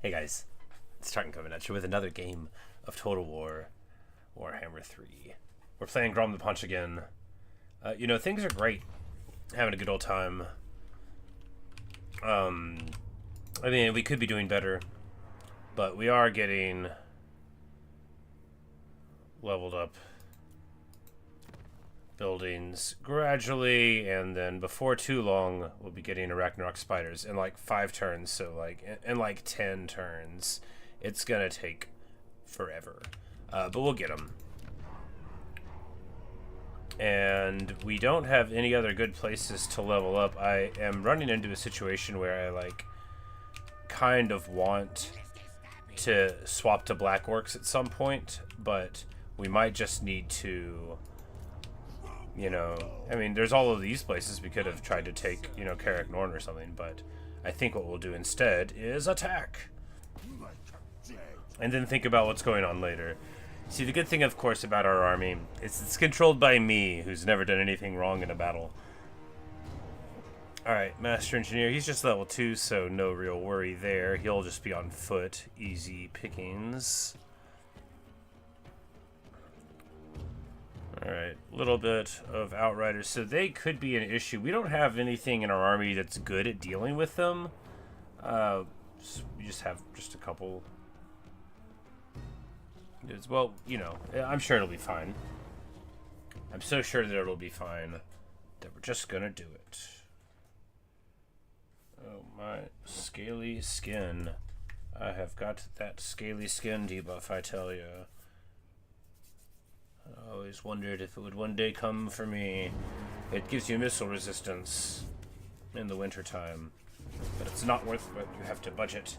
Hey guys, it's Tartan coming at you with another game of Total War Warhammer 3. We're playing Grom the Punch again. Things are great. Having a good old time. We could be doing better, but we are getting leveled up buildings gradually, and then before too long we'll be getting Arachnarok Spiders in like 5 turns, so like in like 10 turns. It's gonna take forever, but we'll get them. And we don't have any other good places to level up. I am running into a situation where I kind of want to swap to Black Orcs at some point, but we might just need to, there's all of these places we could have tried to take, Carrick Norn or something, but I think what we'll do instead is attack. And then think about what's going on later. See, the good thing, of course, about our army is it's controlled by me, who's never done anything wrong in a battle. Alright, Master Engineer, he's just level 2, so no real worry there. He'll just be on foot. Easy pickings. Alright, a little bit of Outriders. So they could be an issue. We don't have anything in our army that's good at dealing with them. We just have just a couple. Well, I'm sure it'll be fine. I'm so sure that it'll be fine that we're just gonna do it. Oh, my scaly skin. I have got that scaly skin debuff, I tell you. I always wondered if it would one day come for me. It gives you missile resistance in the wintertime, but it's not worth what you have to budget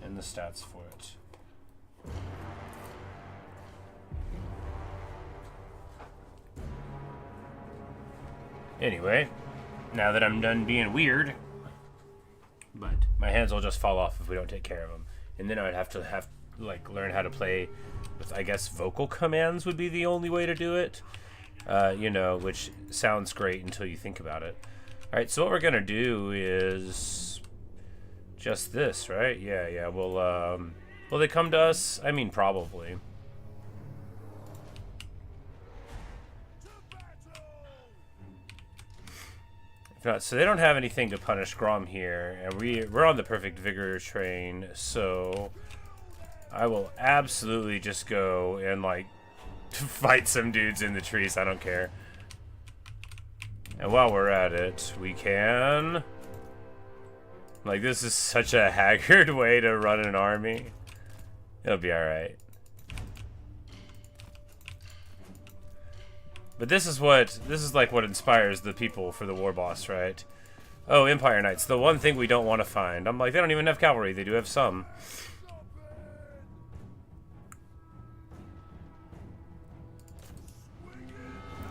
in the stats for it. Anyway, now that I'm done being weird, but my hands will just fall off if we don't take care of them. And then I would have to learn how to play with, I guess, vocal commands would be the only way to do it. Which sounds great until you think about it. Alright, so what we're gonna do is just this, right? Yeah, will they come to us? I mean, probably. So they don't have anything to punish Grom here, and we're on the perfect vigor train, so I will absolutely just go and fight some dudes in the trees. I don't care. And while we're at it, we can this is such a haggard way to run an army. It'll be alright. But this is what inspires the people for the war boss, right? Oh, Empire Knights, the one thing we don't want to find. I'm like, they don't even have cavalry. They do have some.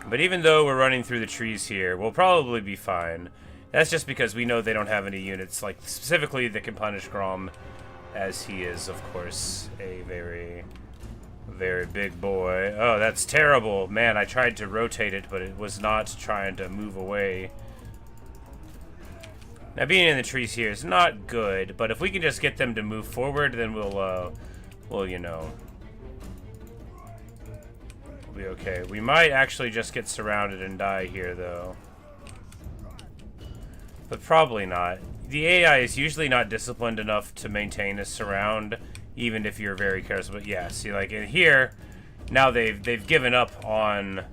But even though we're running through the trees here, we'll probably be fine. That's just because we know they don't have any units, specifically that can punish Grom, as he is, of course, a very big boy. Oh, that's terrible. Man, I tried to rotate it, but it was not trying to move away. Now, being in the trees here is not good, but if we can just get them to move forward, then we'll be okay. We might actually just get surrounded and die here, though. But probably not. The AI is usually not disciplined enough to maintain a surround, even if you're very careful. But yeah, see, in here, now they've given up on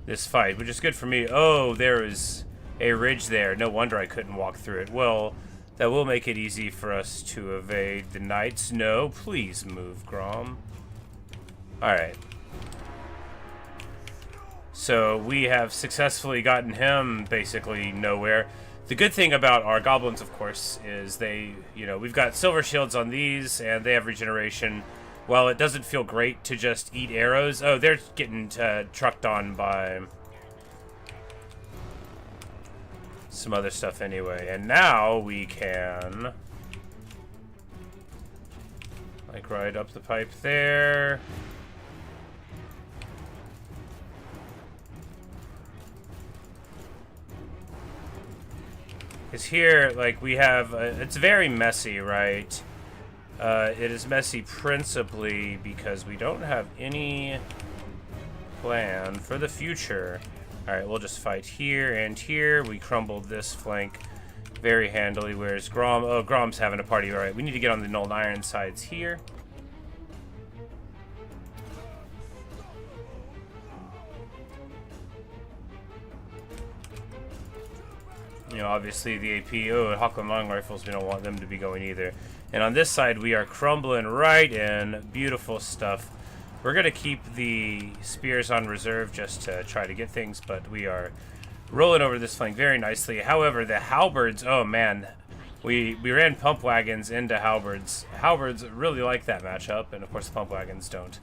this fight, which is good for me. Oh, there is a ridge there. No wonder I couldn't walk through it. Well, that will make it easy for us to evade the knights. No, please move, Grom. Alright. So we have successfully gotten him basically nowhere. The good thing about our goblins, of course, is we've got silver shields on these, and they have regeneration. While it doesn't feel great to just eat arrows, oh, they're getting trucked on by some other stuff anyway. And now we can, ride up the pipe there. Because here, we have, it's very messy, right? It is messy principally because we don't have any plan for the future. Alright, we'll just fight here and here. We crumbled this flank very handily. Where's Grom? Oh, Grom's having a party. Alright, we need to get on the Null Iron sides here. You know, obviously the AP, Hawkland Long Rifles, we don't want them to be going either. And on this side, we are crumbling right in. Beautiful stuff. We're going to keep the spears on reserve just to try to get things, but we are rolling over this flank very nicely. However, the halberds, oh man, we ran pump wagons into halberds. Halberds really like that matchup, and of course the pump wagons don't.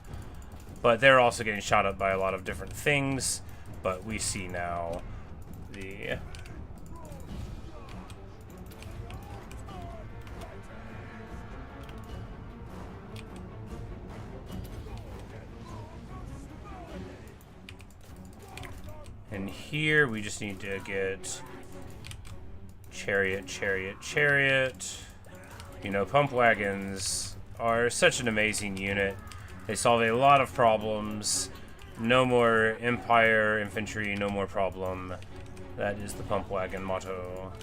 But they're also getting shot up by a lot of different things, but we see now the... And here we just need to get chariot, chariot, chariot. You know, pump wagons are such an amazing unit. They solve a lot of problems. No more Empire infantry, no more problem. That is the pump wagon motto.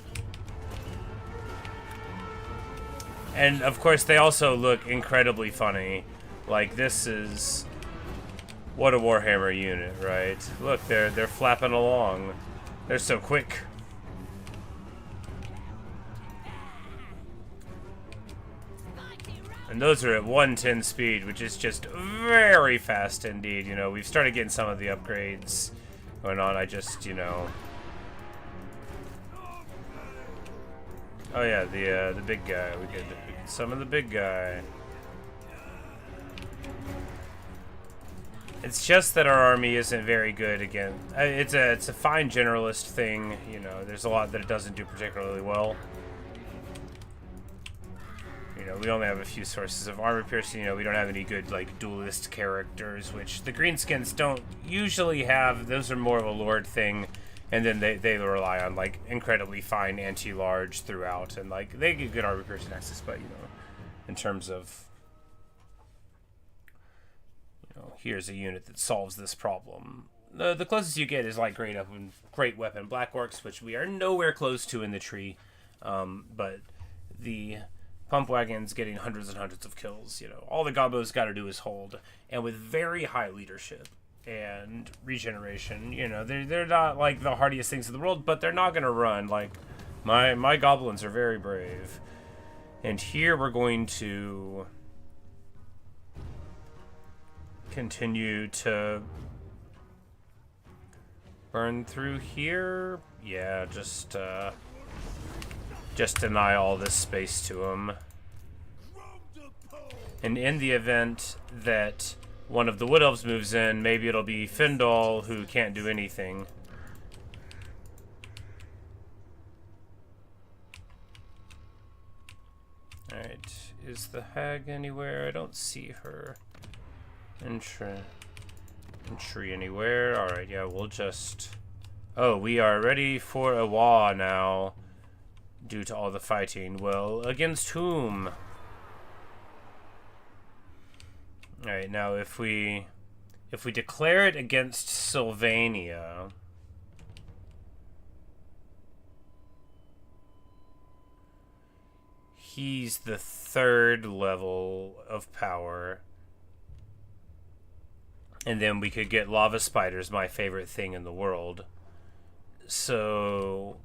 And of course they also look incredibly funny. Like this is... What a Warhammer unit, right? Look, they're flapping along. They're so quick. And those are at 110 speed, which is just very fast indeed. You know, we've started getting some of the upgrades going on. I just, you know... Oh yeah, the big guy. We could summon the big guy. It's just that our army isn't very good again. It's a fine generalist thing, you know. There's a lot that it doesn't do particularly well. You know, we only have a few sources of armor piercing. You know, we don't have any good like duelist characters, which the greenskins don't usually have. Those are more of a lord thing, and then they rely on like incredibly fine anti-large throughout, and like they get good armor piercing access, but you know, in terms of here's a unit that solves this problem. The closest you get is like great weapon Black Orcs, which we are nowhere close to in the tree. But the pump wagon's getting hundreds and hundreds of kills. You know, all the gobos got to do is hold, and with very high leadership and regeneration. You know, they're not like the hardiest things in the world, but they're not gonna run. Like my goblins are very brave. And here we're going to continue to burn through here. Yeah, just deny all this space to him. And in the event that one of the wood elves moves in, maybe it'll be Findal who can't do anything. Alright, is the hag anywhere? I don't see her. Entry anywhere. Alright, yeah, we'll just... Oh, we are ready for a WAAAAAAAAGH now, due to all the fighting. Well, against whom? Alright, now if we declare it against Sylvania... He's the 3rd level of power. And then we could get lava spiders, my favorite thing in the world. So...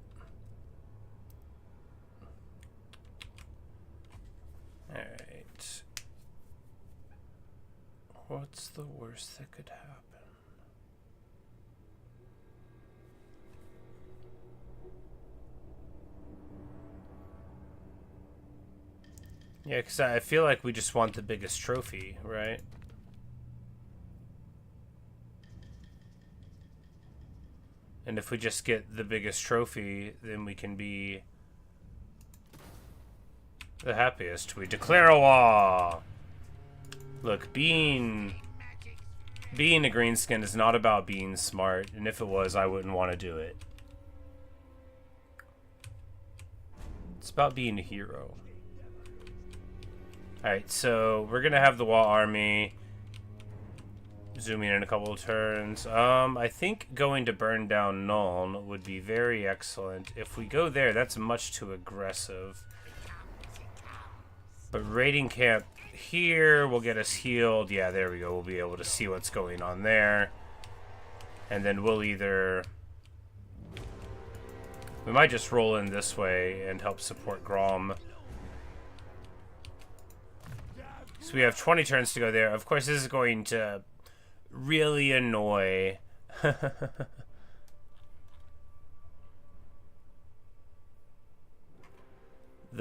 Alright. What's the worst that could happen? Yeah, because I feel like we just want the biggest trophy, right? And if we just get the biggest trophy, then we can be the happiest. We declare a WAAAAAAAGH! Look, being a greenskin is not about being smart, and if it was, I wouldn't want to do it. It's about being a hero. Alright, so we're gonna have the wall army zooming in a couple of turns. I think going to burn down Nuln would be very excellent. If we go there, that's much too aggressive. But raiding camp here will get us healed. Yeah, there we go. We'll be able to see what's going on there. And then we'll either... we might just roll in this way and help support Grom. So we have 20 turns to go there. Of course, this is going to really annoy the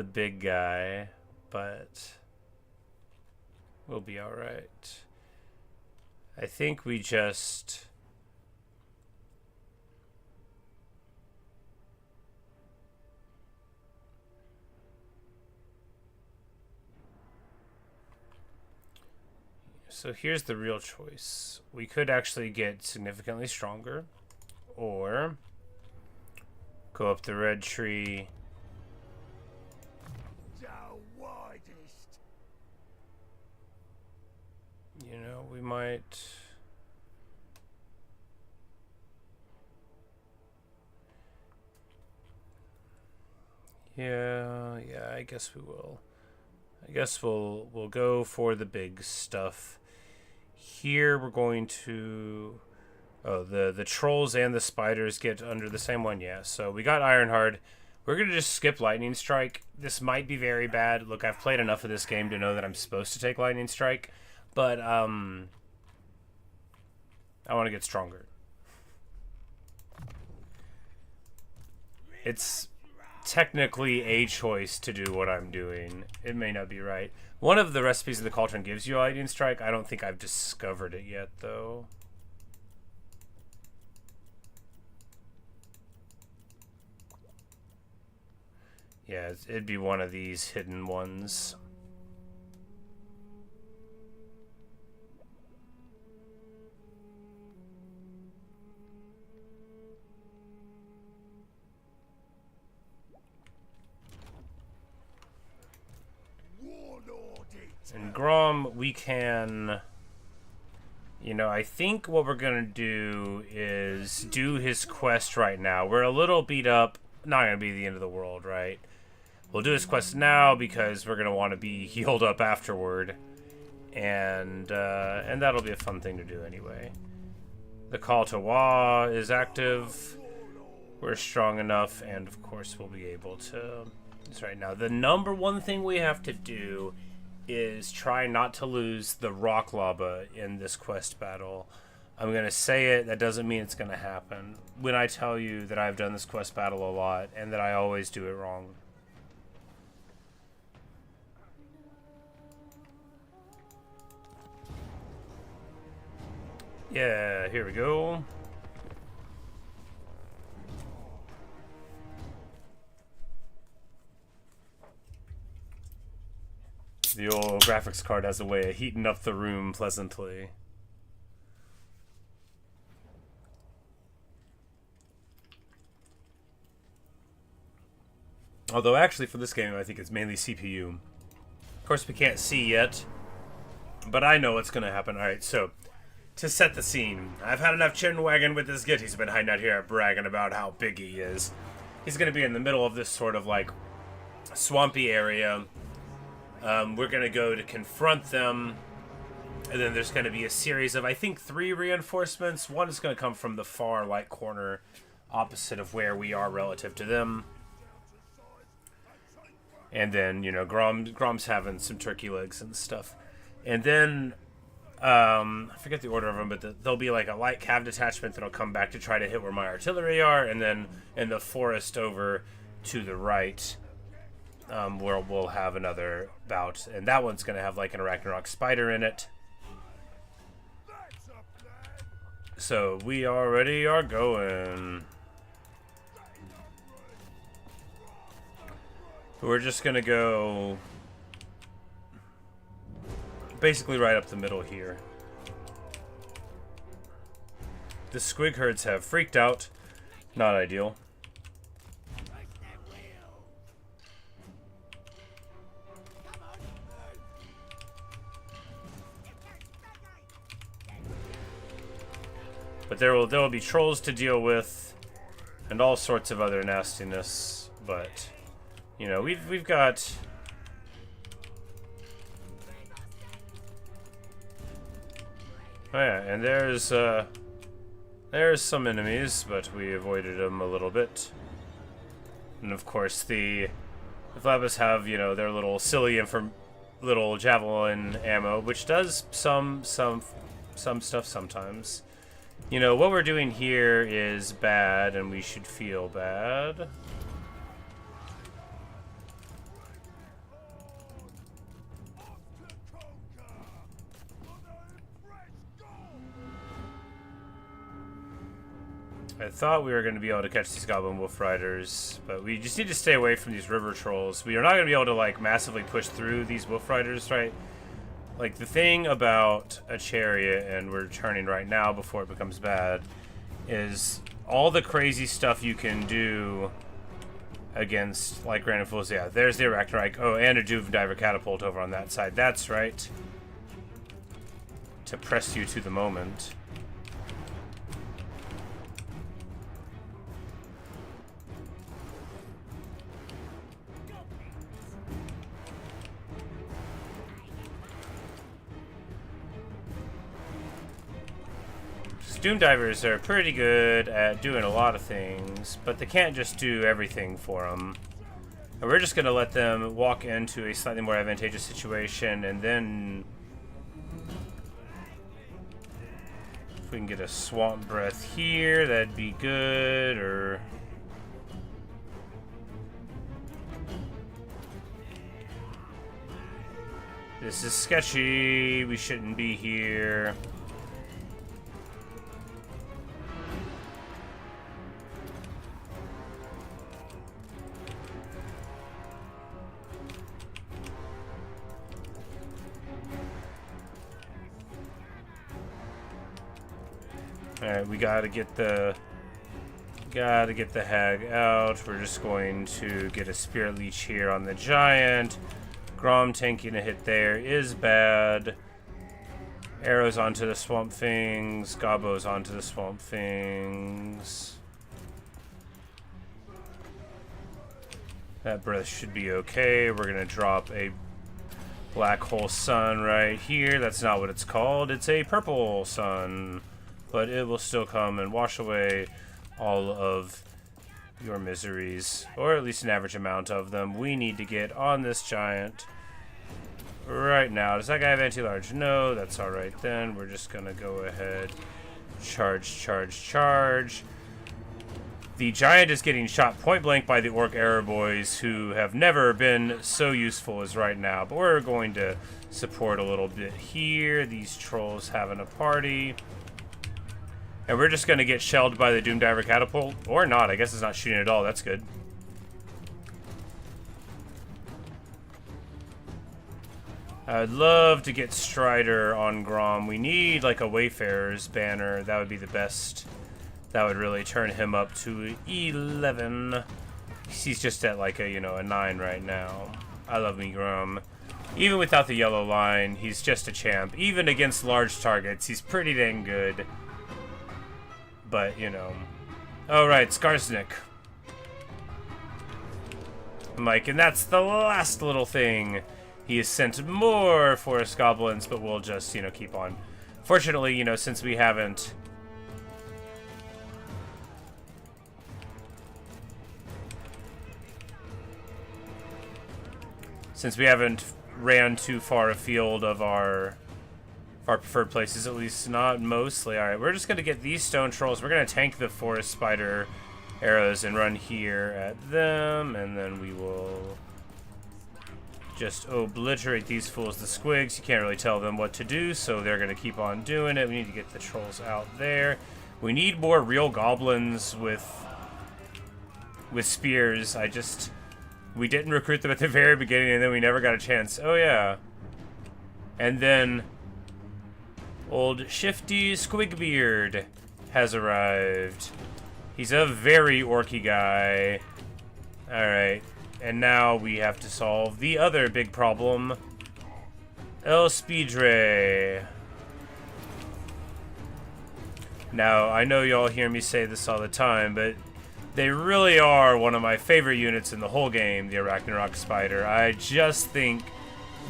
big guy, but we'll be all right. I think we just... so here's the real choice. We could actually get significantly stronger, or go up the red tree. You know, we might... yeah, I guess we will. I guess we'll go for the big stuff. Here we're going to... oh, the trolls and the spiders get under the same one. Yeah, so we got Ironheart. We're going to just skip Lightning Strike. This might be very bad. Look, I've played enough of this game to know that I'm supposed to take Lightning Strike. But, I want to get stronger. It's technically a choice to do what I'm doing. It may not be right. One of the recipes of the Cauldron gives you a Lightning Strike. I don't think I've discovered it yet, though. Yeah, it'd be one of these hidden ones. And Grom, we can... you know, I think what we're going to do is do his quest right now. We're a little beat up. Not going to be the end of the world, right? We'll do his quest now because we're going to want to be healed up afterward. And that'll be a fun thing to do anyway. The call to WAAAAAAAAGH is active. We're strong enough, and of course we'll be able to... this right now. The number one thing we have to do is try not to lose the rock lava in this quest battle. I'm going to say it, that doesn't mean it's going to happen. When I tell you that I've done this quest battle a lot, and that I always do it wrong. Yeah, here we go. The old graphics card has a way of heating up the room pleasantly. Although actually for this game I think it's mainly CPU. Of course we can't see yet, but I know what's going to happen. Alright, so to set the scene, I've had enough chin wagging with this git. He's been hiding out here bragging about how big he is. He's going to be in the middle of this sort of like swampy area. We're going to go to confront them, and then there's going to be a series of, I think, 3 reinforcements. One is going to come from the far right corner, opposite of where we are relative to them. And then, you know, Grom's having some turkey legs and stuff. And then, I forget the order of them, but there'll be like a light cav detachment that'll come back to try to hit where my artillery are, and then in the forest over to the right... where we'll have another bout, and that one's going to have like an Arachnarok Spider in it. So we already are going. We're just going to go basically right up the middle here. The squig herds have freaked out. Not ideal. But there will be trolls to deal with, and all sorts of other nastiness. But you know, we've got. Oh yeah, and there's some enemies, but we avoided them a little bit. And of course the Flabas have, you know, their little silly little javelin ammo, which does some stuff sometimes. You know, what we're doing here is bad, and we should feel bad. I thought we were going to be able to catch these Goblin Wolf Riders, but we just need to stay away from these river trolls. We are not going to be able to, like, massively push through these Wolf Riders, right? Like, the thing about a chariot, and we're turning right now before it becomes bad, is all the crazy stuff you can do against, like, random fools. Yeah, there's the Arachnarok. Oh, and a Doom Diver Catapult over on that side. That's right. To press you to the moment. Doom Divers are pretty good at doing a lot of things, but they can't just do everything for them. And we're just going to let them walk into a slightly more advantageous situation, and then if we can get a Swamp Breath here, that'd be good, or... This is sketchy, we shouldn't be here. Alright, we gotta get the hag out. We're just going to get a Spirit Leech here on the giant. Grom tanking a hit there is bad. Arrows onto the Swamp Things. Gobos onto the Swamp Things. That breath should be okay. We're gonna drop a Black Hole Sun right here. That's not what it's called. It's a Purple Sun. But it will still come and wash away all of your miseries, or at least an average amount of them. We need to get on this giant right now. Does that guy have anti-large? No, that's alright then. We're just gonna go ahead. Charge, charge, charge. The giant is getting shot point blank by the Orc Arrow Boys, who have never been so useful as right now. But we're going to support a little bit here. These trolls having a party. And we're just going to get shelled by the Doom Diver Catapult. Or not. I guess it's not shooting at all. That's good. I'd love to get Strider on Grom. We need, like, a Wayfarer's banner. That would be the best. That would really turn him up to 11. He's just at, like, a, you know, a 9 right now. I love me Grom. Even without the yellow line, he's just a champ. Even against large targets, he's pretty dang good. But, you know. Oh, right, Skarsnik. Mike, and that's the last little thing. He has sent more Forest Goblins, but we'll just, you know, keep on. Fortunately, you know, since we haven't... ran too far afield of our preferred places, at least not mostly. Alright, we're just going to get these stone trolls. We're going to tank the forest spider arrows and run here at them, and then we will just obliterate these fools, the squigs. You can't really tell them what to do, so they're going to keep on doing it. We need to get the trolls out there. We need more real goblins with spears. We didn't recruit them at the very beginning, and then we never got a chance. Oh, yeah. And then old Shifty Squigbeard has arrived. He's a very orky guy. Alright. And now we have to solve the other big problem. El Speedray. Now, I know y'all hear me say this all the time, but they really are one of my favorite units in the whole game, the Arachnarok Spider. I just think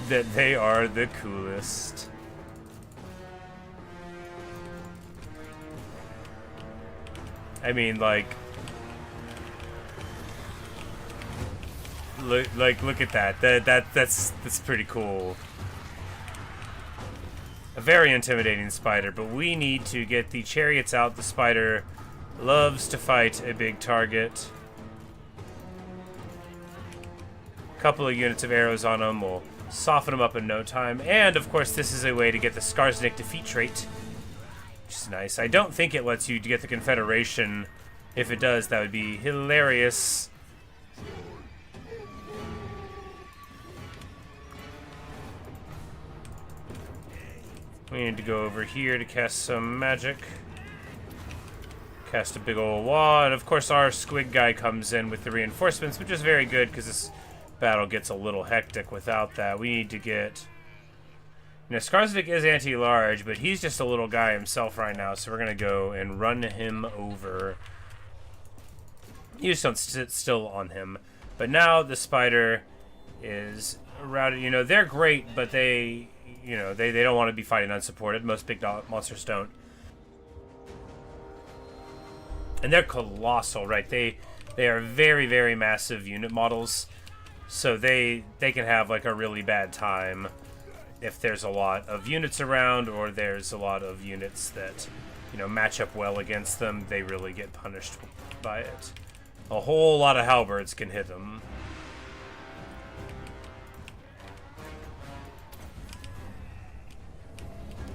that they are the coolest. I mean, like, look at that. That's pretty cool. A very intimidating spider, but we need to get the chariots out. The spider loves to fight a big target. A couple of units of arrows on him will soften him up in no time. And, of course, this is a way to get the Skarsnik defeat trait, which is nice. I don't think it lets you get the Confederation. If it does, that would be hilarious. We need to go over here to cast some magic. Cast a big old wall, and of course our squig guy comes in with the reinforcements, which is very good because this battle gets a little hectic without that. We need to get... You know, Skarsnik is anti-large, but he's just a little guy himself right now, so we're going to go and run him over. You just don't sit still on him. But now the spider is routed. You know, they're great, but they... You know, they don't want to be fighting unsupported. Most big monsters don't. And they're colossal, right? They are very, very massive unit models. So they can have, like, a really bad time if there's a lot of units around, or there's a lot of units that, you know, match up well against them. They really get punished by it. A whole lot of halberds can hit them.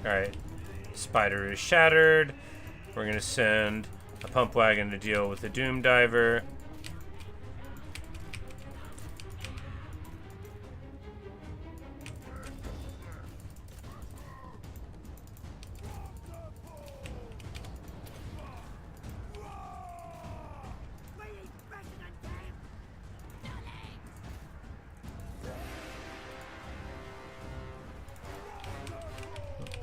Alright, spider is shattered. We're going to send a pump wagon to deal with the Doom Diver.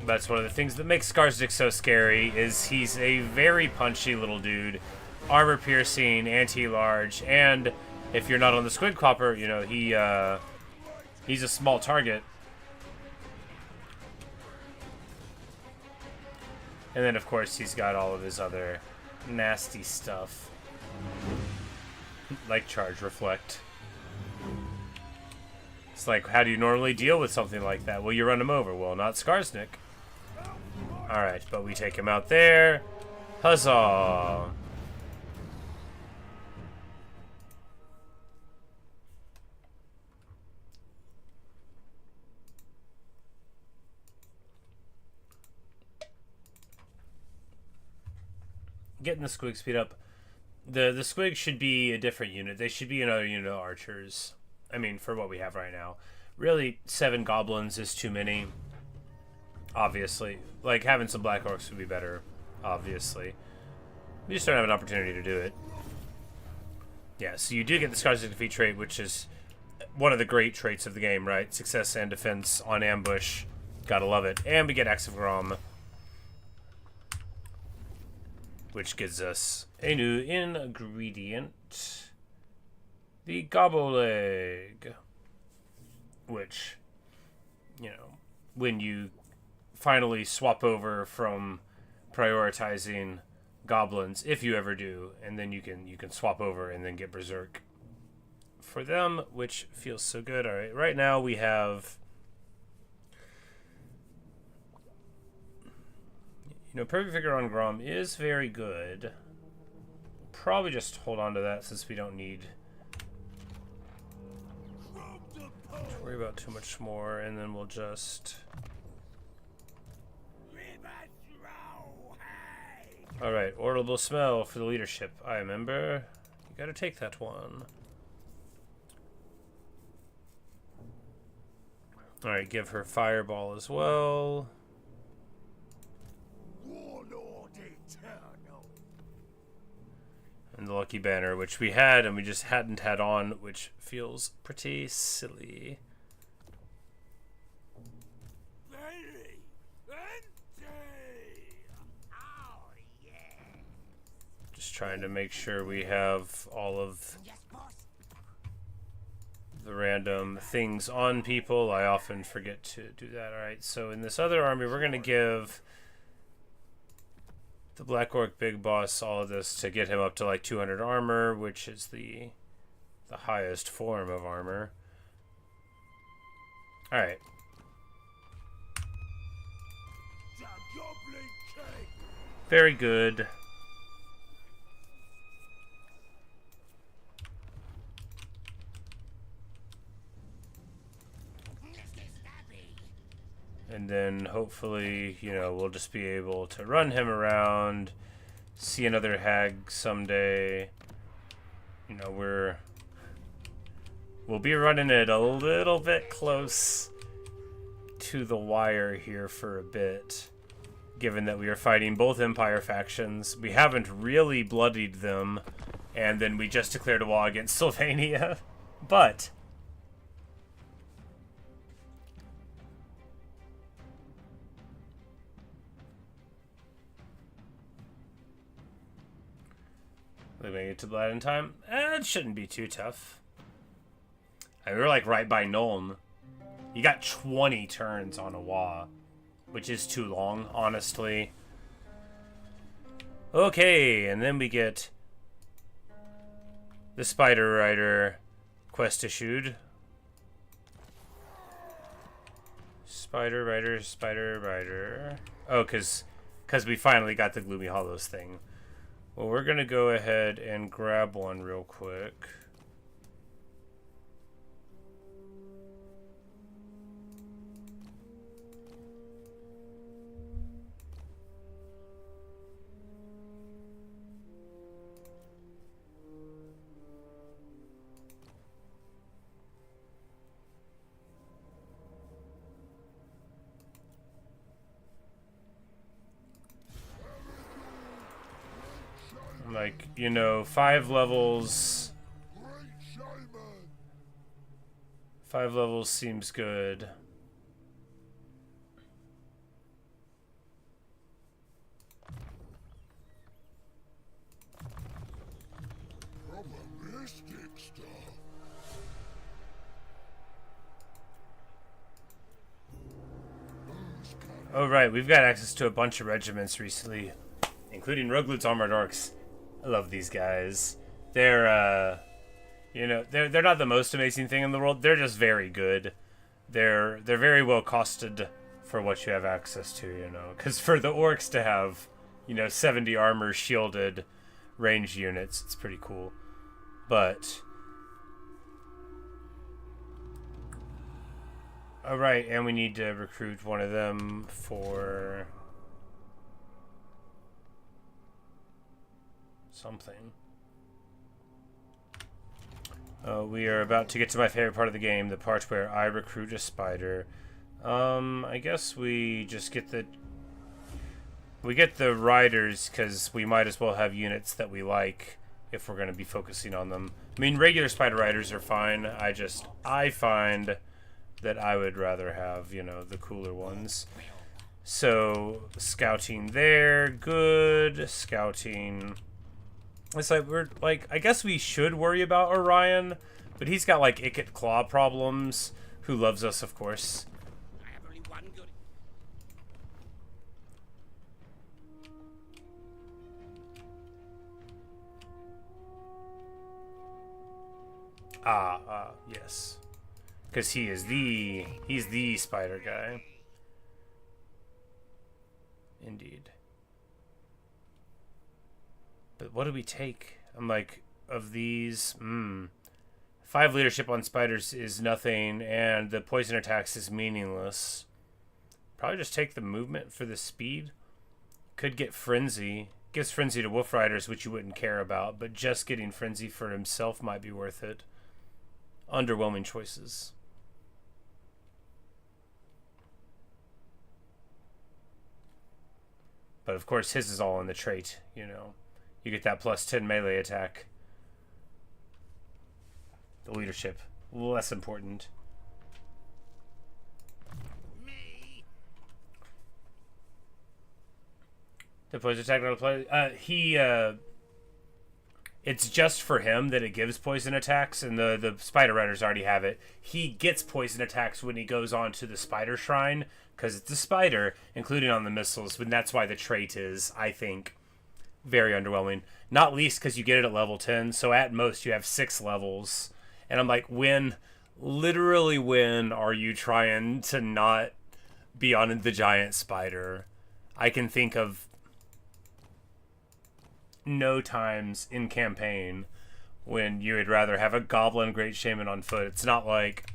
That's one of the things that makes Skarsnik so scary, is he's a very punchy little dude, armor piercing, anti-large, and if you're not on the squid clopper, you know, he's a small target. And then of course he's got all of his other nasty stuff, like charge reflect. It's like, how do you normally deal with something like that? Well, you run him over. Well, not Skarsnik. Alright, but we take him out there. Huzzah! Getting the squig speed up. The squig should be a different unit. They should be another unit of archers. I mean, for what we have right now. Really, 7 goblins is too many. Obviously. Like, having some black orcs would be better, obviously. We just don't have an opportunity to do it. Yeah, so you do get the Skarsnik defeat trait, which is one of the great traits of the game, right? Success and defense on ambush. Gotta love it. And we get Axe of Grom, which gives us a new ingredient. The gobble leg. Which, you know, when you finally swap over from prioritizing goblins, if you ever do, and then you can swap over and then get berserk for them, which feels so good. All right, right now we have, you know, perfect figure on Grom is very good. Probably just hold on to that since we don't need to worry about too much more, and then we'll just... Alright, audible smell for the leadership. I remember. You gotta take that one. Alright, give her fireball as well. And the lucky banner, which we had and we just hadn't had on, which feels pretty silly. trying to make sure we have all of the random things on people. I often forget to do that. Alright, so in this other army, we're going to give the Black Orc Big Boss all of this to get him up to like 200 armor, which is the highest form of armor. Alright. Very good. And then hopefully, you know, we'll just be able to run him around, see another hag someday. You know, we'll be running it a little bit close to the wire here for a bit, given that we are fighting both Empire factions. We haven't really bloodied them, and then we just declared a war against Sylvania. But we make it to blood in time. It shouldn't be too tough. I mean, we're like right by Nuln. You got 20 turns on a Wa, which is too long, honestly. Okay, and then we get the Spider Rider quest issued. Spider Rider. Oh, because we finally got the Gloomy Hollows thing. Well, we're going to go ahead and grab one real quick. Like, you know, 5 levels. 5 levels seems good. Oh, right, we've got access to a bunch of regiments recently, including Roglut's Armored Orcs. I love these guys. They're, you know, they're not the most amazing thing in the world. They're just very good. They're very well costed for what you have access to, you know. Because for the orcs to have, you know, 70 armor shielded range units, it's pretty cool. But all right, and we need to recruit one of them for something. We are about to get to my favorite part of the game, the part where I recruit a spider. I guess we just get the riders because we might as well have units that we like if we're going to be focusing on them. I mean, regular spider riders are fine. I find that I would rather have, you know, the cooler ones. So scouting there, good. Scouting. It's like we're like, I guess we should worry about Orion, but he's got like Ikit Claw problems. Who loves us, of course. I have only one good. Yes, because he's the spider guy. Indeed. But what do we take? I'm like, of these, 5 leadership on spiders is nothing, and the poison attacks is meaningless. Probably just take the movement for the speed. Could get frenzy. Gives frenzy to wolf riders, which you wouldn't care about, but just getting frenzy for himself might be worth it. Underwhelming choices. But of course his is all in the trait, you know. You get that plus 10 melee attack. The leadership, less important. Me. The poison attack not apply. it's just for him that it gives poison attacks, and the spider riders already have it. He gets poison attacks when he goes on to the spider shrine, because it's a spider, including on the missiles, and that's why the trait is, I think, very underwhelming. Not least because you get it at level 10, so at most you have 6 levels. And I'm like, literally when are you trying to not be on the giant spider? I can think of no times in campaign when you would rather have a goblin great shaman on foot. It's not like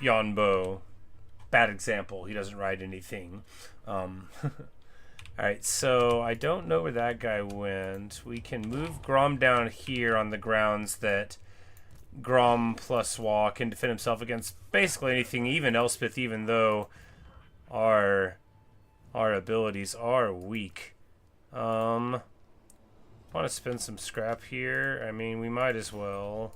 Yonbo. Bad example. He doesn't ride anything. Alright, so I don't know where that guy went. We can move Grom down here on the grounds that Grom plus Wah can defend himself against basically anything, even Elspeth, even though our abilities are weak. Want to spend some scrap here? I mean, we might as well.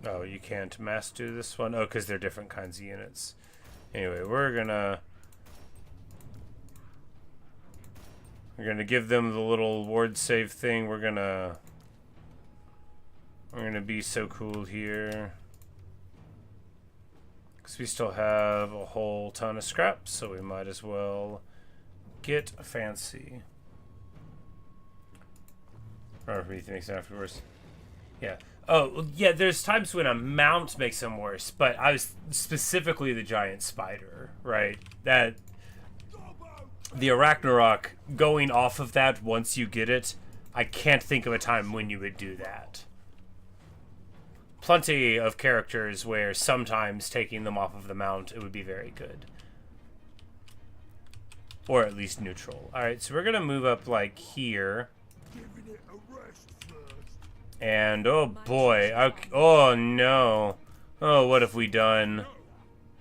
Oh, you can't mass do this one? Oh, because they're different kinds of units. Anyway, we're gonna give them the little ward save thing. We're gonna be so cool here. Because we still have a whole ton of scrap, so we might as well get fancy. Or if anything makes it afterwards. Yeah. Oh, yeah, there's times when a mount makes them worse, but I was specifically the giant spider, right? That the Arachnarok, going off of that once you get it, I can't think of a time when you would do that. Plenty of characters where sometimes taking them off of the mount, it would be very good. Or at least neutral. Alright, so we're going to move up like here. And, oh boy, oh no. Oh, what have we done?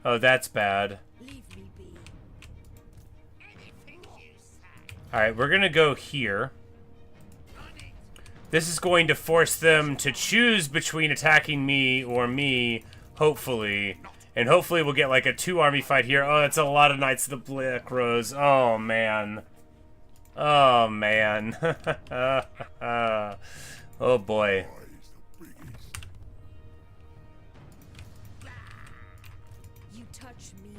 Oh, that's bad. Alright, we're gonna go here. This is going to force them to choose between attacking me or me, hopefully. And hopefully we'll get like a 2-army fight here. Oh, that's a lot of Knights of the Black Rose. Oh, man. Oh, man. Oh boy. You touch me,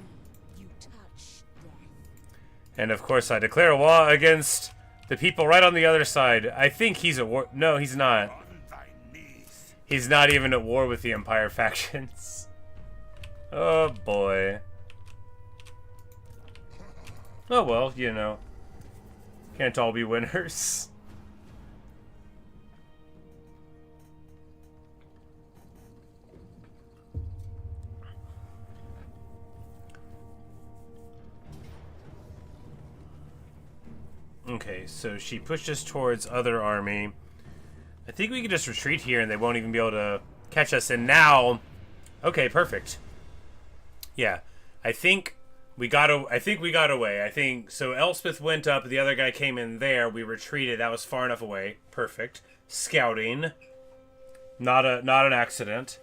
you touch death. And of course I declare war against the people right on the other side. I think he's at war. No, he's not. He's not even at war with the Empire factions. Oh boy. Oh well, you know. Can't all be winners. Okay, so she pushed us towards other army. I think we can just retreat here and they won't even be able to catch us. And now, okay, perfect. Yeah, I think we got away. I think so. Elspeth went up, the other guy came in there. We retreated. That was far enough away. Perfect. Scouting, not an accident.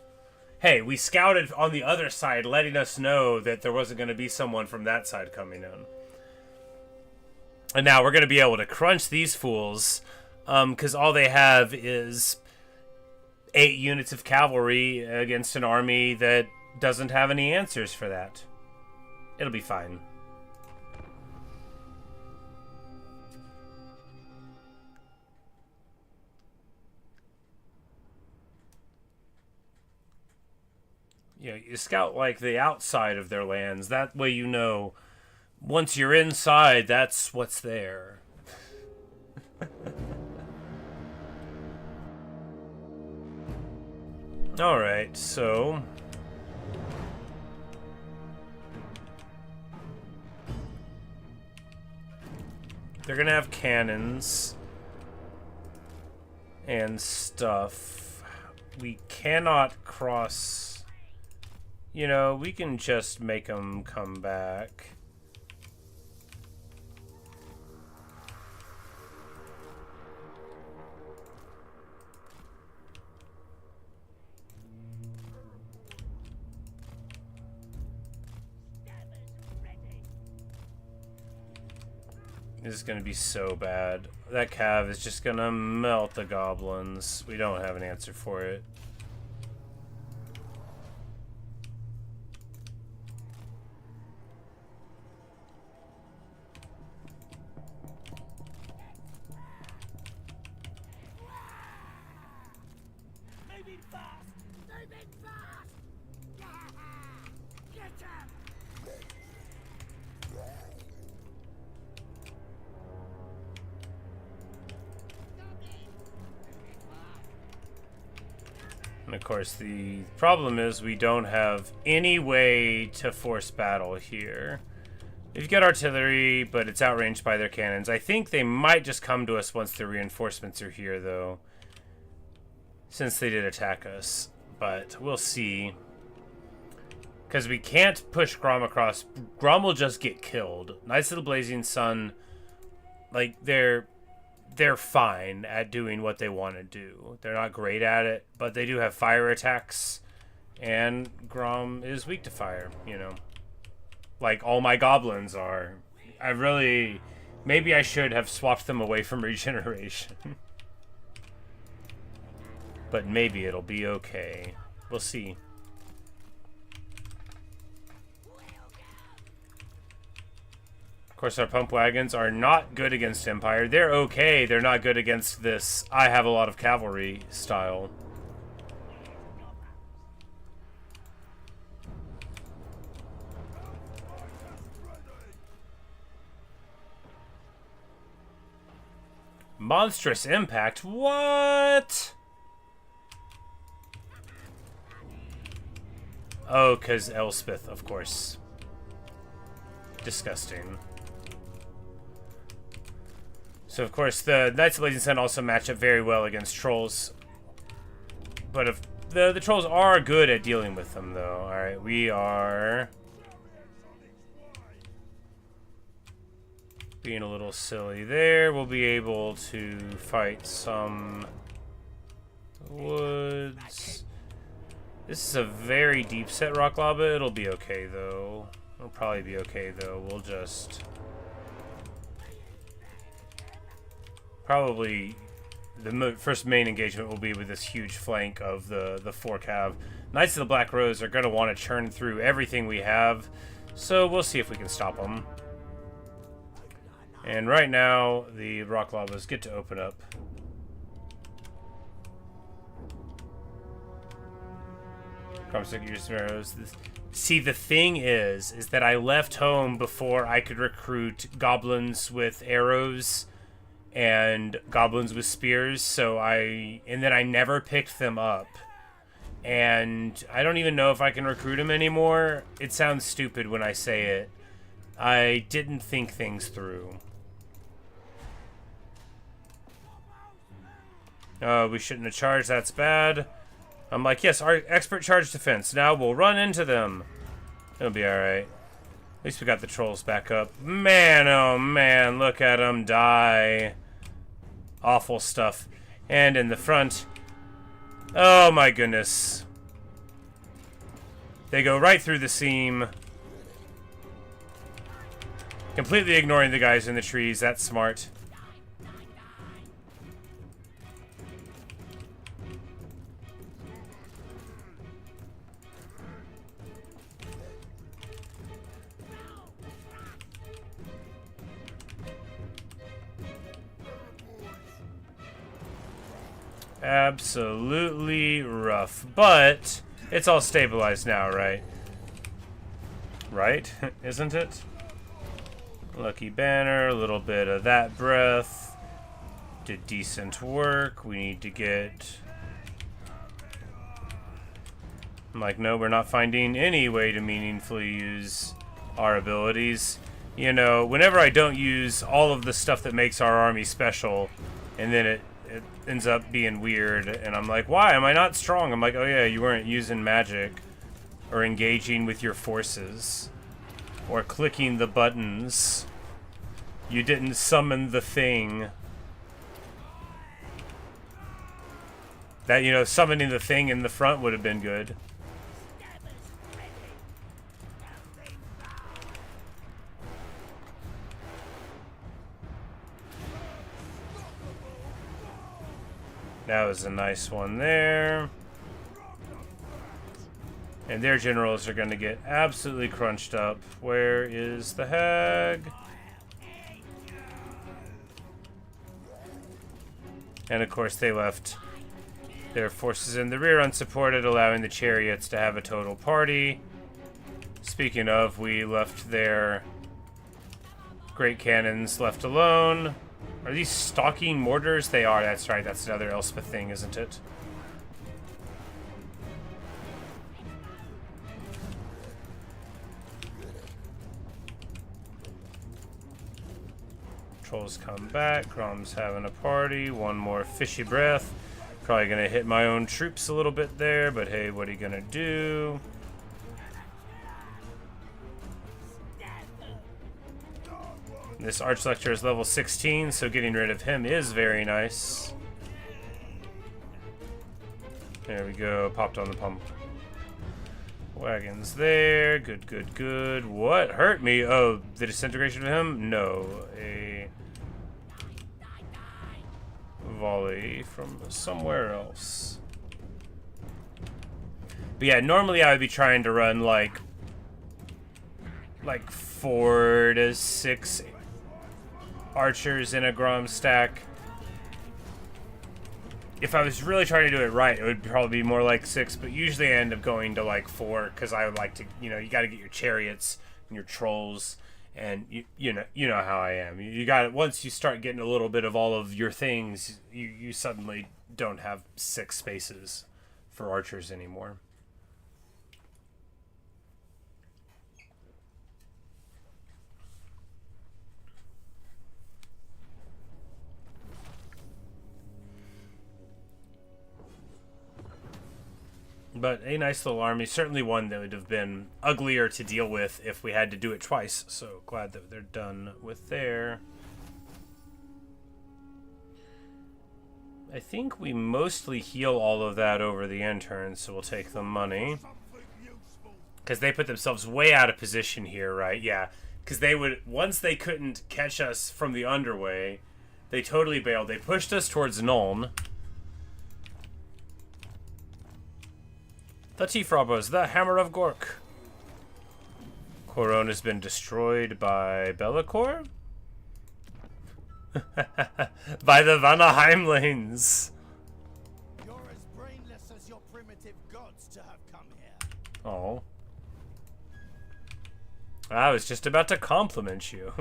Hey, we scouted on the other side, letting us know that there wasn't going to be someone from that side coming in. And now we're going to be able to crunch these fools, because all they have is 8 units of cavalry against an army that doesn't have any answers for that. It'll be fine. Yeah, you scout like the outside of their lands. That way you know once you're inside, that's what's there. Alright, so they're gonna have cannons and stuff. we cannot cross. You know, we can just make them come back. This is gonna be so bad. That cav is just gonna melt the goblins. We don't have an answer for it. Moving fast! Moving fast! Get him! And of course, the problem is we don't have any way to force battle here. We've got artillery, but it's outranged by their cannons. I think they might just come to us once the reinforcements are here, though, since they did attack us. But we'll see. Because we can't push Grom across. Grom will just get killed. Knights of the Blazing Sun, like, they're fine at doing what they want to do. They're not great at it, but they do have fire attacks, and Grom is weak to fire, you know. Like all my goblins are. Maybe I should have swapped them away from regeneration. But maybe it'll be okay. We'll see. Of course, our pump wagons are not good against Empire. They're okay. They're not good against this I have a lot of cavalry style. Monstrous impact? What? Oh, because Elspeth, of course. Disgusting. So, of course, the Knights of Blazing Sun also match up very well against trolls. But if the trolls are good at dealing with them, though. Alright, we are being a little silly there. We'll be able to fight some woods. This is a very deep set rock lava. It'll be okay, though. It'll probably be okay, though. We'll just... Probably the first main engagement will be with this huge flank of the 4 cav. Knights of the Black Rose are going to want to churn through everything we have, so we'll see if we can stop them. And right now, the rock lavas get to open up. See, the thing is that I left home before I could recruit goblins with arrows and goblins with spears, and then I never picked them up. And I don't even know if I can recruit them anymore. It sounds stupid when I say it. I didn't think things through. Oh, we shouldn't have charged, that's bad. I'm like, yes, our expert charge defense. Now we'll run into them. It'll be alright. At least we got the trolls back up. Man, oh man, look at them die. Awful stuff. And in the front. Oh my goodness. They go right through the seam. Completely ignoring the guys in the trees. That's smart. Absolutely rough, but it's all stabilized now, right? Right? Isn't it? Lucky banner, a little bit of that breath. Did decent work. We need to get... I'm like, no, we're not finding any way to meaningfully use our abilities. You know, whenever I don't use all of the stuff that makes our army special, and then it ends up being weird, and I'm like, why am I not strong? I'm like, oh yeah, you weren't using magic or engaging with your forces or clicking the buttons. You didn't summon the thing. That, you know, summoning the thing in the front would have been good. That was a nice one there. And their generals are going to get absolutely crunched up. Where is the hag? And of course they left their forces in the rear unsupported, allowing the chariots to have a total party. Speaking of, we left their great cannons left alone. Are these stalking mortars? They are, that's right. That's another Elspeth thing, isn't it? Trolls come back. Grom's having a party. One more fishy breath. Probably gonna hit my own troops a little bit there, but hey, what are you gonna do? This Archlector is level 16, so getting rid of him is very nice. There we go. Popped on the pump. Wagons there. Good, good, good. What hurt me? Oh, the disintegration of him? No. A volley from somewhere else. But yeah, normally I would be trying to run like 4 to 6 archers in a Grom stack. If I was really trying to do it right, it would probably be more like 6, but usually I end up going to like 4 because I would like to, you know, you got to get your chariots and your trolls, and you know how I am. You got it. Once you start getting a little bit of all of your things, you suddenly don't have 6 spaces for archers anymore. But a nice little army, certainly one that would have been uglier to deal with if we had to do it twice. So glad that they're done with there. I think we mostly heal all of that over the end turn, so we'll take the money. Because they put themselves way out of position here, right? Yeah, because they would, once they couldn't catch us from the underway, they totally bailed. They pushed us towards Nuln. The Tiefrobbers, the Hammer of Gork. Coron has been destroyed by Bellicor? By the Vanaheimlings. You're as brainless as your primitive gods to have come here. Oh. I was just about to compliment you.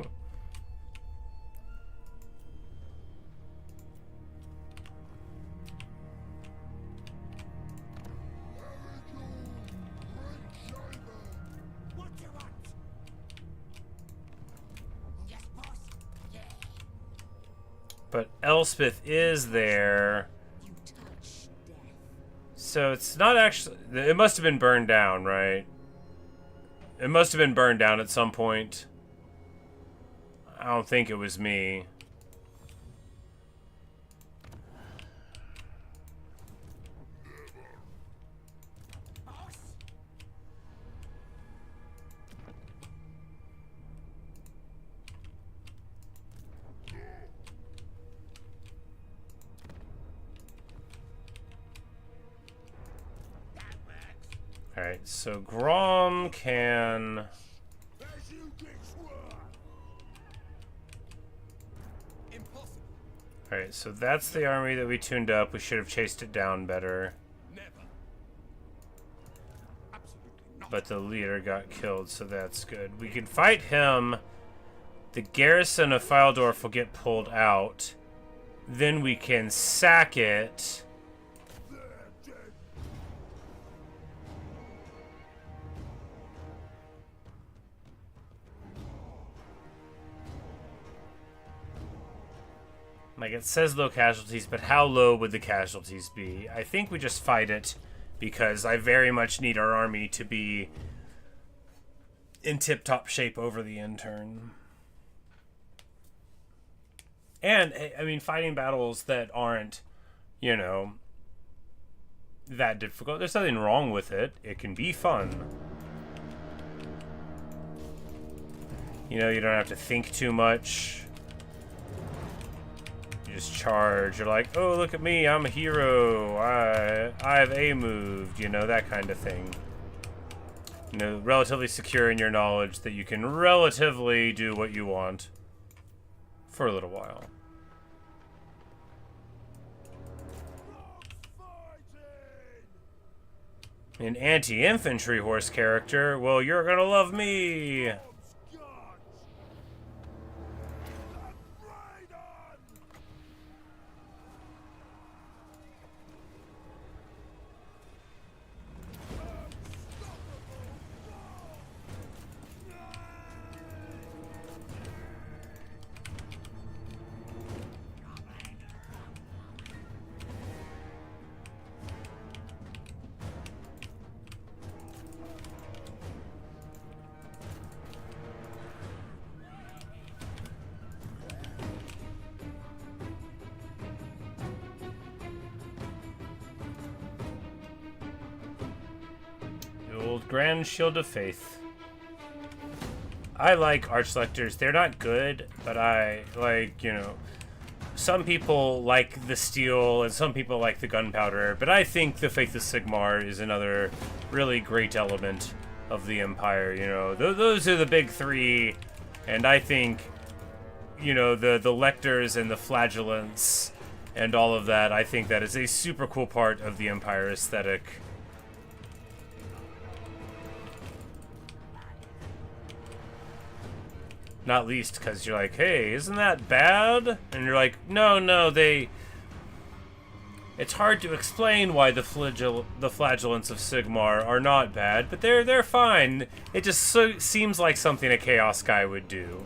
But Elspeth is there. You touch death. So it's not actually... It must have been burned down, right? It must have been burned down at some point. I don't think it was me. Alright, so Grom can... Alright, so that's the army that we tuned up. We should have chased it down better. But the leader got killed, so that's good. We can fight him. The garrison of Fyldorf will get pulled out. Then we can sack it. Like, it says low casualties, but how low would the casualties be? I think we just fight it, because I very much need our army to be in tip-top shape over the end turn. And, I mean, fighting battles that aren't, you know, that difficult. There's nothing wrong with it. It can be fun. You know, you don't have to think too much. You just charge. You're like, oh, look at me. I'm a hero. I've A-moved. You know, that kind of thing. You know, relatively secure in your knowledge that you can relatively do what you want for a little while. An anti-infantry horse character? Well, you're gonna love me! Grand Shield of Faith. I like Archlectors. They're not good, but I like, you know, some people like the steel and some people like the gunpowder, but I think the Faith of Sigmar is another really great element of the Empire, you know. Those are the big three, and I think, you know, the lectors and the flagellants and all of that, I think that is a super cool part of the Empire aesthetic. Not least because you're like, hey, isn't that bad? And you're like, no, they... It's hard to explain why the flagellants of Sigmar are not bad, but they're fine. It just seems like something a Chaos guy would do.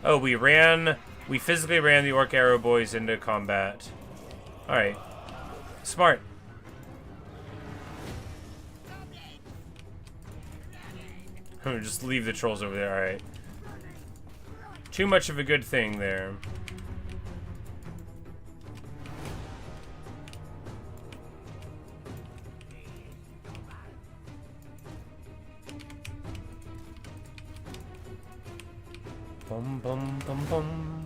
Oh, we physically ran the Orc Arrow Boys into combat. Alright. Smart. Just leave the trolls over there, alright. Too much of a good thing there. Bum bum bum bum.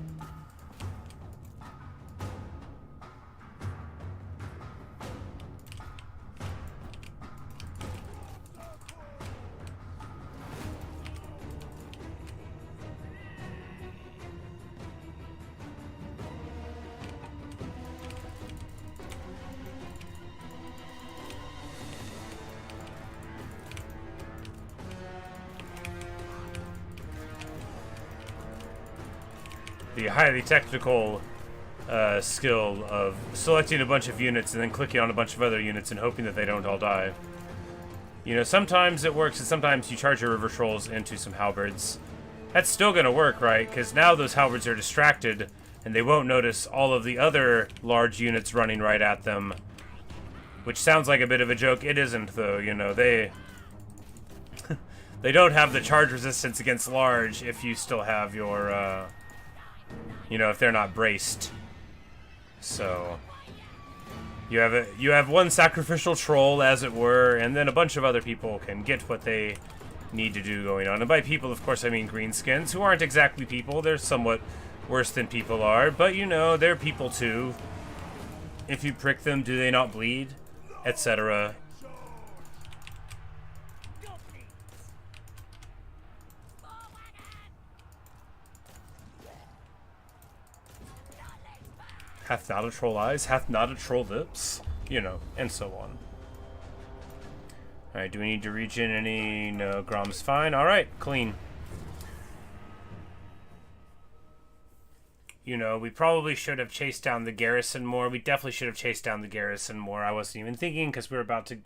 The highly technical skill of selecting a bunch of units and then clicking on a bunch of other units and hoping that they don't all die. You know, sometimes it works and sometimes you charge your river trolls into some halberds. That's still gonna work, right? Because now those halberds are distracted and they won't notice all of the other large units running right at them. Which sounds like a bit of a joke. It isn't, though. You know, they don't have the charge resistance against large if you still have your you know, if they're not braced. So you have one sacrificial troll, as it were, and then a bunch of other people can get what they need to do going on. And by people, of course, I mean greenskins, who aren't exactly people. They're somewhat worse than people are, but you know, they're people too. If you prick them, do they not bleed? Etc. Hath not a troll eyes, hath not a troll lips, you know, and so on. Alright, do we need to regen any? No, Grom's fine. Alright, clean. You know, we probably should have chased down the garrison more. We definitely should have chased down the garrison more. I wasn't even thinking because we were about to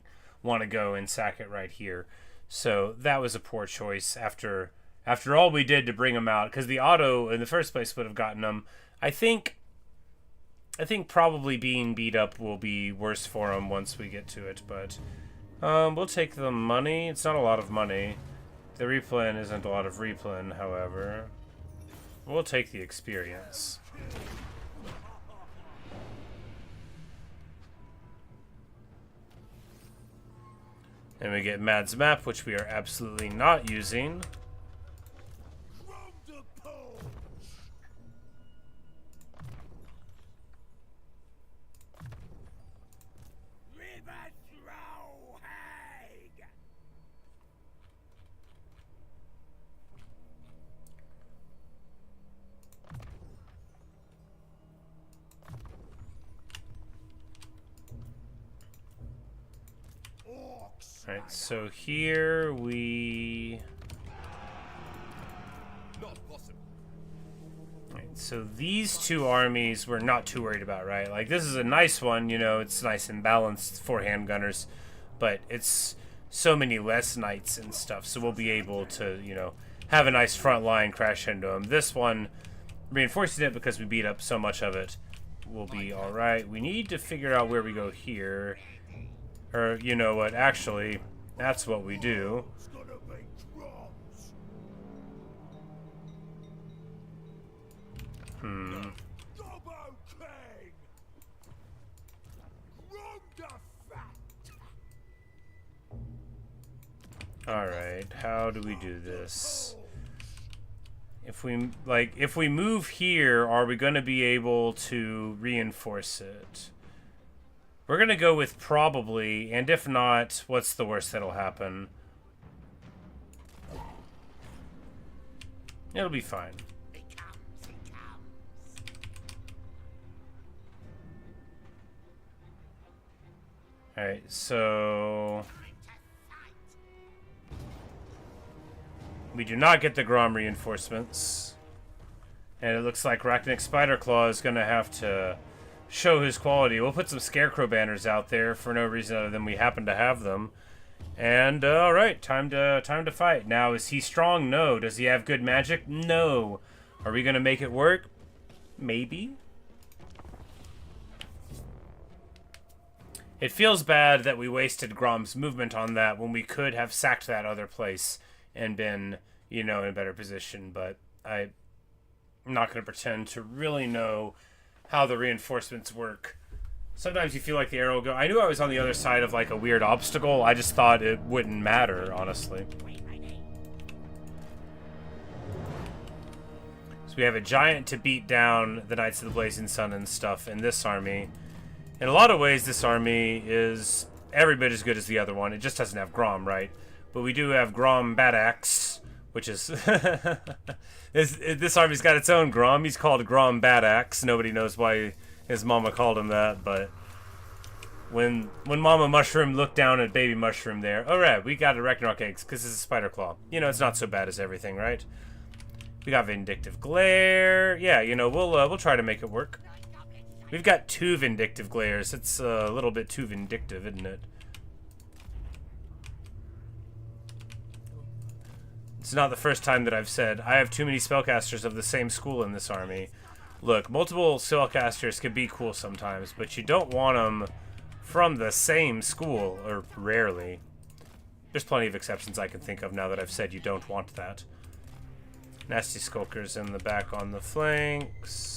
want to go and sack it right here. So that was a poor choice after After all we did to bring them out, because the auto in the first place would have gotten them. I think probably being beat up will be worse for them once we get to it, but we'll take the money. It's not a lot of money. The replan isn't a lot of replan, however. We'll take the experience. And we get Mad's map, which we are absolutely not using. Alright, so here we... Alright, so these two armies we're not too worried about, right? Like, this is a nice one, you know, it's nice and balanced for handgunners, but it's so many less knights and stuff, so we'll be able to, you know, have a nice front line crash into them. This one, reinforcing it because we beat up so much of it, will be alright. We need to figure out where we go here. Or, you know what, actually, that's what we do. Alright, how do we do this? If we move here, are we going to be able to reinforce it? We're going to go with probably, and if not, what's the worst that'll happen? It'll be fine. Alright, so... we do not get the Grom reinforcements. And it looks like Arachnarok Spider is going to have to show his quality. We'll put some Scarecrow banners out there for no reason other than we happen to have them. And, alright, time to fight. Now, is he strong? No. Does he have good magic? No. Are we going to make it work? Maybe. It feels bad that we wasted Grom's movement on that when we could have sacked that other place and been, you know, in a better position, but I'm not going to pretend to really know how the reinforcements work. Sometimes you feel like the arrow will go... I knew I was on the other side of, like, a weird obstacle. I just thought it wouldn't matter, honestly. So we have a giant to beat down the Knights of the Blazing Sun and stuff in this army. In a lot of ways, this army is every bit as good as the other one. It just doesn't have Grom, right? But we do have Grom Badaxe, which is... this army's got its own Grom. He's called Grom Badaxe. Nobody knows why his mama called him that, but when Mama Mushroom looked down at Baby Mushroom there, alright, we got Arachnarok eggs, because it's a spider claw. You know, it's not so bad as everything, right? We got Vindictive Glare. Yeah, you know, we'll try to make it work. We've got 2 Vindictive Glares. It's a little bit too vindictive, isn't it? It's not the first time that I've said, I have too many spellcasters of the same school in this army. Look, multiple spellcasters can be cool sometimes, but you don't want them from the same school, or rarely. There's plenty of exceptions I can think of now that I've said you don't want that. Nasty Skulkers in the back on the flanks.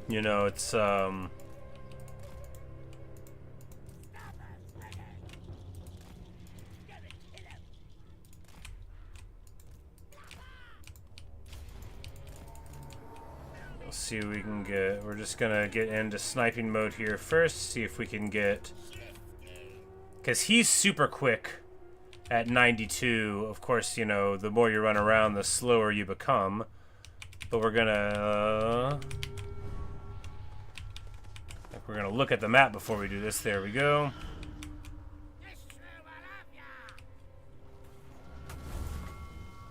You know, it's, let's see what we can get. We're just gonna get into sniping mode here first, see if we can get... because he's super quick at 92. Of course, you know, the more you run around, the slower you become. But we're gonna... we're gonna look at the map before we do this. There we go.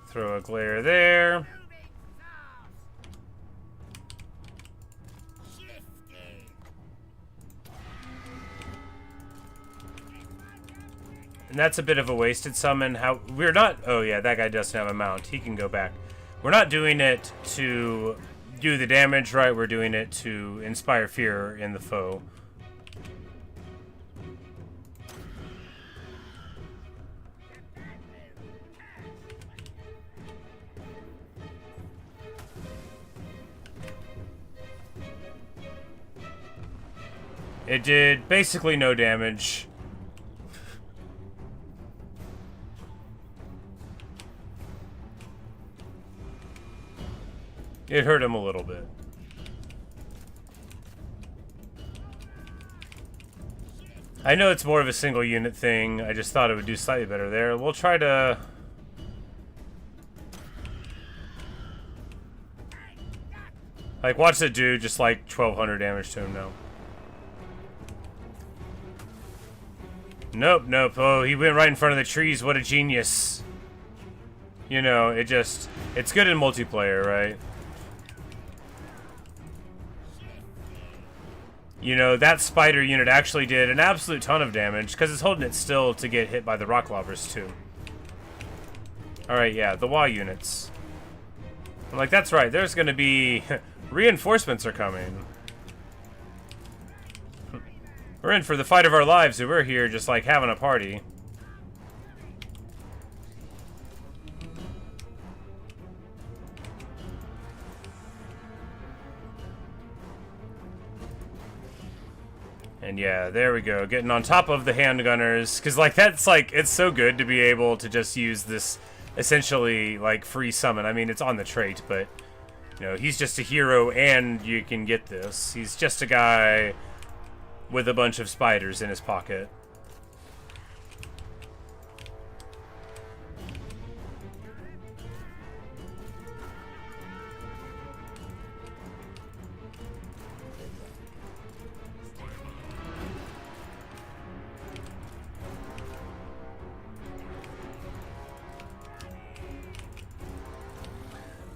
Throw a glare there. And that's a bit of a wasted summon. How we're not... Oh, yeah, that guy doesn't have a mount. He can go back. We're not doing it to do the damage, right? We're doing it to inspire fear in the foe. It did basically no damage. It hurt him a little bit. I know it's more of a single unit thing. I just thought it would do slightly better there. We'll try to... Like, watch it do just like 1,200 damage to him now. Nope, nope. Oh, he went right in front of the trees. What a genius. You know, it just... It's good in multiplayer, right? You know, that spider unit actually did an absolute ton of damage because it's holding it still to get hit by the rock lobbers, too. Alright, yeah, the WAAAAAAAAGH units. I'm like, that's right. There's going to be... Reinforcements are coming. We're in for the fight of our lives, and we're here just like having a party. And yeah, there we go, getting on top of the handgunners, because like that's like, it's so good to be able to just use this essentially like free summon. I mean, it's on the trait, but you know, he's just a hero and you can get this. He's just a guy with a bunch of spiders in his pocket.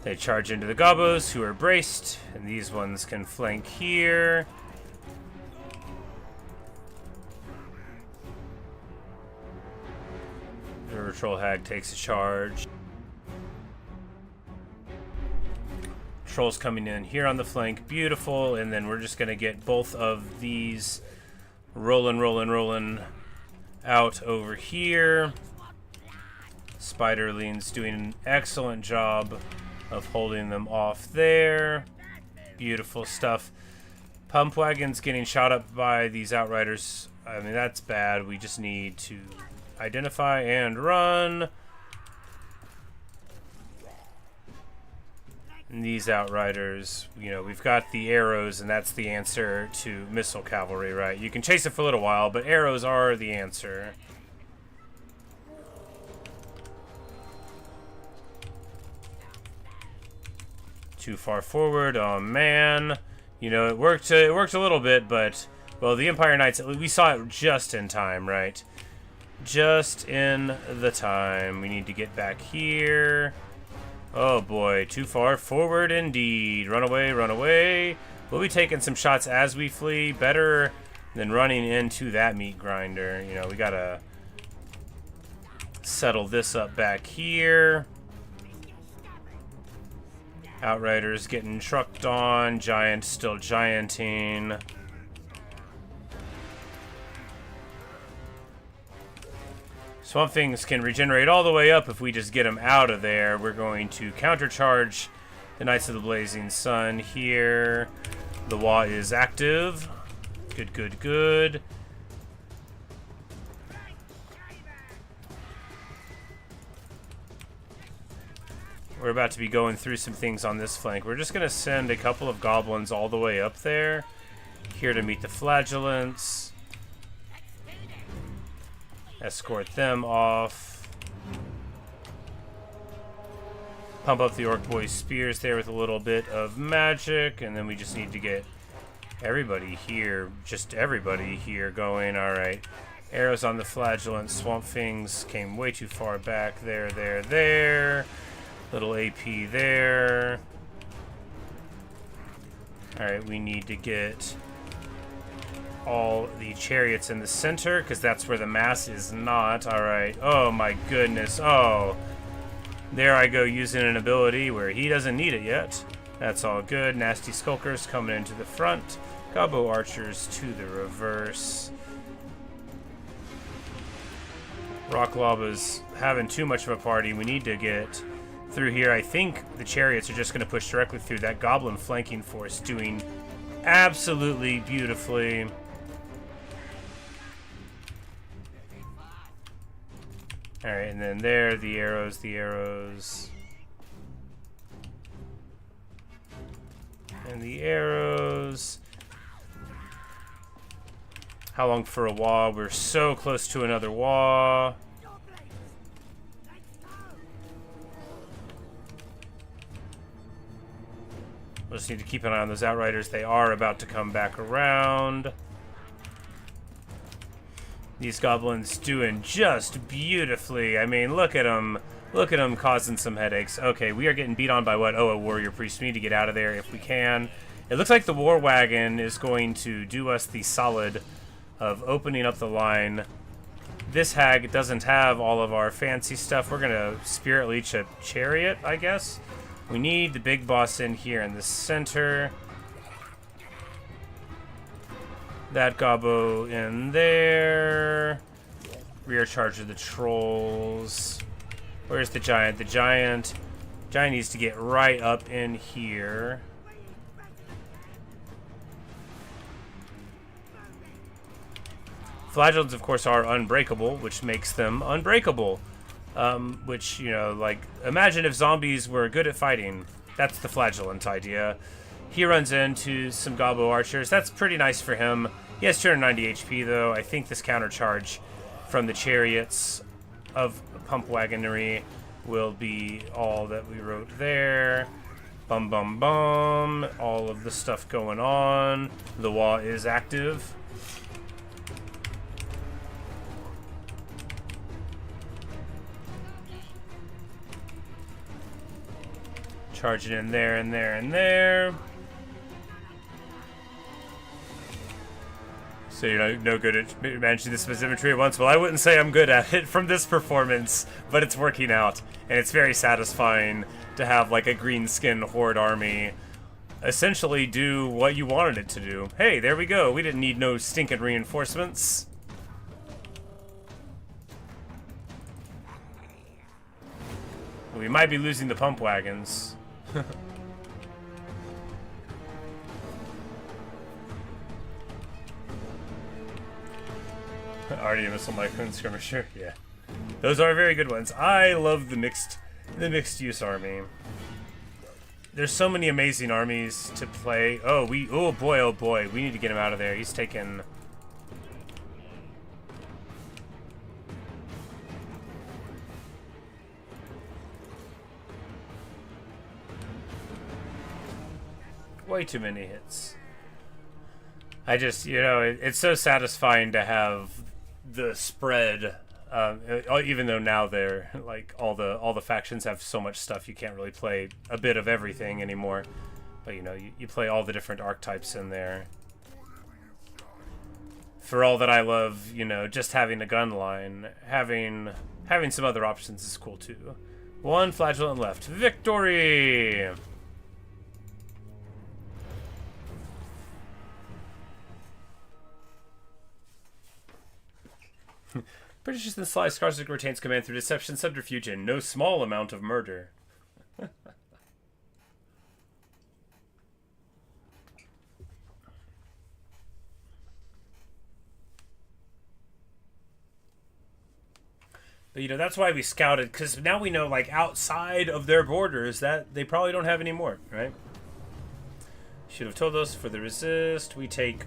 They charge into the gobos, who are braced, and these ones can flank here. The Troll Hag takes a charge. Troll's coming in here on the flank, beautiful, and then we're just gonna get both of these rolling out over here. Spiderling's doing an excellent job of holding them off there. Beautiful stuff. Pump Wagon's getting shot up by these Outriders. I mean, that's bad. We just need to identify and run. And these Outriders, you know, we've got the arrows, and that's the answer to missile cavalry, right? You can chase it for a little while, but arrows are the answer. Too far forward. Oh man, you know, it worked a little bit, but well, the Empire Knights, we saw it just in time, right? Just in the time. We need to get back here. Oh boy, too far forward indeed. Run away, run away. We'll be taking some shots as we flee. Better than running into that meat grinder. You know, we gotta settle this up back here. Outriders getting trucked on. Giant still gianting. Swamp Things can regenerate all the way up if we just get them out of there. We're going to countercharge the Knights of the Blazing Sun here. The WAAAAAAAH is active. Good, good, good. We're about to be going through some things on this flank. We're just going to send a couple of goblins all the way up there. Here to meet the flagellants. Escort them off. Pump up the Orc Boys' spears there with a little bit of magic. And then we just need to get everybody here. Just everybody here going. Alright. Arrows on the flagellants. Swamp Things came way too far back. There. Little AP there. Alright, we need to get all the chariots in the center, because that's where the mass is not. Alright. Oh my goodness. Oh. There I go using an ability where he doesn't need it yet. That's all good. Nasty Skulkers coming into the front. Gobbo Archers to the reverse. Rock Lava's having too much of a party. We need to get through here. I think the chariots are just going to push directly through. That goblin flanking force doing absolutely beautifully. Alright, and then there, the arrows, the arrows. And the arrows. How long for a wall? We're so close to another wall. We'll just need to keep an eye on those outriders. They are about to come back around. These goblins doing just beautifully. I mean, look at them. Look at them causing some headaches. Okay, we are getting beat on by what? Oh, a warrior priest. We need to get out of there if we can. It looks like the war wagon is going to do us the solid of opening up the line. This hag doesn't have all of our fancy stuff. We're going to spirit leech a chariot, I guess. We need the big boss in here in the center. That gobbo in there. Rear charge of the trolls. Where's the giant? The giant needs to get right up in here. Flagellants, of course, are unbreakable, which makes them unbreakable. Which, you know, like, imagine if zombies were good at fighting. That's the flagellant idea. He runs into some gobbo archers. That's pretty nice for him. He has 290 HP, though. I think this countercharge from the chariots of pump wagonry will be all that we wrote there. Bum, bum, bum. All of the stuff going on. The wall is active. Charge it in there, and there, and there. So you're no good at managing the specific tree at once? Well, I wouldn't say I'm good at it from this performance, but it's working out. And it's very satisfying to have, like, a greenskin horde army essentially do what you wanted it to do. Hey, there we go. We didn't need no stinking reinforcements. We might be losing the pump wagons. Already a missile micro skirmisher, yeah. Those are very good ones. I love the mixed use army. There's so many amazing armies to play. Oh boy, we need to get him out of there. He's taken. Way too many hits. I just, you know, it's so satisfying to have the spread, even though now they're like all the factions have so much stuff you can't really play a bit of everything anymore. But you know, you play all the different archetypes in there. For all that I love, you know, just having a gun line, having some other options is cool too. One flagellant left. Victory! British and Sly Skarsgård retains command through deception, subterfuge, and no small amount of murder. But, you know, that's why we scouted, because now we know, like, outside of their borders that they probably don't have any more, right? Should have told us for the resist. We take...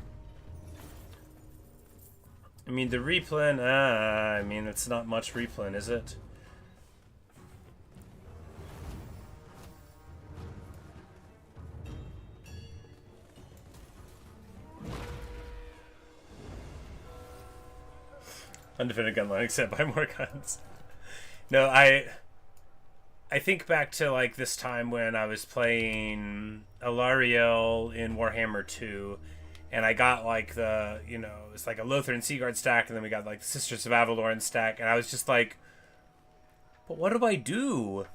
I mean, the replen, I mean, it's not much replen, is it? Undefended gun line, except by more guns. No, I think back to, like, this time when I was playing Alariel in Warhammer 2, and I got like the, you know, it's like a Lothar and Seaguard stack, and then we got like the Sisters of Avalorn stack, and I was just like, but what do I do?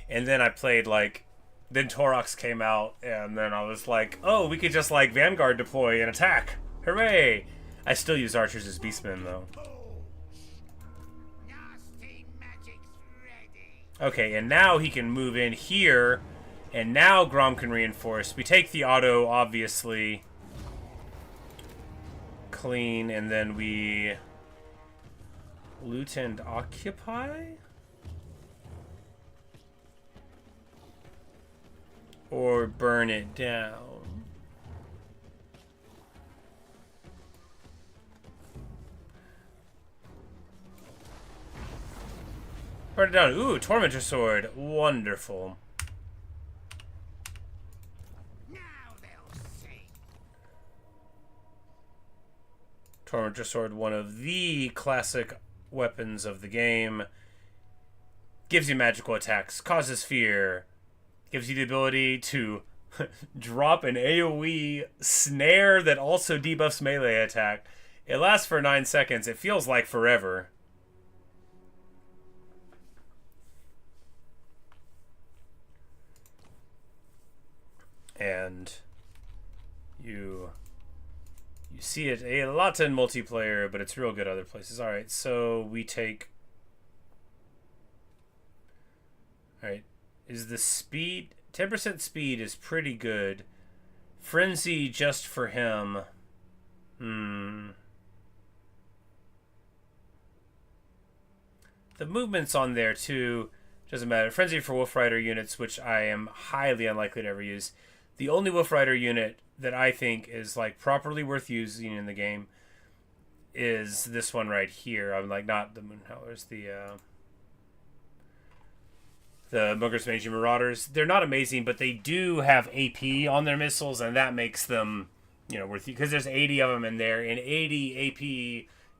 And then I played like, then Torox came out, and then I was like, oh, we could just like Vanguard deploy and attack. Hooray! I still use archers as beastmen though. Okay, and now he can move in here, and now Grom can reinforce. We take the auto, obviously. Clean, and then we loot and occupy? Or burn it down. Burn it down. Ooh, Tormentor Sword. Wonderful. Now they'll see. Tormentor Sword, one of the classic weapons of the game. Gives you magical attacks, causes fear, gives you the ability to drop an AoE snare that also debuffs melee attack. It lasts for 9 seconds. It feels like forever. And you see it a lot in multiplayer, but it's real good other places. Alright, so we take... Alright, is the speed... 10% speed is pretty good. Frenzy just for him. The movement's on there too. Doesn't matter. Frenzy for Wolf Rider units, which I am highly unlikely to ever use. The only Wolf Rider unit that I think is like properly worth using in the game is this one right here. I'm like, not the Moonhowlers, the Muggers, Mangy Marauders. They're not amazing, but they do have AP on their missiles, and that makes them, you know, worth, because there's 80 of them in there, and 80 AP,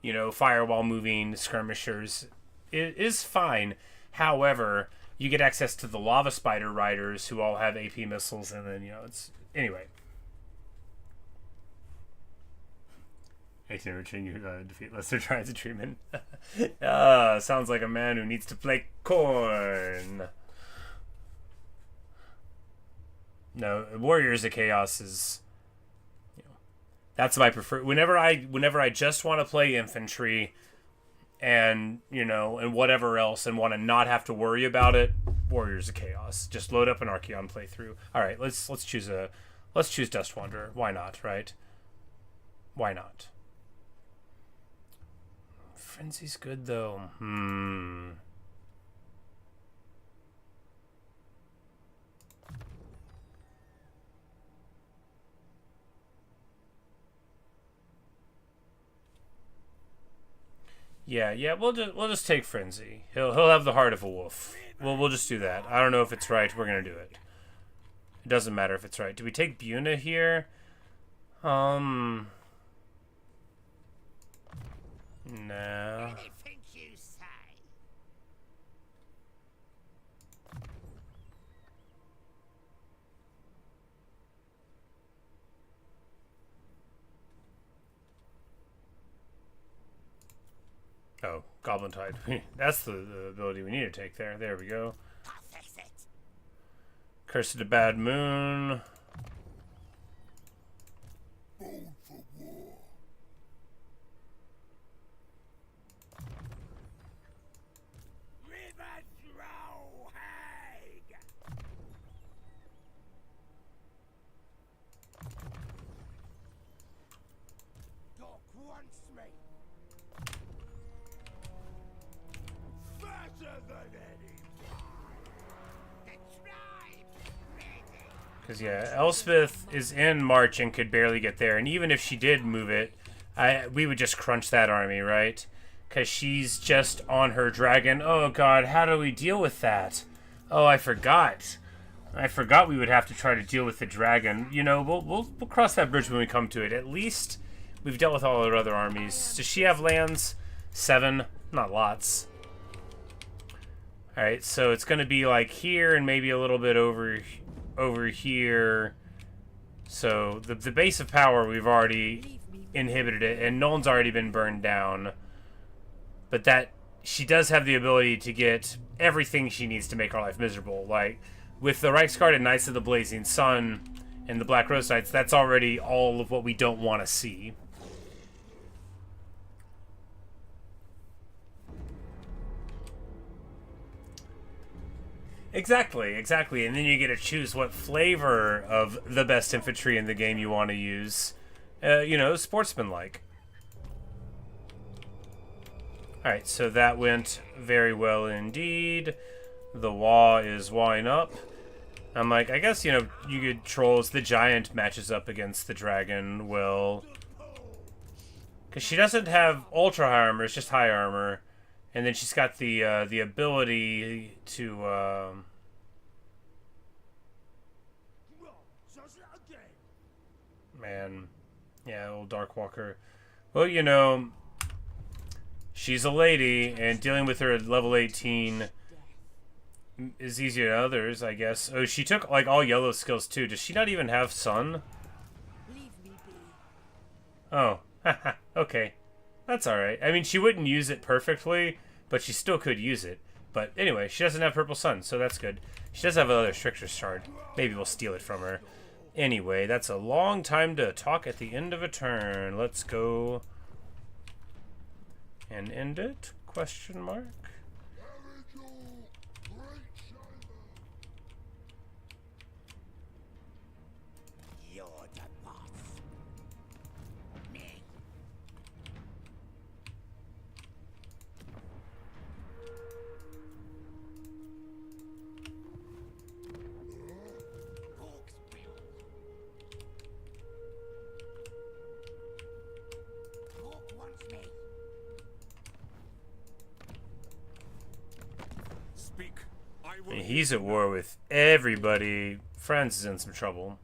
you know, firewall moving skirmishers is fine. However, you get access to the Lava Spider Riders who all have AP missiles, and then, you know, it's... Anyway. Anything returning you defeat lesser giants of treatment. Sounds like a man who needs to play corn. No, Warriors of Chaos is... You know, that's my preferred... Whenever I just want to play infantry... and, you know, and whatever else, and want to not have to worry about it, Warriors of Chaos. Just load up an Archaeon playthrough. All right, let's choose Dust Wanderer. Why not, right? Why not? Frenzy's good though. Yeah, we'll just take Frenzy. He'll have the heart of a wolf. We'll just do that. I don't know if it's right. We're gonna do it. It doesn't matter if it's right. Do we take Buna here? No. Anything you say. Oh, Goblin Tide. That's the ability we need to take there. There we go. Curse of the Bad Moon. Born for war. Doc wants me. Faster than anyone. The tribe's ready. Because, yeah, Elspeth is in March and could barely get there. And even if she did move it, we would just crunch that army, right? Because she's just on her dragon. Oh, God, how do we deal with that? Oh, I forgot. I forgot we would have to try to deal with the dragon. You know, we'll cross that bridge when we come to it. At least we've dealt with all our other armies. Does she have lands? 7? Not lots. Alright, so it's going to be like here and maybe a little bit over here. So the base of power, we've already inhibited it, and Nuln's already been burned down. But that she does have the ability to get everything she needs to make our life miserable. Like with the Reichsguard and Knights of the Blazing Sun and the Black Rose Knights, that's already all of what we don't want to see. Exactly, exactly. And then you get to choose what flavor of the best infantry in the game you want to use. You know, sportsmanlike. Alright, so that went very well indeed. The Wah is wawing up. I'm like, I guess, you know, you could trolls. The giant matches up against the dragon well. Because she doesn't have ultra high armor, it's just high armor. And then she's got the ability to, man, yeah, old Darkwalker. Well, you know, she's a lady, and dealing with her at level 18 is easier than others, I guess. Oh, she took, like, all yellow skills, too. Does she not even have sun? Oh, okay. That's alright. I mean, she wouldn't use it perfectly, but she still could use it. But anyway, she doesn't have purple sun, so that's good. She does have another Strictures shard. Maybe we'll steal it from her. Anyway, that's a long time to talk at the end of a turn. Let's go and end it? Question mark. He's at war with everybody. Franz is in some trouble.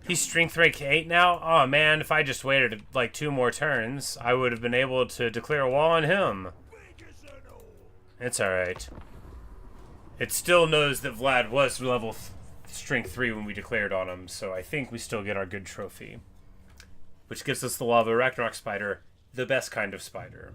He's strength rank 8 now? Oh man, if I just waited like 2 more turns, I would have been able to declare a wall on him. It's alright. It still knows that Vlad was level strength 3 when we declared on him, so I think we still get our good trophy. Which gives us the Lava Arachnarok Spider, the best kind of spider.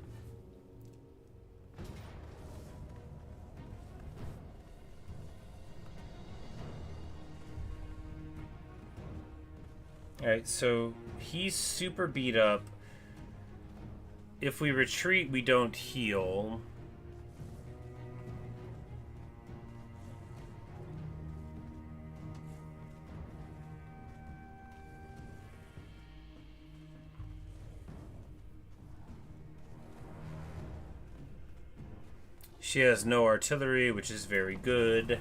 Alright, so he's super beat up. If we retreat, we don't heal. She has no artillery, which is very good.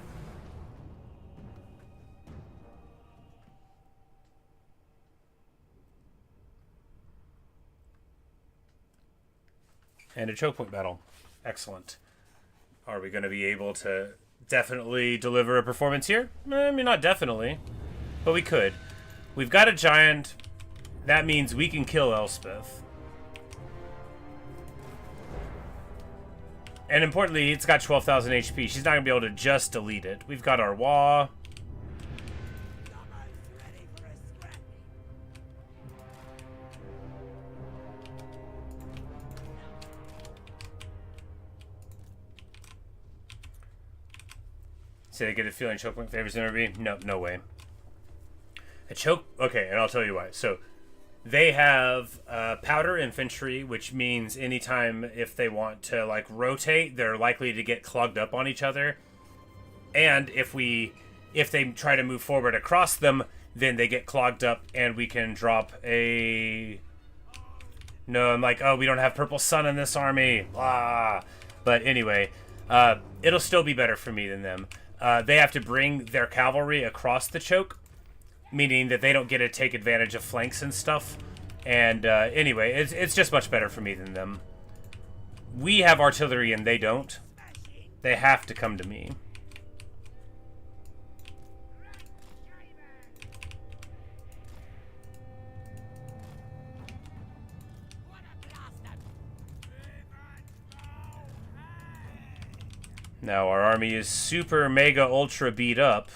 And a choke point battle. Excellent. Are we going to be able to definitely deliver a performance here? I mean, not definitely, but we could. We've got a giant. That means we can kill Elspeth. And importantly, it's got 12,000 HP. She's not going to be able to just delete it. We've got our Wah. Say I get a feeling choke point favors NRB? No, no way. A choke... Okay, and I'll tell you why. So, they have powder infantry, which means anytime if they want to, like, rotate, they're likely to get clogged up on each other. And if they try to move forward across them, then they get clogged up, and we can drop a... No, I'm like, oh, we don't have purple sun in this army. Blah. But anyway, it'll still be better for me than them. They have to bring their cavalry across the choke, meaning that they don't get to take advantage of flanks and stuff. And anyway, it's just much better for me than them. We have artillery and they don't. They have to come to me. Now our army is super mega ultra beat up.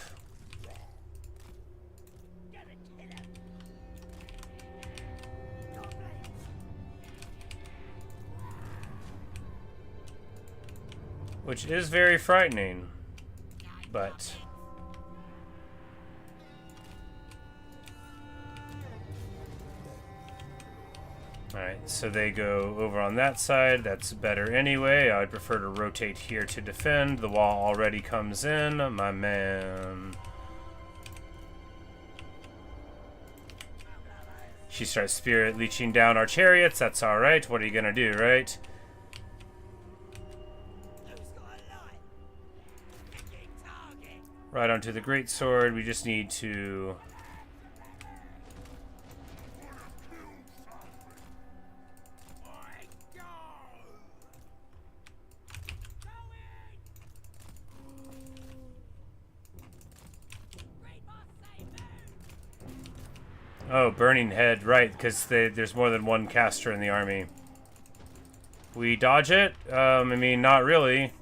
which is very frightening. But alright, so they go over on that side. That's better anyway. I'd prefer to rotate here to defend. The wall already comes in, my man. She starts spirit leeching down our chariots. That's alright. What are you gonna do, right? Right onto the greatsword. We just need to... Oh, burning head, right, because there's more than one caster in the army. We dodge it? I mean, not really.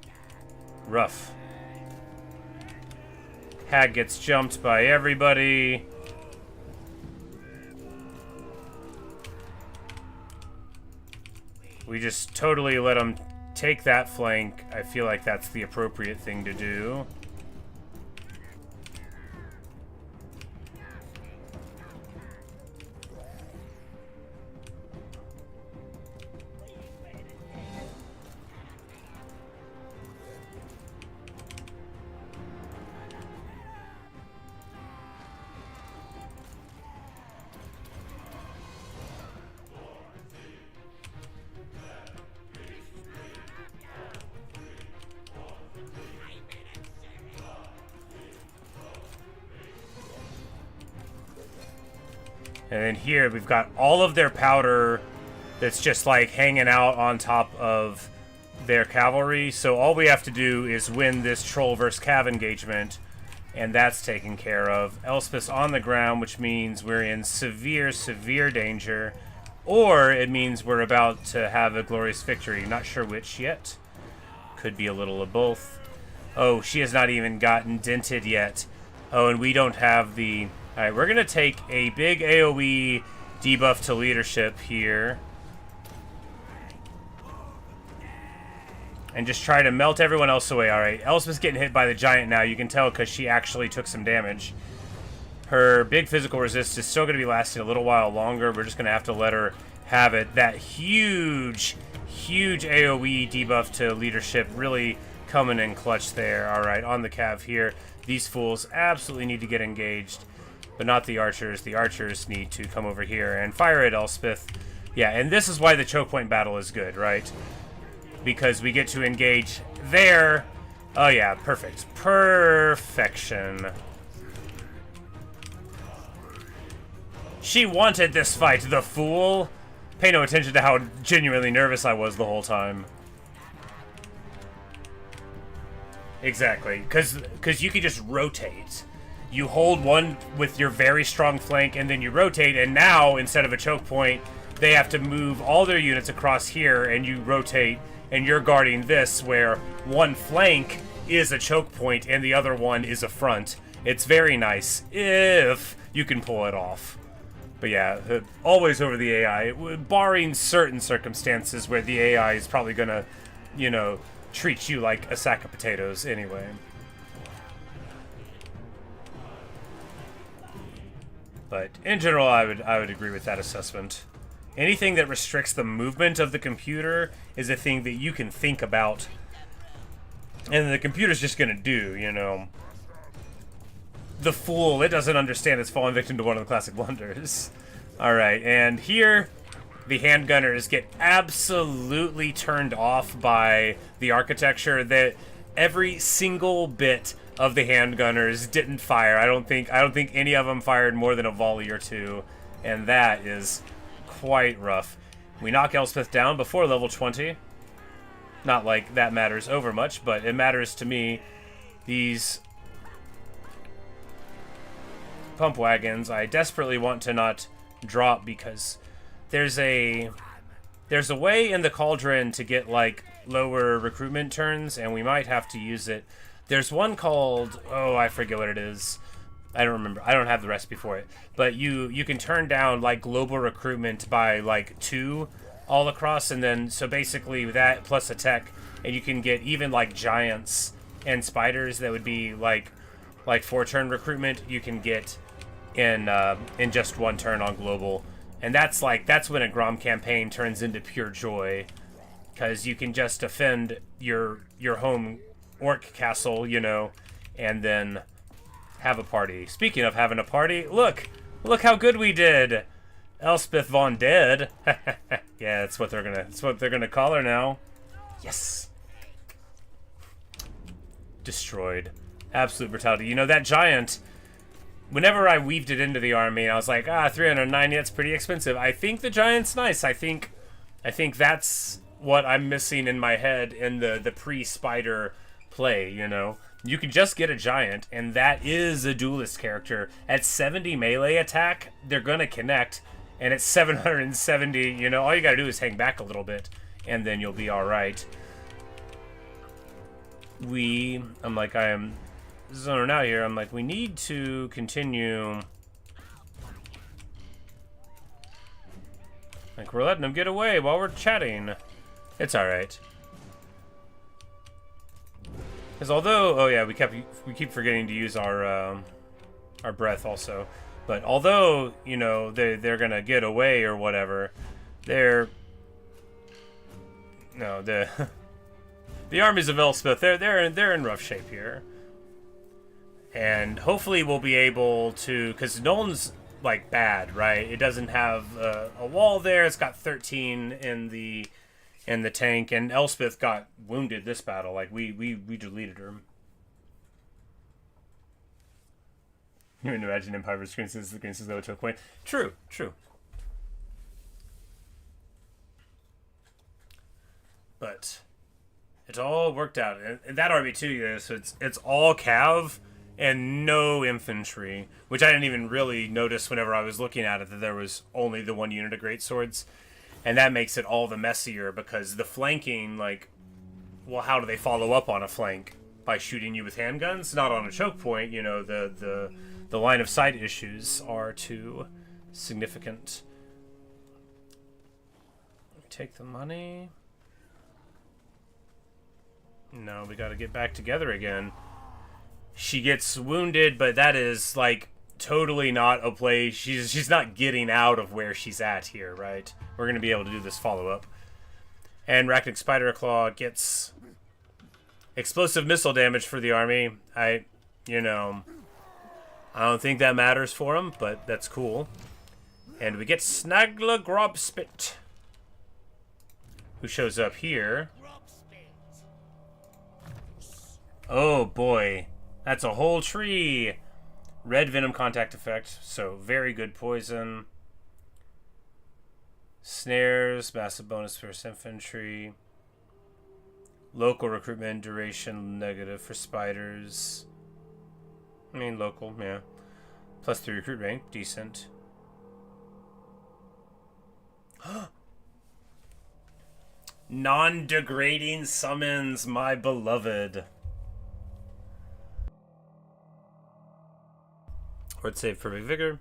Rough. Hag gets jumped by everybody. We just totally let them take that flank. I feel like that's the appropriate thing to do. And then here we've got all of their powder that's just like hanging out on top of their cavalry. So all we have to do is win this troll versus cav engagement, and that's taken care of. Elspeth's on the ground, which means we're in severe, severe danger. Or it means we're about to have a glorious victory. Not sure which yet. Could be a little of both. Oh, she has not even gotten dented yet. Oh, and we don't have the... Alright, we're going to take a big AoE debuff to leadership here. And just try to melt everyone else away. Alright, Elspeth's getting hit by the giant now. You can tell because she actually took some damage. Her big physical resist is still going to be lasting a little while longer. We're just going to have to let her have it. That huge, huge AoE debuff to leadership really coming in clutch there. Alright, on the cav here. These fools absolutely need to get engaged. But not the archers. The archers need to come over here and fire at Elspeth. Yeah, and this is why the choke point battle is good, right? Because we get to engage there. Oh yeah, perfect. Perfection. She wanted this fight, the fool. Pay no attention to how genuinely nervous I was the whole time. Exactly, because you can just rotate. You hold one with your very strong flank, and then you rotate, and now, instead of a choke point, they have to move all their units across here, and you rotate, and you're guarding this, where one flank is a choke point, and the other one is a front. It's very nice, if you can pull it off. But yeah, always over the AI, barring certain circumstances where the AI is probably gonna, you know, treat you like a sack of potatoes anyway. But in general, I would agree with that assessment. Anything that restricts the movement of the computer is a thing that you can think about, and the computer's just gonna do, you know. The fool, it doesn't understand it's fallen victim to one of the classic blunders. Alright, and here, the handgunners get absolutely turned off by the architecture. That every single bit of the handgunners didn't fire. I don't think any of them fired more than a volley or two, and that is quite rough. We knock Elspeth down before level 20. Not like that matters over much, but it matters to me. These pump wagons, I desperately want to not drop because there's a way in the cauldron to get like lower recruitment turns, and we might have to use it. There's one called, oh, I forget what it is. I don't remember. I don't have the recipe for it. But you can turn down like global recruitment by like 2 all across, and then so basically that plus a tech, and you can get even like giants and spiders that would be like 4-turn recruitment. You can get in just 1 turn on global, and that's when a Grom campaign turns into pure joy, because you can just defend your home orc castle, you know, and then have a party. Speaking of having a party, look how good we did. Elspeth Von Dead. Yeah, that's what they're gonna call her now. Yes. Destroyed. Absolute brutality. You know, that giant, whenever I weaved it into the army, I was like, 390, that's pretty expensive. I think the giant's nice. I think that's what I'm missing in my head in the pre-spider play, you know. You can just get a giant, and that is a duelist character. At 70 melee attack, they're gonna connect, and at 770, you know, all you gotta do is hang back a little bit, and then you'll be alright. I am zoning out here. I'm like, we need to continue. Like, we're letting them get away while we're chatting. It's alright. Because although, oh yeah, we keep forgetting to use our breath also. But although, you know, they're gonna get away or whatever, the armies of Elspeth, they're in rough shape here. And hopefully we'll be able to, because Nuln's like bad, right? It doesn't have a wall there. It's got 13 in the tank, and Elspeth got wounded this battle. Like we deleted her. You can imagine Empire vs. Greenskins, the Greenskins though took point. True. But it all worked out. And that army too, yeah, so it's all cav and no infantry, which I didn't even really notice whenever I was looking at it, that there was only the 1 unit of greatswords. And that makes it all the messier, because the flanking, like, well, how do they follow up on a flank? By shooting you with handguns? Not on a choke point, you know, the line of sight issues are too significant. Take the money. No, we gotta get back together again. She gets wounded, but that is, like, totally not a play. She's not getting out of where she's at here, right? We're going to be able to do this follow-up. And Arachnarok Spider Claw gets explosive missile damage for the army. I don't think that matters for him, but that's cool. And we get Snagla Grobspit, who shows up here. Oh boy, that's a whole tree. Red venom contact effect, so very good poison. Snares, massive bonus for infantry. Local recruitment duration negative for spiders. I mean, local, yeah. +3 recruit rank, decent. Non-degrading summons, my beloved. Word save for big vigor.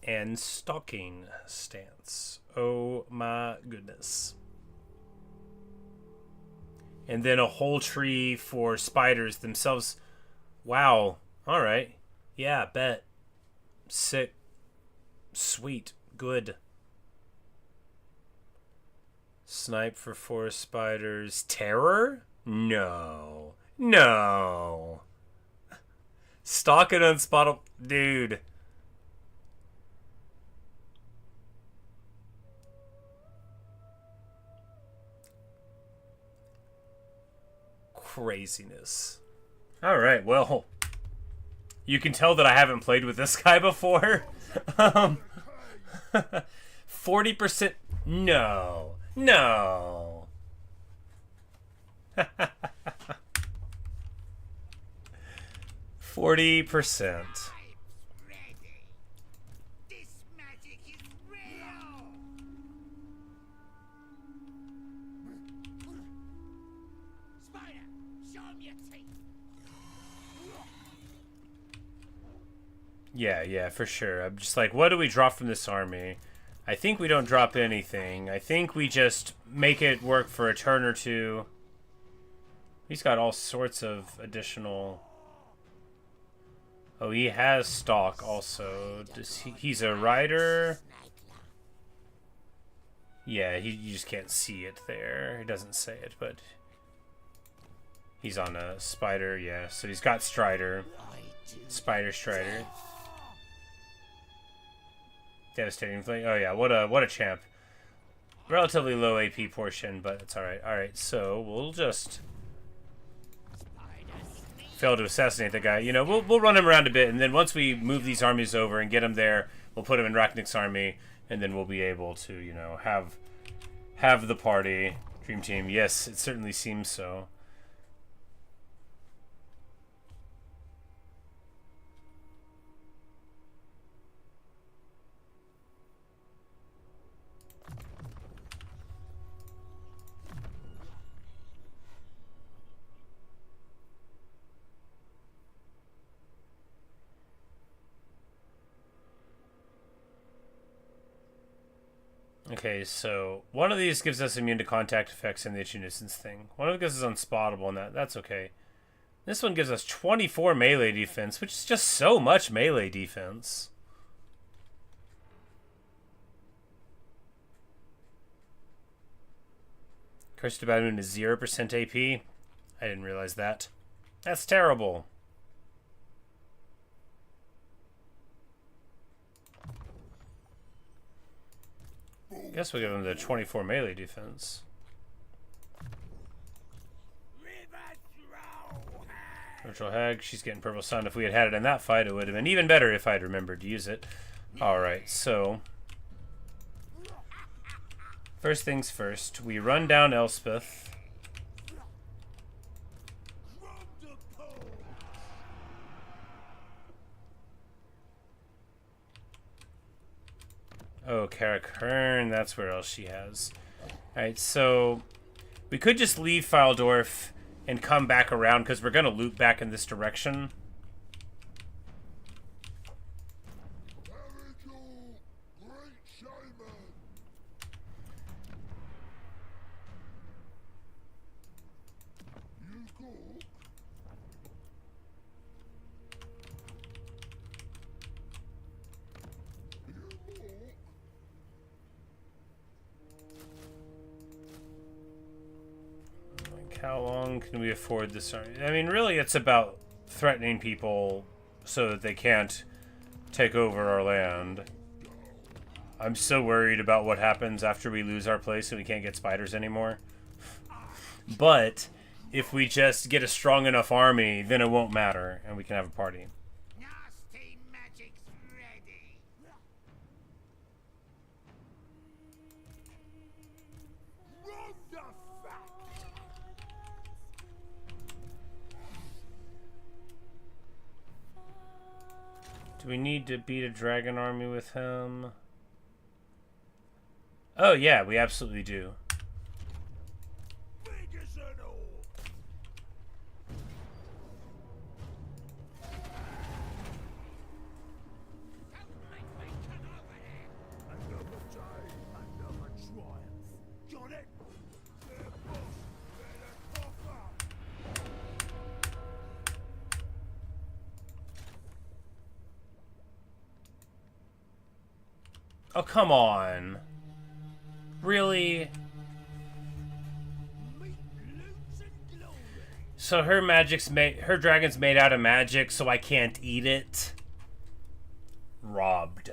And stalking stance. Oh my goodness. And then a whole tree for spiders themselves. Wow. Alright. Yeah, bet. Sick. Sweet. Good. Snipe for 4 spiders. Terror? No. No. Stalk and unspottable. Dude. Craziness. Alright, well. You can tell that I haven't played with this guy before. 40%. No. No. 40%. This magic is real. Spider, show 'em your teeth. Yeah, for sure. I'm just like, what do we draw from this army? I think we don't drop anything. I think we just make it work for a turn or two. He's got all sorts of additional... Oh, he has stock also. He's a rider. Yeah, you just can't see it there. It doesn't say it, but... He's on a spider, yeah. So he's got Strider. Spider Strider. Devastating Flame. Oh yeah, what a champ. Relatively low AP portion, but it's alright. Alright, so we'll just fail to assassinate the guy. You know, we'll run him around a bit, and then once we move these armies over and get him there, we'll put him in Arachnarok's army, and then we'll be able to, you know, have the party. Dream team, yes, it certainly seems so. Okay, so one of these gives us immune to contact effects and the issue nuisance thing. One of them gives us unspottable, and that's okay. This one gives us 24 melee defense, which is just so much melee defense. Curse to Batman is 0% AP. I didn't realize that. That's terrible. I guess we'll give him the 24 melee defense. Virtual Hag, she's getting Purple Sun. If we had had it in that fight, it would have been even better if I'd remembered to use it. Alright, so... First things first, we run down Elspeth. Oh, Karakern, that's where else she has. Alright, so we could just leave Fildorf and come back around because we're going to loop back in this direction. How long can we afford this? I mean, really, it's about threatening people so that they can't take over our land. I'm so worried about what happens after we lose our place and we can't get spiders anymore. But if we just get a strong enough army, then it won't matter, and we can have a party. Nasty magic's ready. Do we need to beat a dragon army with him? Oh yeah, we absolutely do. Oh, come on. Really? So her her dragon's made out of magic, so I can't eat it? Robbed.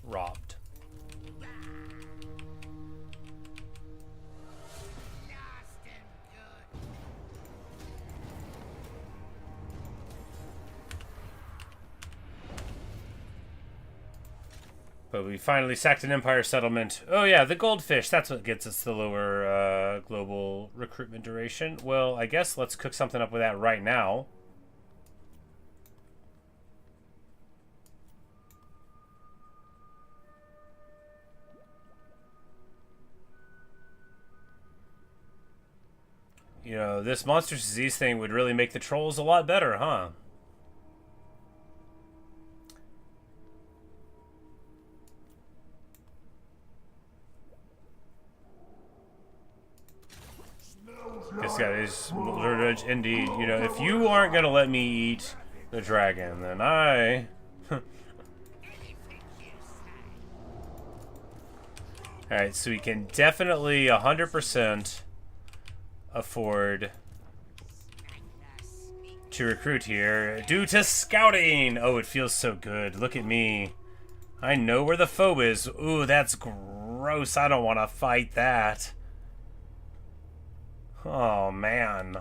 Robbed. But we finally sacked an Empire settlement. Oh yeah, the goldfish. That's what gets us the lower global recruitment duration. Well, I guess let's cook something up with that right now. You know, this monstrous disease thing would really make the trolls a lot better, huh? Because yeah, these ravage indeed. You know, if you aren't gonna let me eat the dragon, then I. All right, so we can definitely 100% afford to recruit here due to scouting. Oh, it feels so good. Look at me. I know where the foe is. Ooh, that's gross. I don't want to fight that. Oh, man.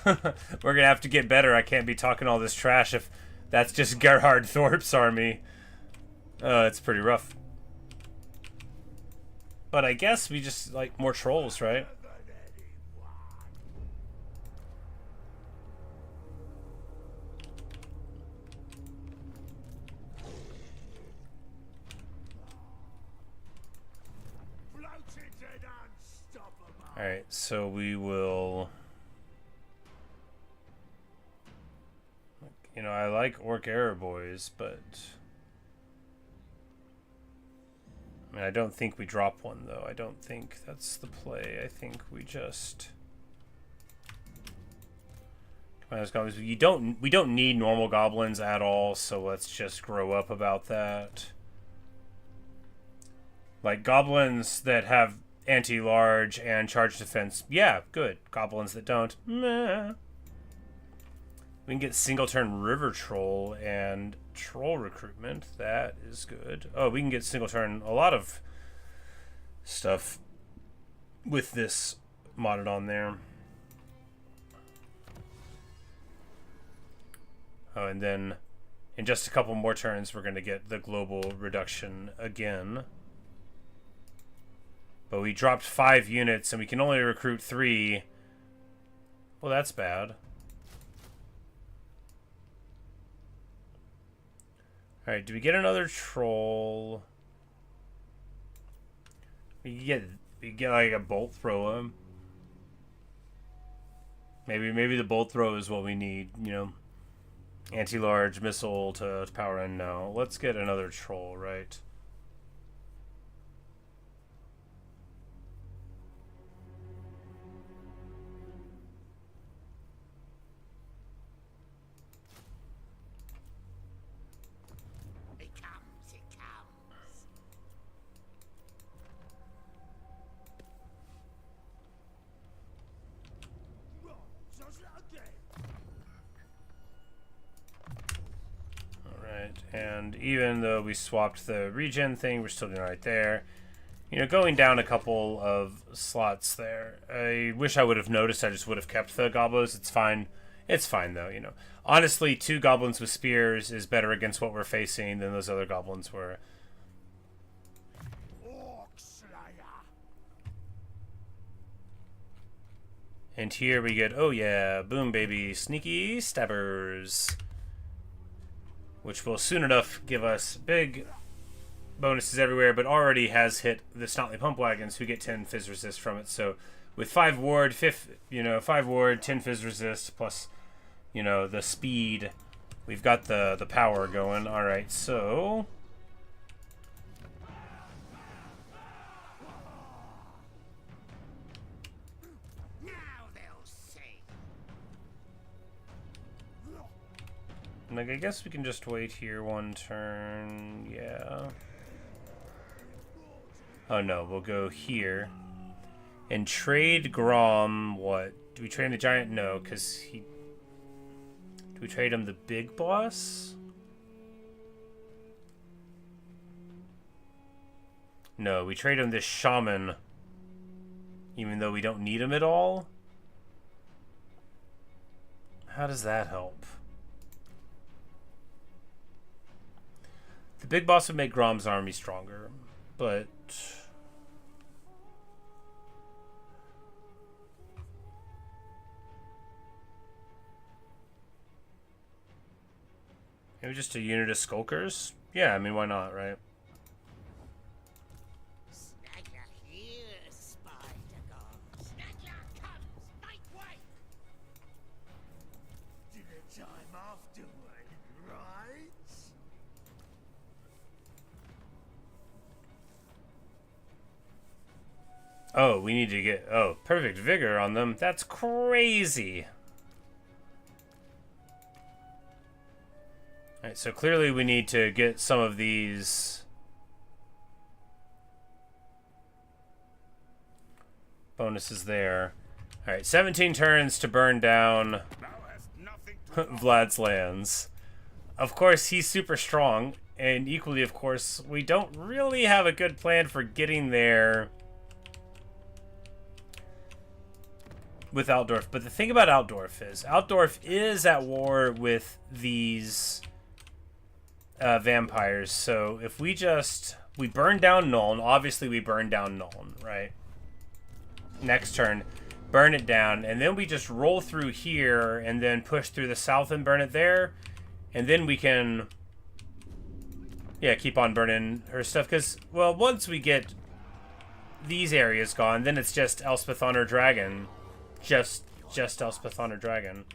We're going to have to get better. I can't be talking all this trash if that's just Gerhard Thorpe's army. It's pretty rough. But I guess we just like more trolls, right? Alright, so we will... You know, I like Orc Arrow Boys, but... I mean, I don't think we drop one, though. I don't think that's the play. I think we just... Come on, goblins. We don't need normal goblins at all, so let's just grow up about that. Like, goblins that have anti-large and charge defense, yeah, good. Goblins that don't, meh. We can get single turn river troll and troll recruitment. That is good. Oh, we can get single turn a lot of stuff with this modded on there. Oh, and then in just a couple more turns, we're going to get the global reduction again. But we dropped 5 units, and we can only recruit 3. Well, that's bad. Alright, do we get another troll? We get like a bolt throw. Maybe the bolt throw is what we need, you know. Anti-large missile to power in now. Let's get another troll, right? And even though we swapped the regen thing, we're still doing right there. You know, going down a couple of slots there. I wish I would have noticed. I just would have kept the goblos. It's fine. It's fine, though, you know. Honestly, 2 goblins with spears is better against what we're facing than those other goblins were. And here we get, oh yeah, boom baby, sneaky stabbers. Which will soon enough give us big bonuses everywhere, but already has hit the Snotley Pump Wagons, who get 10 Fizz Resist from it. So with 5 ward, 5 ward, 10 Fizz Resist, plus, you know, the speed, we've got the power going. Alright, so... Like, I guess we can just wait here 1 turn. Yeah. Oh no, we'll go here. And trade Grom. What? Do we trade him the giant? No, because he... Do we trade him the big boss? No, we trade him this shaman. Even though we don't need him at all? How does that help? The big boss would make Grom's army stronger, but... Maybe just a unit of skulkers? Yeah, I mean, why not, right? Oh, we need to get... Oh, perfect vigor on them. That's crazy. Alright, so clearly we need to get some of these bonuses there. Alright, 17 turns to burn down Vlad's lands. Of course, he's super strong, and equally, of course, we don't really have a good plan for getting there with Altdorf. But the thing about Altdorf is at war with these vampires. So if we burn down Nuln, obviously we burn down Nuln, right? Next turn, burn it down, and then we just roll through here and then push through the south and burn it there. And then we can, yeah, keep on burning her stuff. Because, well, once we get these areas gone, then it's just Elspeth on her dragon. Just Elspeth on her dragon.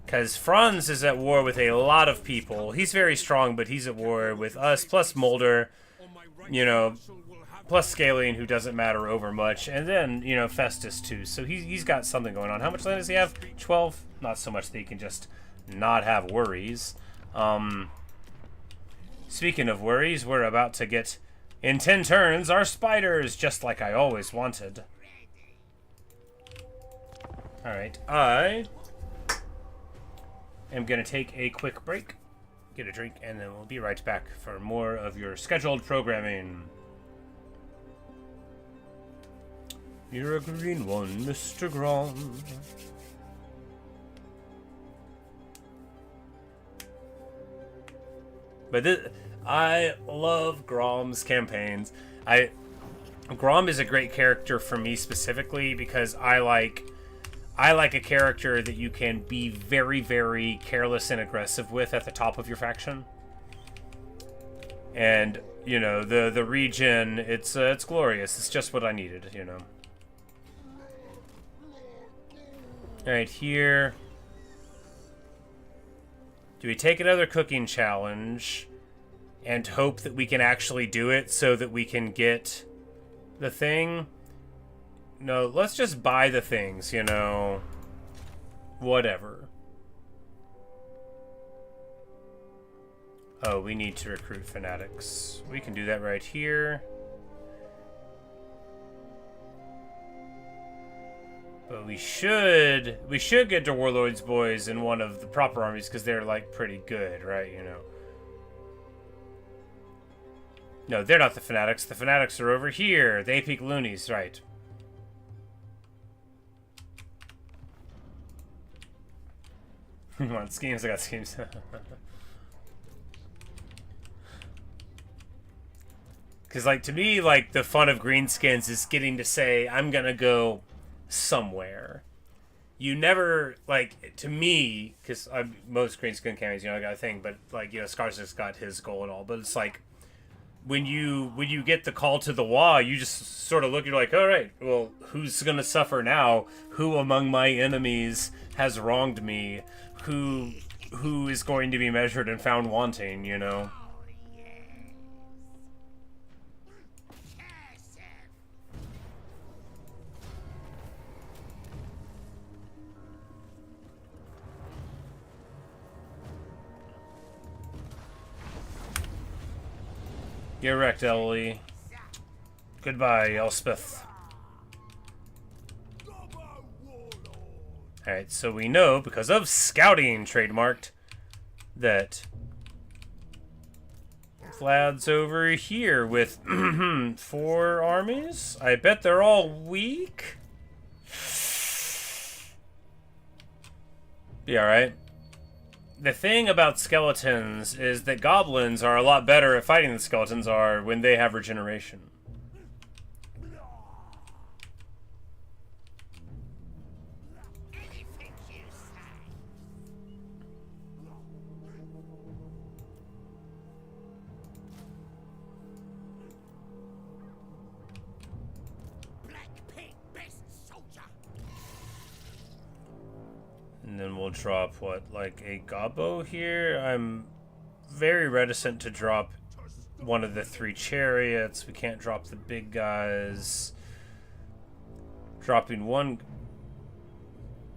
Because Franz is at war with a lot of people. He's very strong, but he's at war with us, plus Mulder, you know, plus Scalene, who doesn't matter over much, and then, you know, Festus, too. So he's got something going on. How much land does he have? 12? Not so much that he can just not have worries. Speaking of worries, we're about to get, in 10 turns, our spiders, just like I always wanted. Alright, I am going to take a quick break, get a drink, and then we'll be right back for more of your scheduled programming. You're a green one, Mr. Grom. But I love Grom's campaigns. Grom is a great character for me specifically because I like a character that you can be very, very careless and aggressive with at the top of your faction. And, you know, the region, it's glorious. It's just what I needed, you know. Alright, here. Do we take another cooking challenge and hope that we can actually do it so that we can get the thing? No, let's just buy the things, you know. Whatever. Oh, we need to recruit fanatics. We can do that right here. But we should get to Warlord's Boys in one of the proper armies because they're like pretty good, right? You know. No, they're not the fanatics. The fanatics are over here. They peak loonies, right? Come on, schemes. I got schemes. Because, like, to me, like, the fun of greenskins is getting to say, I'm gonna go somewhere. You never, like, to me, because most greenskin campaigns, you know, I got a thing, but, like, you know, Skarsgård's got his goal and all, but it's like, when you get the call to the WAAAAAAAAGH, you just sort of look, you're like, all right, well, who's gonna suffer now? Who among my enemies has wronged me? Who is going to be measured and found wanting, you know? Get wrecked, Ellie. Goodbye, Elspeth. Alright, so we know, because of scouting trademarked, that Vlad's over here with 4 armies? I bet they're all weak? Be alright. The thing about skeletons is that goblins are a lot better at fighting than skeletons are when they have regeneration. And then we'll drop, what, like a gobbo here? I'm very reticent to drop one of the 3 chariots. We can't drop the big guys. Dropping one...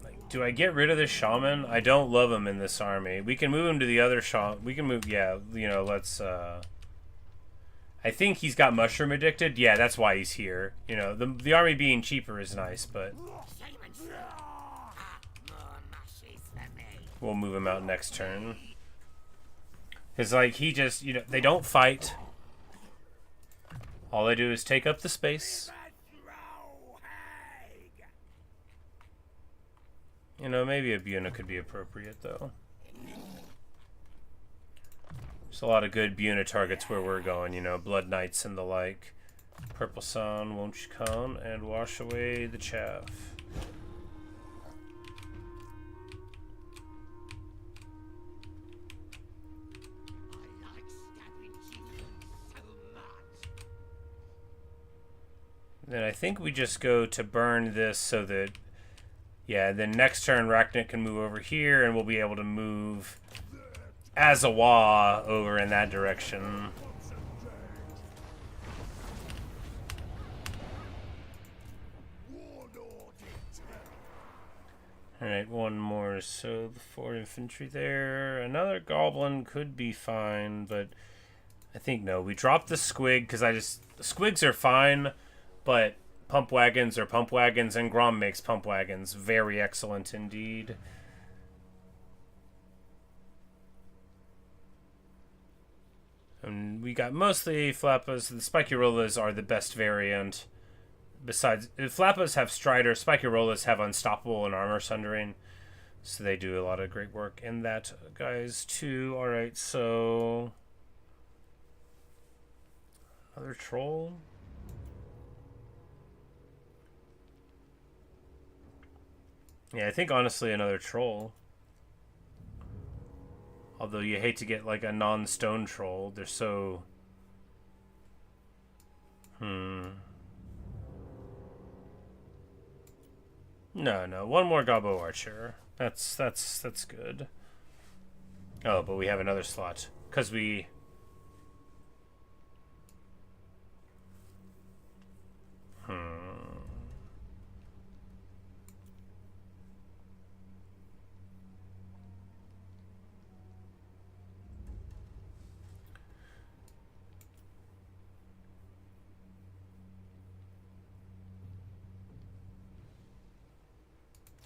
Like, do I get rid of this shaman? I don't love him in this army. We can move him to the other shaman. We can move... Yeah, you know, let's... I think he's got mushroom addicted. Yeah, that's why he's here. You know, the army being cheaper is nice, but... We'll move him out next turn. Because, like, he just... You know, they don't fight. All they do is take up the space. You know, maybe a Buna could be appropriate, though. There's a lot of good Buna targets where we're going, you know, Blood Knights and the like. Purple Sun, won't you come and wash away the chaff? Then I think we just go to burn this so that... Yeah, then next turn Arachnarok can move over here and we'll be able to move Azawa over in that direction. Alright, one more. So the 4 infantry there. Another goblin could be fine, but I think no. We drop the squig because the squigs are fine, but pump wagons are pump wagons, and Grom makes pump wagons. Very excellent indeed. And we got mostly Flappas. The Spikirollas are the best variant. Besides, Flappas have Strider, Spikirollas have Unstoppable and Armor Sundering. So they do a lot of great work in that, guys, too. Alright, so... Another troll? Yeah, I think honestly another troll. Although you hate to get like a non-stone troll. They're so... No. One more Gobbo Archer. That's good. Oh, but we have another slot. Because we...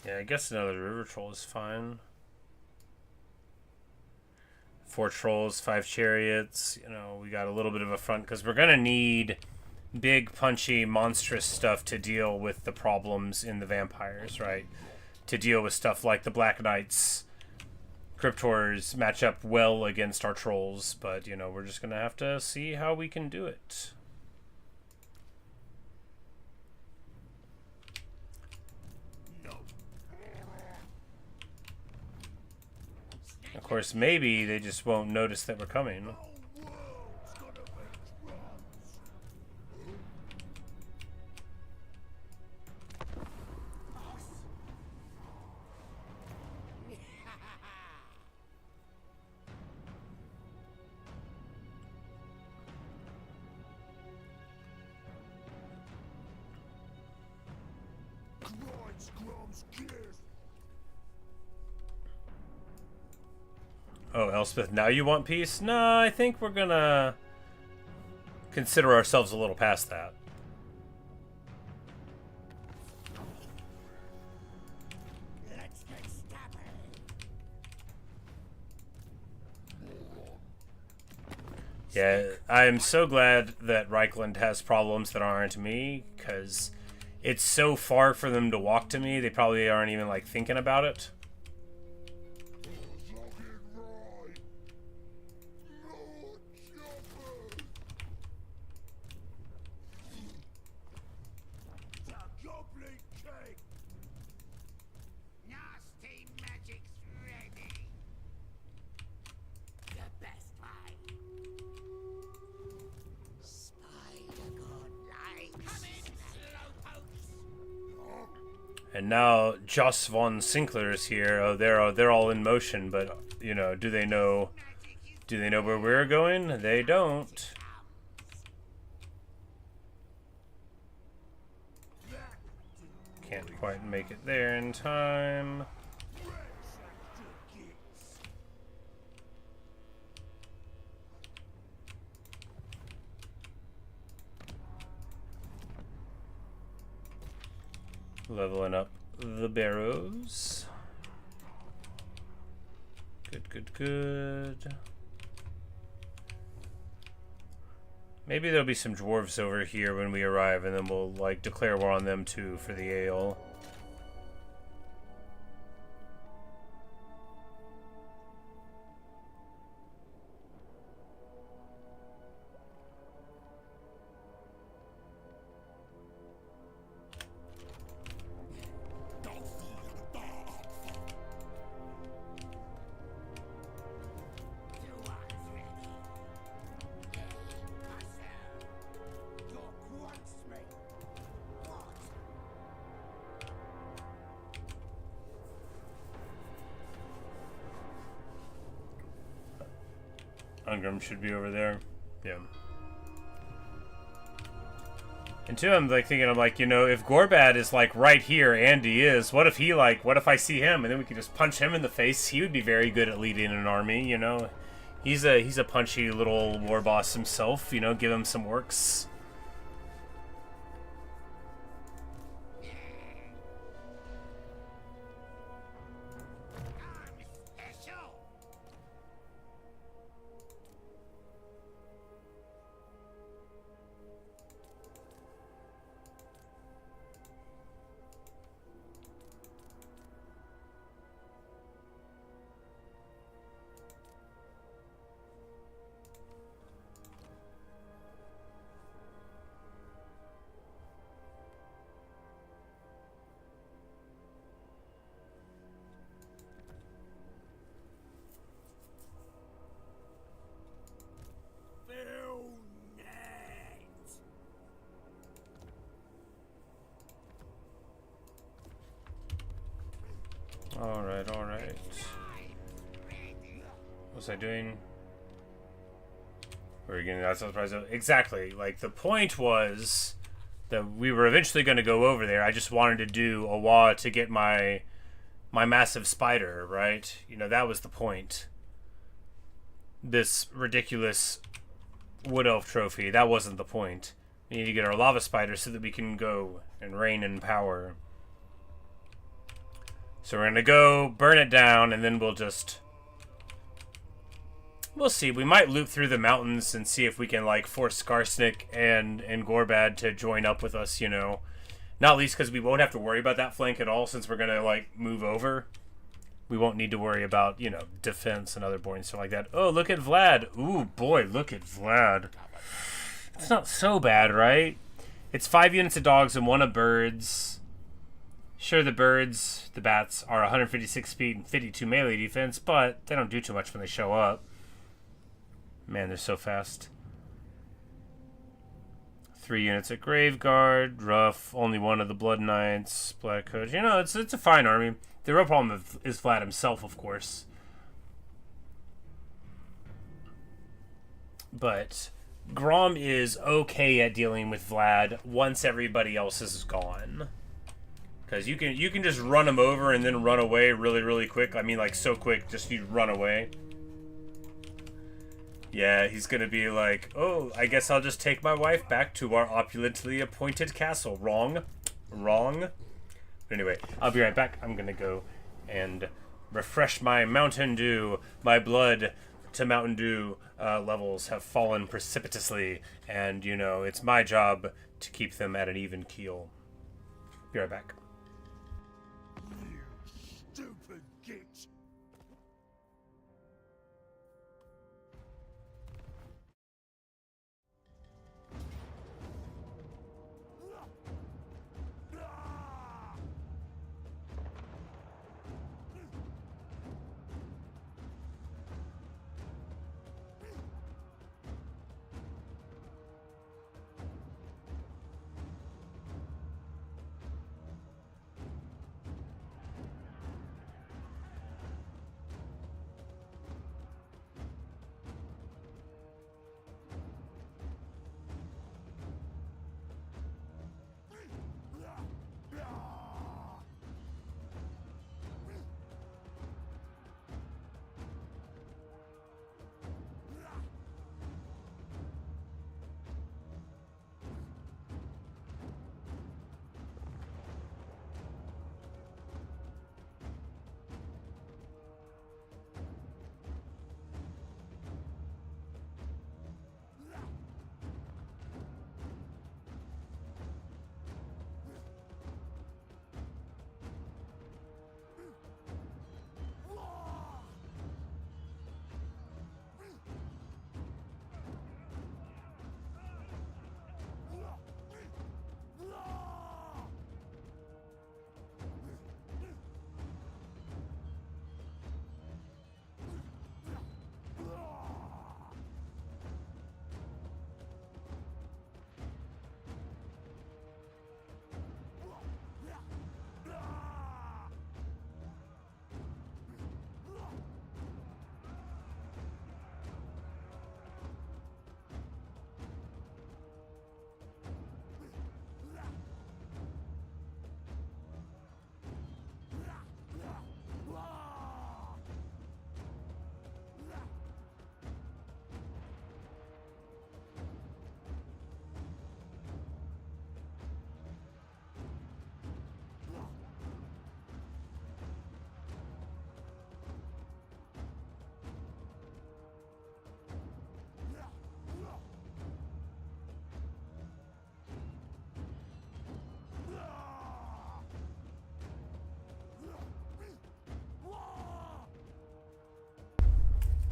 Yeah, I guess another river troll is fine. 4 trolls, 5 chariots. You know, we got a little bit of a front because we're gonna need big, punchy, monstrous stuff to deal with the problems in the vampires, right? To deal with stuff like the Black Knights. Cryptors match up well against our trolls, but you know, we're just gonna have to see how we can do it. Of course, maybe they just won't notice that we're coming. Oh, Elspeth, now you want peace? No, I think we're gonna consider ourselves a little past that. Yeah, I'm so glad that Reichland has problems that aren't me, because it's so far for them to walk to me, they probably aren't even, like, thinking about it. And now Joss von Sinclair is here. Oh, they're all in motion, but you know, do they know Do they know where we're going? They don't. Can't quite make it there in time. Leveling up the barrows. Good, good, good. Maybe there'll be some dwarves over here when we arrive, and then we'll, like, declare war on them, too, for the ale. Grom should be over there. Yeah. And two, I'm like thinking, I'm like, you know, if Gorbad is like right here, and he is, what if he like, what if I see him and then we can just punch him in the face? He would be very good at leading an army, you know. He's a punchy little war boss himself, you know, give him some works. Alright, alright. What was I doing? We're getting that surprise. Exactly. Like, the point was that we were eventually going to go over there. I just wanted to do a WAAAAAAAAGH to get my massive spider, right? You know, that was the point. This ridiculous wood elf trophy, that wasn't the point. We need to get our lava spider so that we can go and reign in power. So we're gonna go burn it down, and then we'll see. We might loop through the mountains and see if we can like force Skarsnik and Gorbad to join up with us, you know. Not least because we won't have to worry about that flank at all, since we're gonna like move over. We won't need to worry about, you know, defense and other boring stuff like that. Oh, look at Vlad. Ooh, boy, look at Vlad. It's not so bad, right? It's 5 units of dogs and 1 of birds. Sure, the birds, the bats, are 156 speed and 52 melee defense, but they don't do too much when they show up. Man, they're so fast. 3 units at Grave Guard, rough, only 1 of the Blood Knights, Black Coach. You know, it's a fine army. The real problem is Vlad himself, of course. But Grom is okay at dealing with Vlad once everybody else is gone. Because you can just run him over and then run away really, really quick. I mean, like, so quick, just you run away. Yeah, he's gonna be like, oh, I guess I'll just take my wife back to our opulently appointed castle. Wrong. Wrong. But anyway, I'll be right back. I'm gonna go and refresh my Mountain Dew. My blood to Mountain Dew levels have fallen precipitously. And, you know, it's my job to keep them at an even keel. Be right back. Stupid git!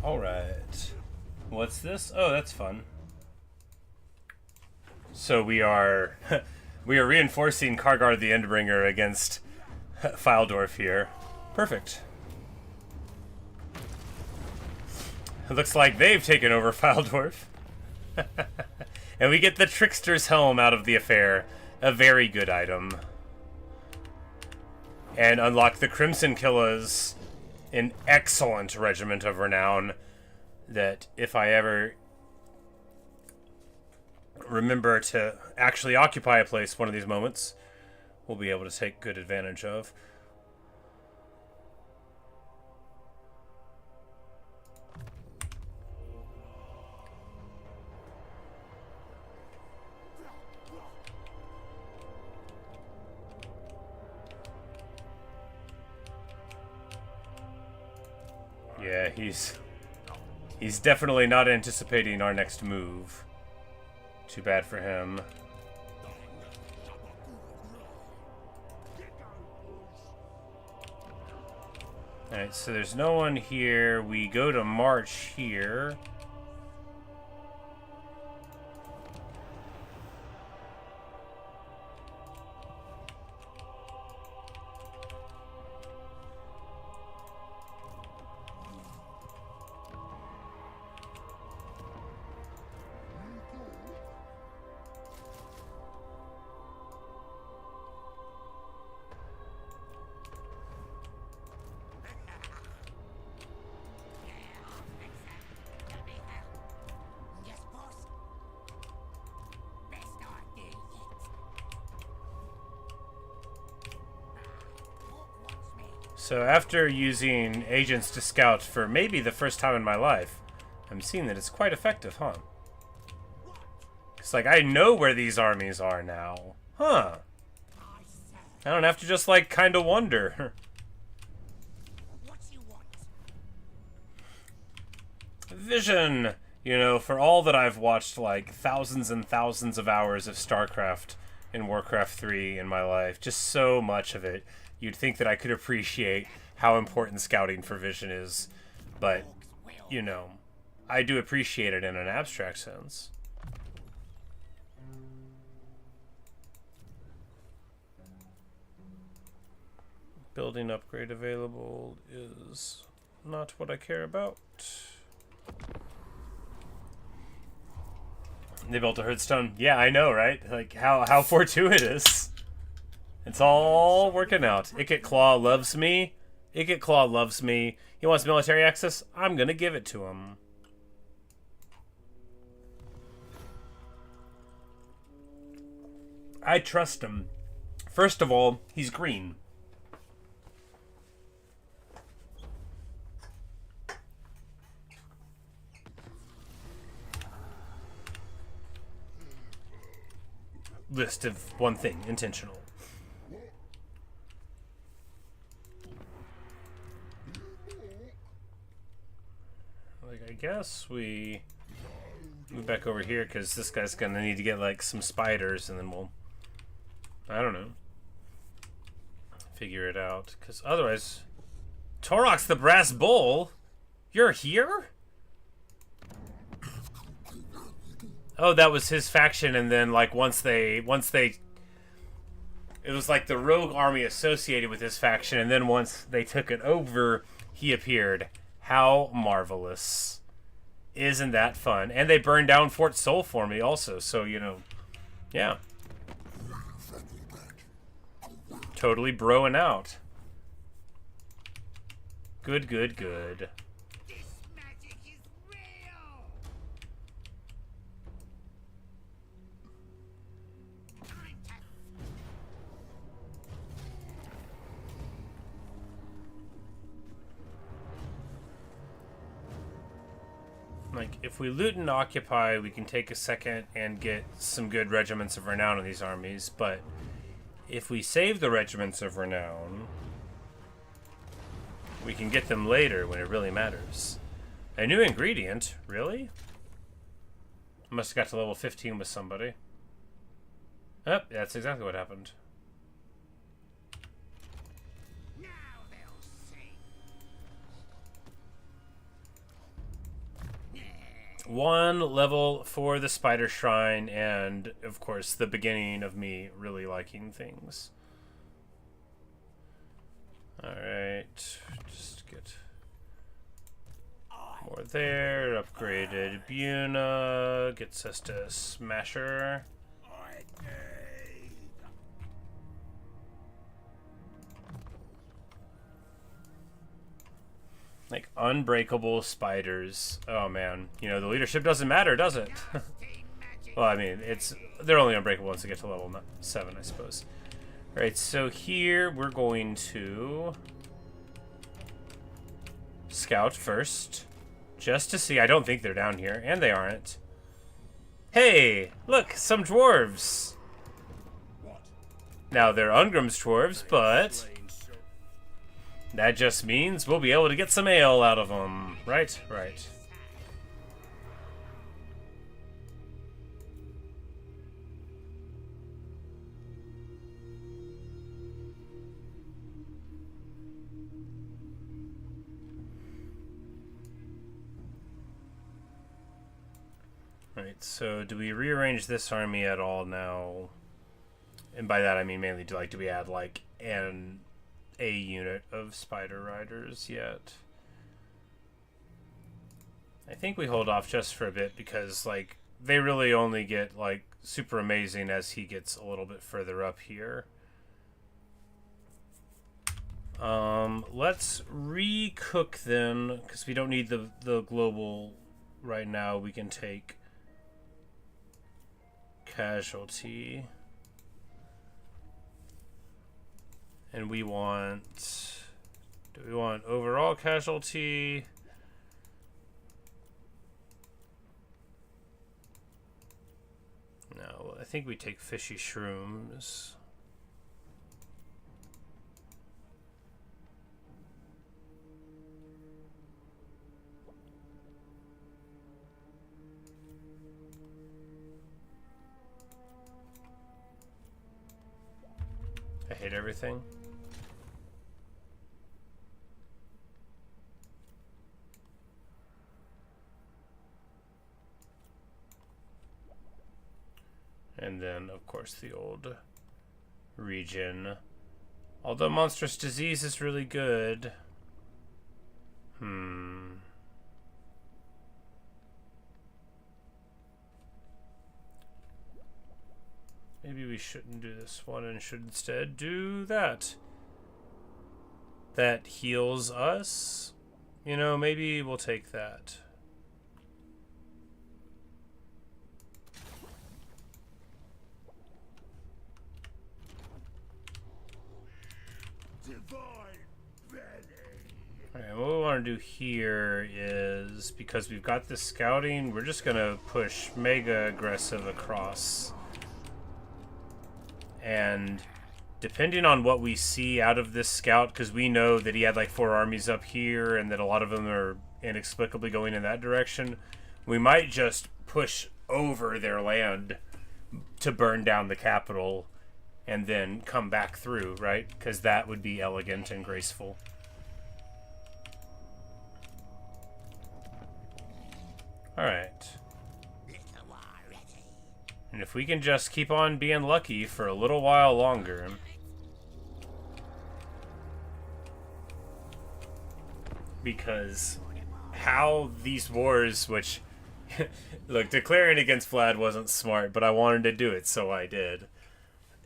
Alright. What's this? Oh, that's fun. So we are we are reinforcing Kargar the Endbringer against Fyldorf here. Perfect. It looks like they've taken over Fyldorf. And we get the Trickster's Helm out of the affair. A very good item. And unlock the Crimson Killers, an excellent regiment of renown that if I ever remember to actually occupy a place one of these moments, we'll be able to take good advantage of. Yeah, he's definitely not anticipating our next move. Too bad for him. Alright, so there's no one here. We go to March here. So after using agents to scout for maybe the first time in my life, I'm seeing that it's quite effective, huh? It's like, I know where these armies are now. Huh. I don't have to just, like, kind of wonder. Vision! You know, for all that I've watched, like, thousands and thousands of hours of StarCraft and Warcraft 3 in my life, just so much of it, you'd think that I could appreciate how important scouting for Vision is. But, you know, I do appreciate it in an abstract sense. Building upgrade available is not what I care about. They built a Hearthstone. Yeah, I know, right? Like, how fortuitous. It's all working out. Ikit Claw loves me. Ikit Claw loves me. He wants military access. I'm gonna give it to him. I trust him. First of all, he's green. List of one thing, intentional. Like, I guess we move back over here because this guy's gonna need to get like some spiders, and then we'll, I don't know, figure it out. Because otherwise, Torox the Brass Bull, you're here? Oh, that was his faction, and then like once they, it was like the rogue army associated with his faction, and then once they took it over, he appeared. How marvelous. Isn't that fun? And they burned down Fort Soul for me also, so you know, yeah. Totally broing out. Good, good, good. Like, if we loot and occupy, we can take a second and get some good regiments of renown in these armies, but if we save the regiments of renown, we can get them later when it really matters. A new ingredient? Really? Must have got to level 15 with somebody. Oh, that's exactly what happened. 1 level for the spider shrine, and of course the beginning of me really liking things. Alright, just get more there. Upgraded Buna gets us to Smasher. Like, unbreakable spiders. Oh man, you know, the leadership doesn't matter, does it? Well, I mean, they're only unbreakable once they get to level 7, I suppose. Alright, so here we're going to scout first, just to see. I don't think they're down here, and they aren't. Hey, look, some dwarves. Now, they're Ungrim's dwarves, but that just means we'll be able to get some ale out of them. Right, right. Right, so do we rearrange this army at all now? And by that I mean mainly do we add like a unit of spider riders yet? I think we hold off just for a bit because like they really only get like super amazing as he gets a little bit further up here. Let's recook them because we don't need the global right now. We can take casualty. And we want... Do we want overall casualty? No, I think we take fishy shrooms. I hate everything. And then, of course, the old region. Although monstrous disease is really good. Maybe we shouldn't do this one and should instead do that. That heals us. You know, maybe we'll take that. Alright, what we want to do here is, because we've got this scouting, we're just going to push mega aggressive across. And depending on what we see out of this scout, because we know that he had like 4 armies up here and that a lot of them are inexplicably going in that direction, we might just push over their land to burn down the capital and then come back through, right? Because that would be elegant and graceful. Alright. And if we can just keep on being lucky for a little while longer. Because how these wars, which... Look, declaring against Vlad wasn't smart, but I wanted to do it, so I did.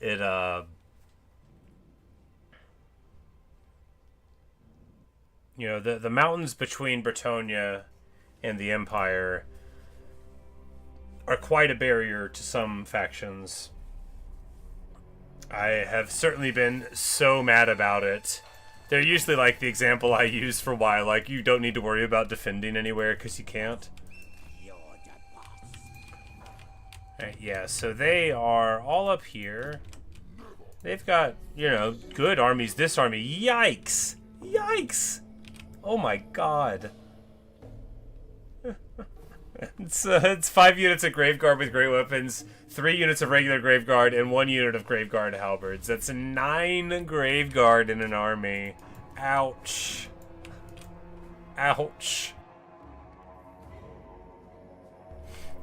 It, you know, the mountains between Bretonnia and the Empire are quite a barrier to some factions. I have certainly been so mad about it. They're usually like the example I use for why, like, you don't need to worry about defending anywhere because you can't. Right, yeah, so they are all up here. They've got, you know, good armies. This army, yikes! Yikes! Oh my god. It's 5 units of Graveguard with great weapons, 3 units of regular Graveguard, and 1 unit of Graveguard halberds. That's 9 Graveguard in an army. Ouch. Ouch.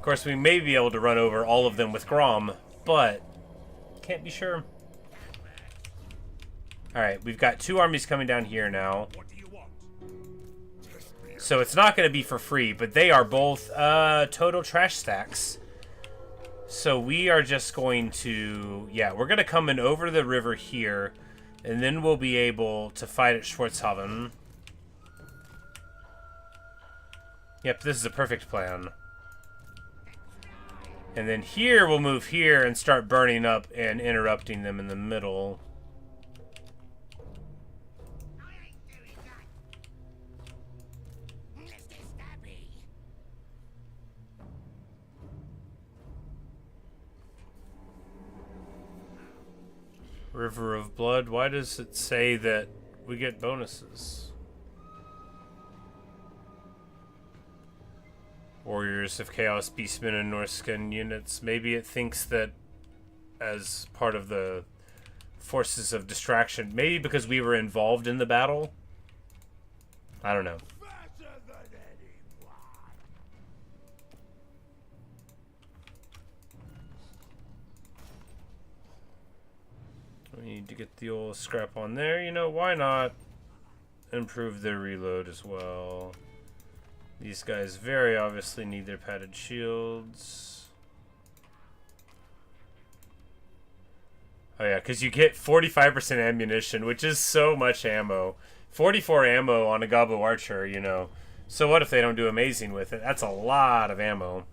Of course, we may be able to run over all of them with Grom, but can't be sure. Alright, we've got 2 armies coming down here now. So it's not going to be for free, but they are both total trash stacks. So we are just going to... Yeah, we're going to come in over the river here, and then we'll be able to fight at Schwarzhaven. Yep, this is a perfect plan. And then here, we'll move here and start burning up and interrupting them in the middle. River of Blood, why does it say that we get bonuses? Warriors of Chaos, Beastmen, and Norskin units. Maybe it thinks that as part of the forces of distraction. Maybe because we were involved in the battle? I don't know. We need to get the old scrap on there. You know, why not improve their reload as well? These guys very obviously need their padded shields. Oh yeah, because you get 45% ammunition, which is so much ammo. 44 ammo on a Gobbo Archer, you know. So what if they don't do amazing with it? That's a lot of ammo.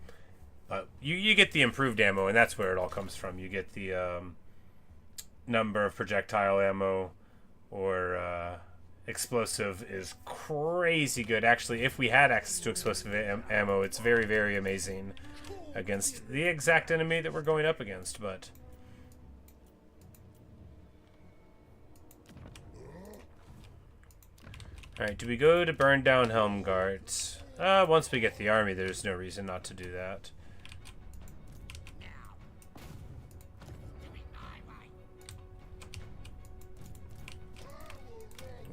But you get the improved ammo, and that's where it all comes from. You get the number of projectile ammo, or explosive is crazy good. Actually, if we had access to explosive ammo, it's very, very amazing against the exact enemy that we're going up against, but... Alright, do we go to burn down Helmgart? Once we get the army, there's no reason not to do that.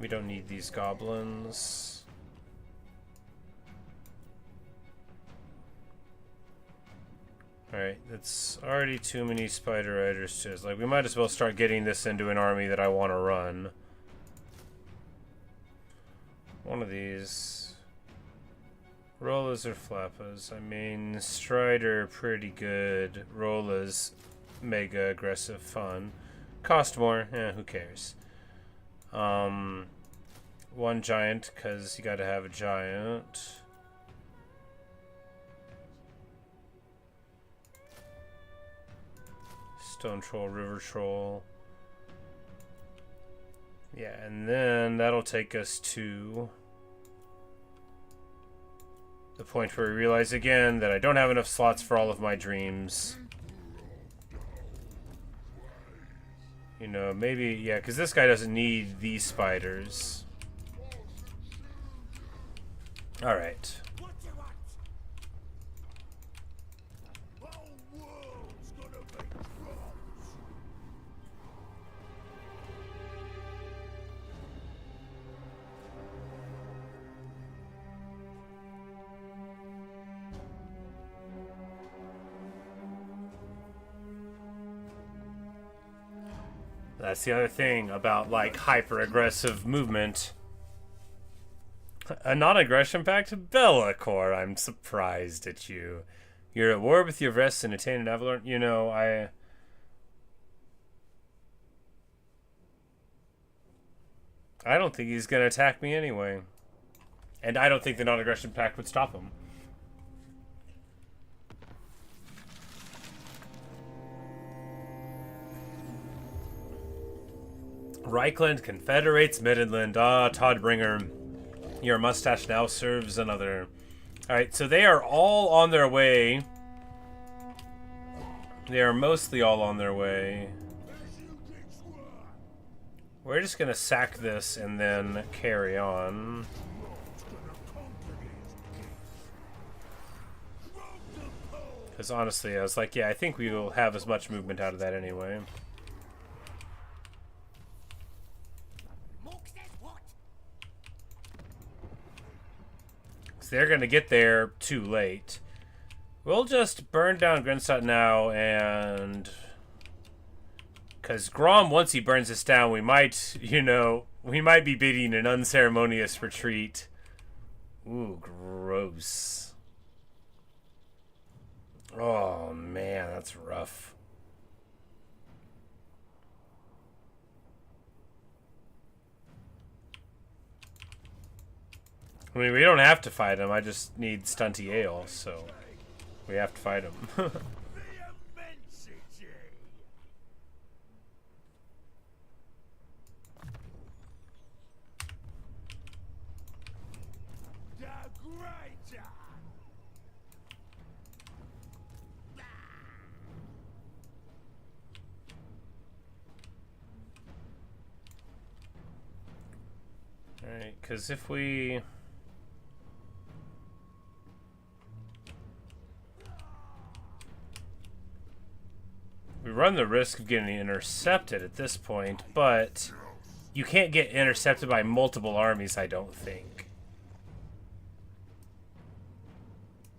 We don't need these goblins. Alright, that's already too many spider riders to us. Like, we might as well start getting this into an army that I want to run. One of these. Rollas or Flappas? I mean, Strider, pretty good. Rollas, mega aggressive, fun. Cost more, who cares? One giant, because you gotta have a giant. Stone Troll, River Troll. Yeah, and then that'll take us to the point where we realize again that I don't have enough slots for all of my dreams. You know, maybe, yeah, because this guy doesn't need these spiders. Alright. That's the other thing about, like, hyper-aggressive movement. A non-aggression pact? Bellacore, I'm surprised at you. You're at war with your Vests and attain an Avalon. You know, I don't think he's gonna attack me anyway. And I don't think the non-aggression pact would stop him. Reichland confederates Midland. Ah, Toddbringer. Your mustache now serves another. Alright, so they are all on their way. They are mostly all on their way. We're just gonna sack this and then carry on. Because honestly, I was like, yeah, I think we will have as much movement out of that anyway. They're going to get there too late. We'll just burn down Grinstadt now, and... Because Grom, once he burns us down, we might, you know, we might be bidding an unceremonious retreat. Ooh, gross. Oh, man, that's rough. I mean, we don't have to fight him. I just need stunty ale, so we have to fight him. The immensity. The greater. Alright, because if we... We run the risk of getting intercepted at this point, but you can't get intercepted by multiple armies, I don't think.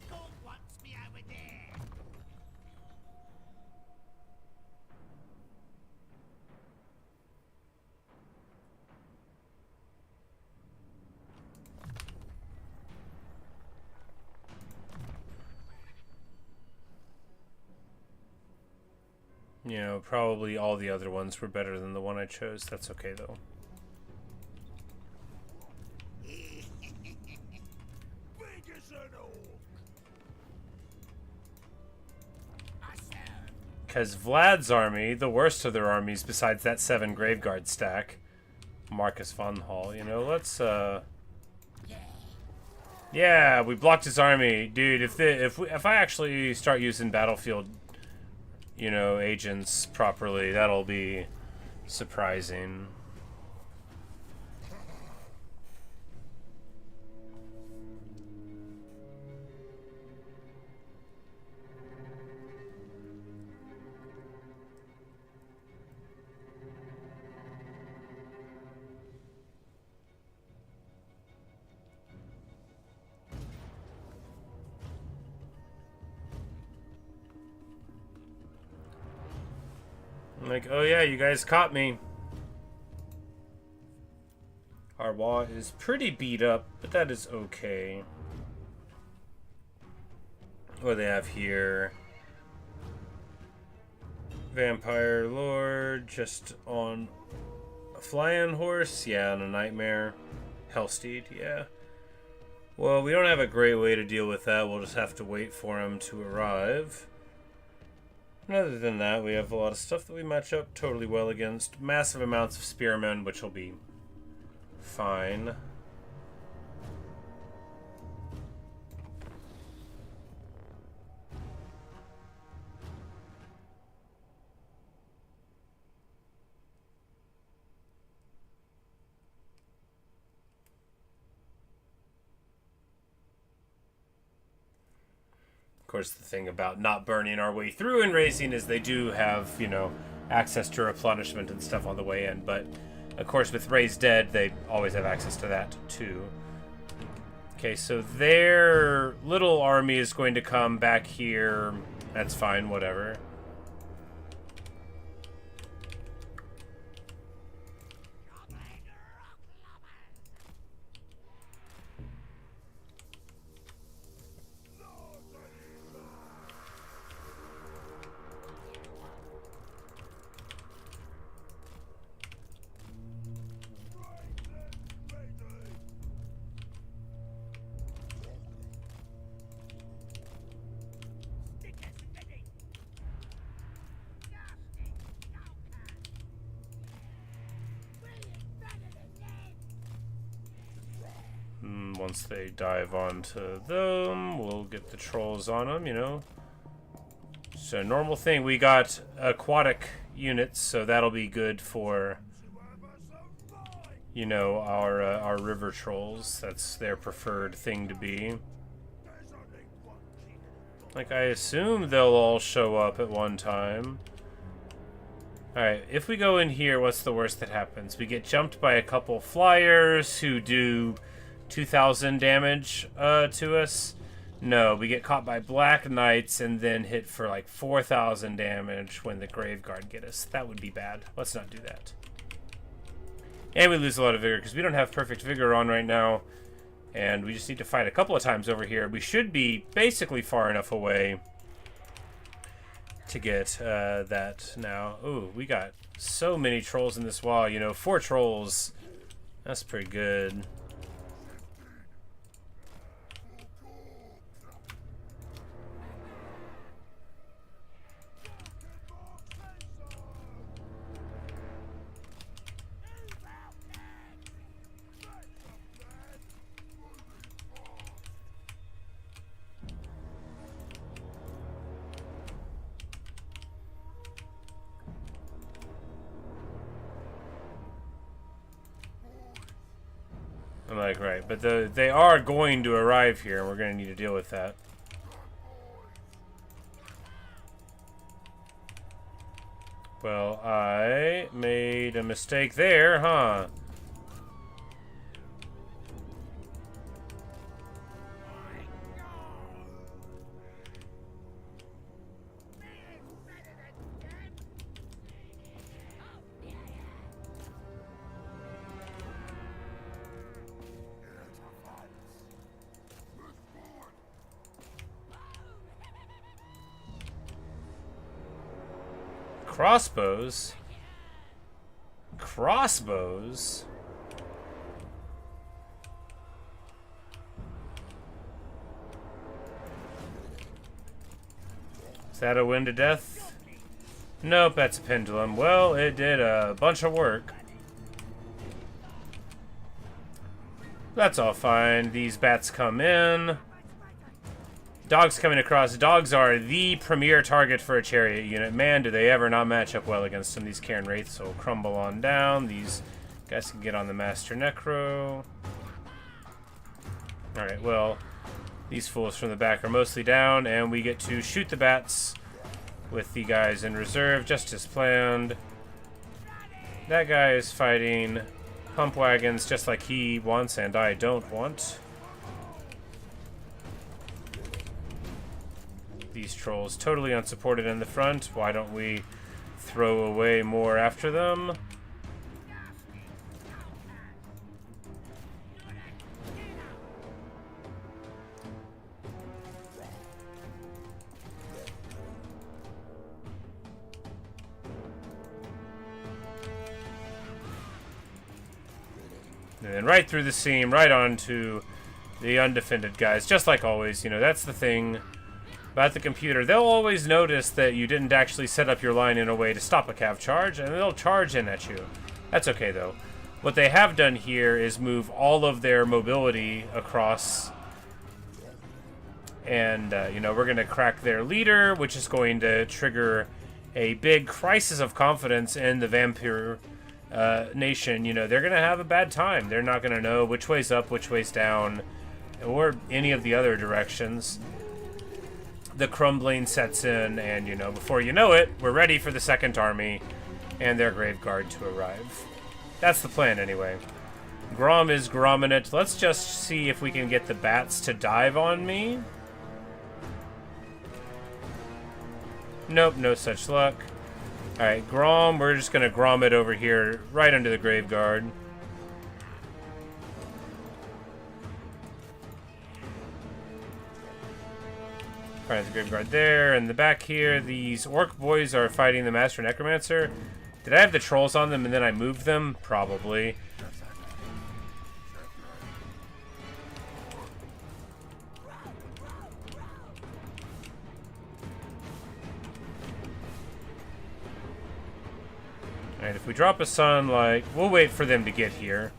God wants me over there. You know, probably all the other ones were better than the one I chose. That's okay, though. Big as an orc. I serve. Because Vlad's army, the worst of their armies besides that 7 Graveguard stack, Marcus von Hall, you know, let's, Yeah, we blocked his army. Dude, if I actually start using battlefield, you know, agents properly, that'll be surprising. Like, oh yeah, you guys caught me. Arwa is pretty beat up, but that is okay. What do they have here? Vampire Lord, just on a flying horse? Yeah, on a nightmare. Hellsteed, yeah. Well, we don't have a great way to deal with that. We'll just have to wait for him to arrive. And other than that, we have a lot of stuff that we match up totally well against. Massive amounts of spearmen, which will be fine. Of course, the thing about not burning our way through and racing is they do have, you know, access to replenishment and stuff on the way in. But, of course, with Raised Dead, they always have access to that, too. Okay, so their little army is going to come back here. That's fine, whatever. Once they dive onto them, we'll get the trolls on them, you know. So normal thing, we got aquatic units, so that'll be good for, you know, our river trolls. That's their preferred thing to be. Like, I assume they'll all show up at one time. Alright, if we go in here, what's the worst that happens? We get jumped by a couple flyers who do 2,000 damage to us. No, we get caught by black knights and then hit for like 4,000 damage when the grave guard get us. That would be bad. Let's not do that. And we lose a lot of vigor because we don't have perfect vigor on right now. And we just need to fight a couple of times over here. We should be basically far enough away to get that now. Ooh, we got so many trolls in this wall. You know, 4 trolls. That's pretty good. I'm like, right, but they are going to arrive here, and we're going to need to deal with that. Well, I made a mistake there, huh? Crossbows? Crossbows? Is that a wind to death? Nope, that's a pendulum. Well, it did a bunch of work. That's all fine. These bats come in. Dogs coming across. Dogs are the premier target for a chariot unit. Man, do they ever not match up well against some of these Cairn Wraiths. So we'll crumble on down. These guys can get on the Master Necro. Alright, well, these fools from the back are mostly down, and we get to shoot the bats with the guys in reserve, just as planned. That guy is fighting pump wagons just like he wants and I don't want. These trolls totally unsupported in the front. Why don't we throw away more after them? And then right through the seam, right onto the undefended guys. Just like always, you know, that's the thing about the computer. They'll always notice that you didn't actually set up your line in a way to stop a cav charge, and they'll charge in at you. That's okay, though. What they have done here is move all of their mobility across. And, you know, we're going to crack their leader, which is going to trigger a big crisis of confidence in the vampire nation. You know, they're going to have a bad time. They're not going to know which way's up, which way's down, or any of the other directions. The crumbling sets in, and, you know, before you know it, we're ready for the second army and their grave guard to arrive. That's the plan, anyway. Grom is gromming it. Let's just see if we can get the bats to dive on me. Nope, no such luck. Alright, Grom, we're just gonna Grom it over here, right under the grave guard. Alright, the grave guard there, and the back here, these orc boys are fighting the Master Necromancer. Did I have the trolls on them and then I moved them? Probably. Alright, if we drop a sun, like, we'll wait for them to get here.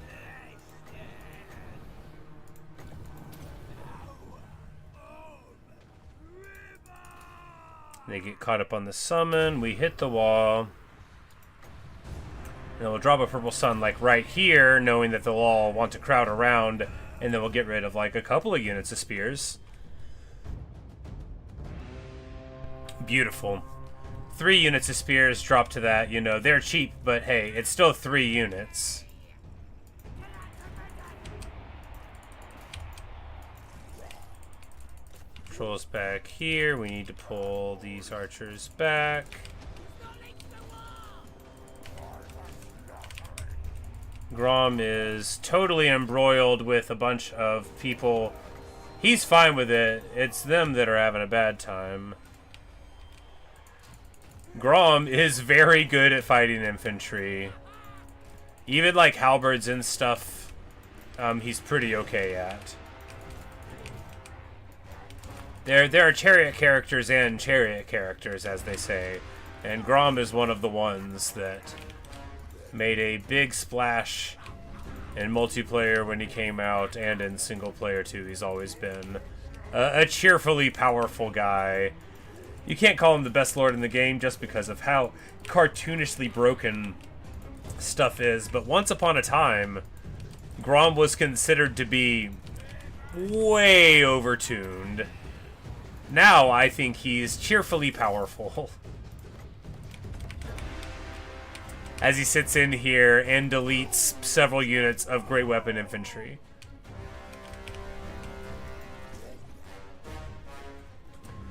They get caught up on the summon, we hit the wall. And we'll drop a purple sun, like, right here, knowing that they'll all want to crowd around, and then we'll get rid of, like, a couple of units of spears. Beautiful. 3 units of spears drop to that, you know, they're cheap, but hey, it's still 3 units. Patrols back here. We need to pull these archers back. Grom is totally embroiled with a bunch of people. He's fine with it. It's them that are having a bad time. Grom is very good at fighting infantry. Even like halberds and stuff, he's pretty okay at. There are chariot characters and chariot characters, as they say. And Grom is one of the ones that made a big splash in multiplayer when he came out, and in single player too. He's always been a cheerfully powerful guy. You can't call him the best lord in the game just because of how cartoonishly broken stuff is, but once upon a time, Grom was considered to be way overtuned. Now I think he's cheerfully powerful. As he sits in here and deletes several units of great weapon infantry.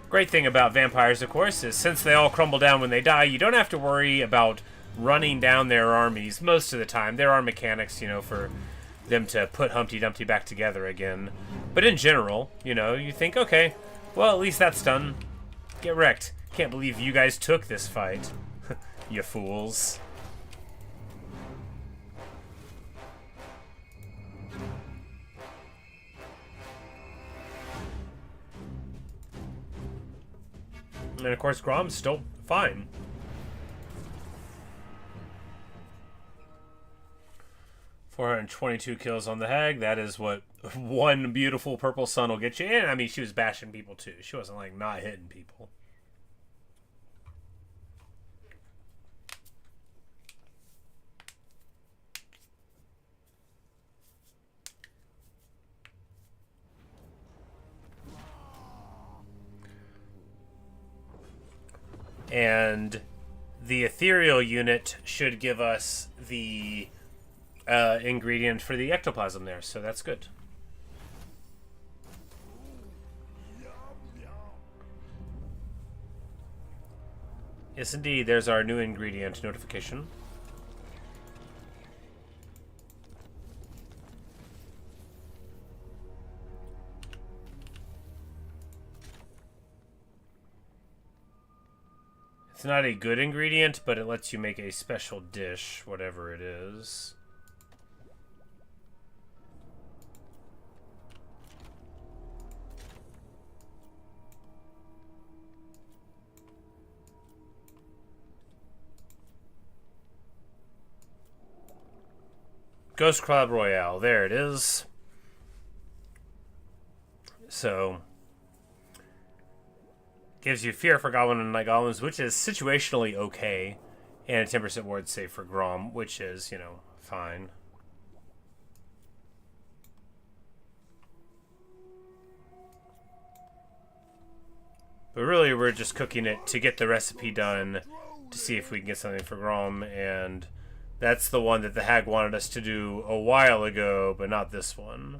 Great thing about vampires, of course, is since they all crumble down when they die, you don't have to worry about running down their armies most of the time. There are mechanics, you know, for them to put Humpty Dumpty back together again. But in general, you know, you think, okay, well, at least that's done. Get wrecked. Can't believe you guys took this fight. You fools. And of course, Grom's still fine. "422 kills on the hag. That is what one beautiful purple sun will get you. And I mean, she was bashing people too. She wasn't like not hitting people. And the ethereal unit should give us the ingredient for the ectoplasm there, so that's good. Yes, indeed, there's our new ingredient notification. It's not a good ingredient, but it lets you make a special dish, whatever it is. Ghost Crab Royale, there it is. So, gives you fear for Goblin and Night Goblins, which is situationally okay, and a 10% ward save for Grom, which is, you know, fine. But really, we're just cooking it to get the recipe done to see if we can get something for Grom, and that's the one that the hag wanted us to do a while ago, but not this one.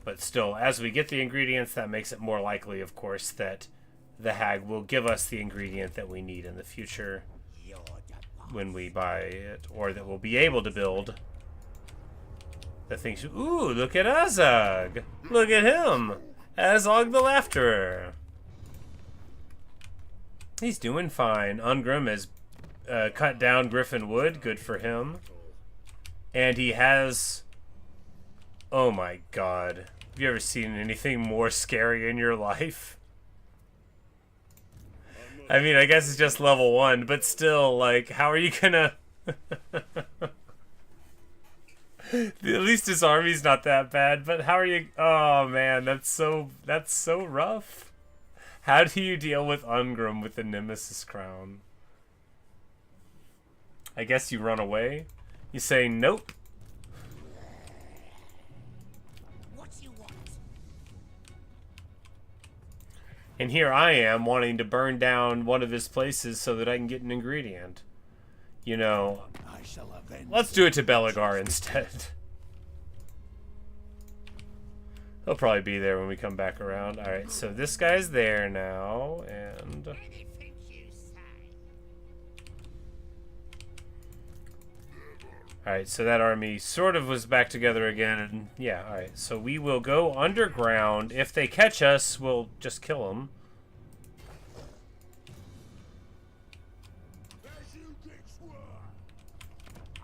But still, as we get the ingredients, that makes it more likely, of course, that the hag will give us the ingredient that we need in the future when we buy it, or that we'll be able to build the things. Ooh, look at Azog! Look at him! Azog the Laughter! He's doing fine. Ungrim has cut down Griffin Wood. Good for him. And he has... Oh my god. Have you ever seen anything more scary in your life? I mean, I guess it's just level 1, but still, like, how are you gonna... At least his army's not that bad, but how are you... Oh man, that's so rough. How do you deal with Ungrim with the Nemesis Crown? I guess you run away? You say, nope. What you want? And here I am wanting to burn down one of his places so that I can get an ingredient. You know, I shall avenge. let's do it to Belagar instead. He'll probably be there when we come back around. Alright, so this guy's there now, and... Anything you say. Alright, so that army sort of was back together again, and yeah, alright. So we will go underground. If they catch us, we'll just kill them. As you did swear.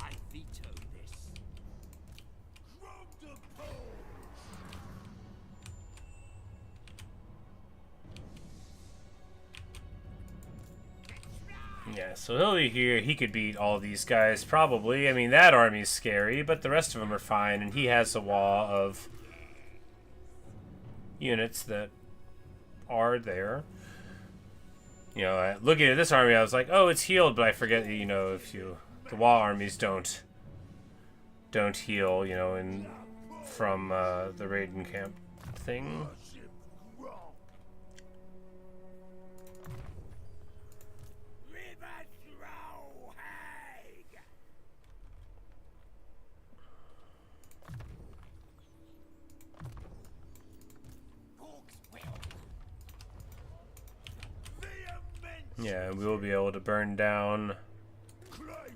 I veto this. From the pole. Yeah, so he'll be here. He could beat all these guys, probably. I mean, that army's scary, but the rest of them are fine, and he has a wall of units that are there. You know, looking at this army, I was like, oh, it's healed, but I forget, you know, the wall armies don't heal, you know, from the Raiden camp thing. Yeah, we will be able to burn down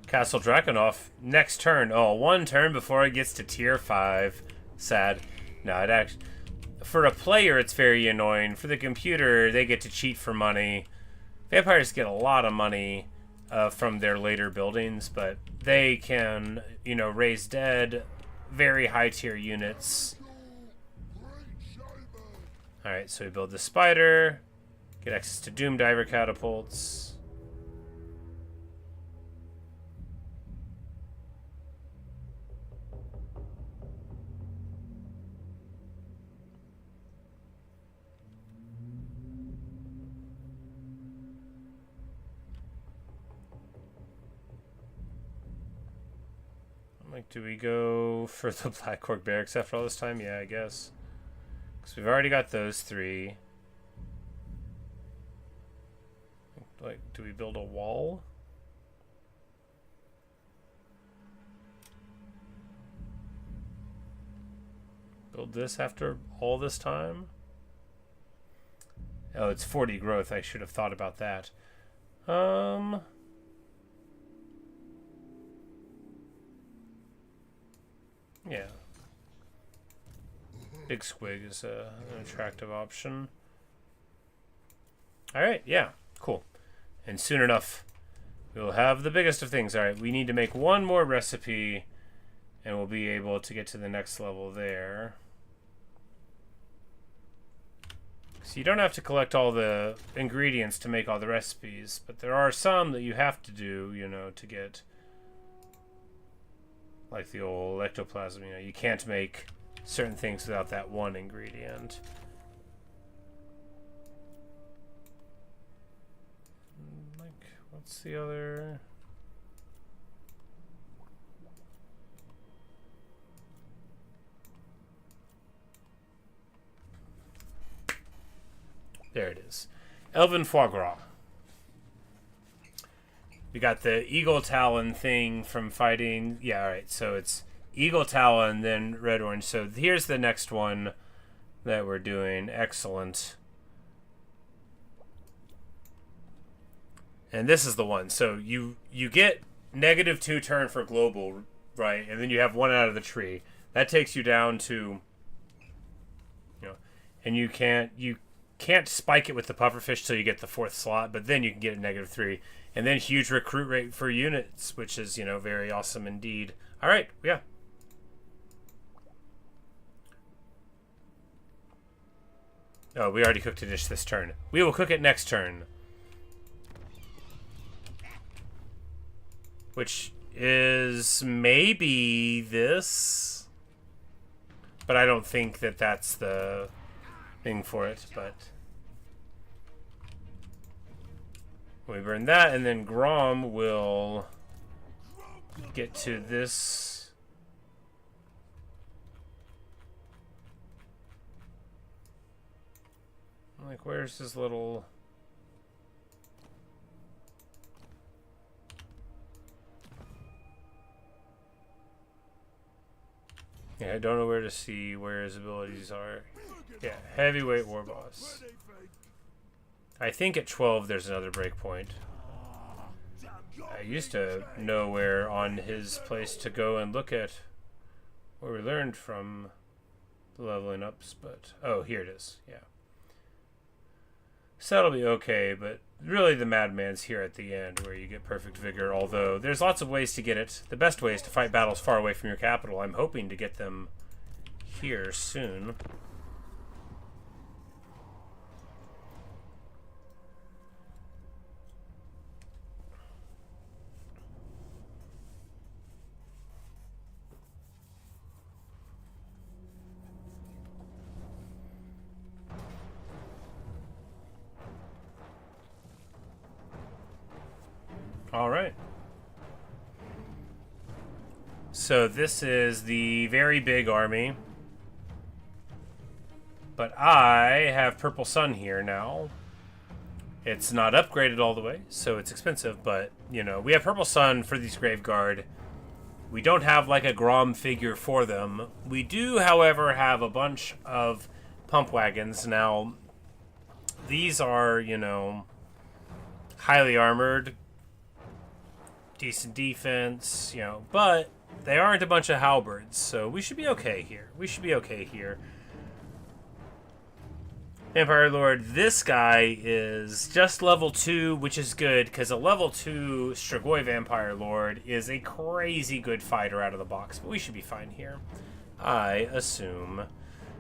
Castle Drakenhof next turn. Oh, one turn before it gets to tier 5. Sad. No, it actually... For a player, it's very annoying. For the computer, they get to cheat for money. Vampires get a lot of money from their later buildings, but they can, you know, raise dead, very high tier units. Alright, so we build the spider. Get access to Doom Diver catapults. I'm like, do we go for the Black Orc Barracks after all this time? Yeah, I guess. Because we've already got those 3. Like, do we build a wall? Build this after all this time? Oh, it's 40 growth. I should have thought about that. Yeah. Big Squig is an attractive option. Alright, yeah. Cool. And soon enough, we'll have the biggest of things. Alright, we need to make one more recipe, and we'll be able to get to the next level there. So you don't have to collect all the ingredients to make all the recipes, but there are some that you have to do, you know, to get... Like the old ectoplasm, you know, you can't make certain things without that one ingredient. What's the other? There it is. Elven foie gras. We got the eagle talon thing from fighting. Yeah, alright. So it's eagle talon, then red orange. So here's the next one that we're doing. Excellent. And this is the one. So you get -2 turn for global, right? And then you have one out of the tree. That takes you down to, you know, and you can't spike it with the pufferfish till you get the 4th slot, but then you can get it -3. And then huge recruit rate for units, which is, you know, very awesome indeed. All right, yeah. Oh, we already cooked a dish this turn. We will cook it next turn. Which is maybe this. But I don't think that that's the thing for it, but... We burn that, and then Grom will get to this. Like, where's his little... Yeah, I don't know where to see where his abilities are. Yeah, heavyweight war boss. I think at 12 there's another breakpoint. I used to know where on his place to go and look at what we learned from the leveling ups, but oh, here it is. Yeah. So that'll be okay, but really the madman's here at the end where you get perfect vigor, although there's lots of ways to get it. The best way is to fight battles far away from your capital. I'm hoping to get them here soon. All right. So this is the very big army. But I have Purple Sun here now. It's not upgraded all the way, so it's expensive, but, you know, we have Purple Sun for these Graveguard. We don't have, like, a Grom figure for them. We do, however, have a bunch of pump wagons. Now, these are, you know, highly armored, decent defense, you know, but they aren't a bunch of halberds, so we should be okay here. We should be okay here. Vampire Lord, this guy is just level 2, which is good, because a level 2 Strigoi Vampire Lord is a crazy good fighter out of the box, but we should be fine here, I assume.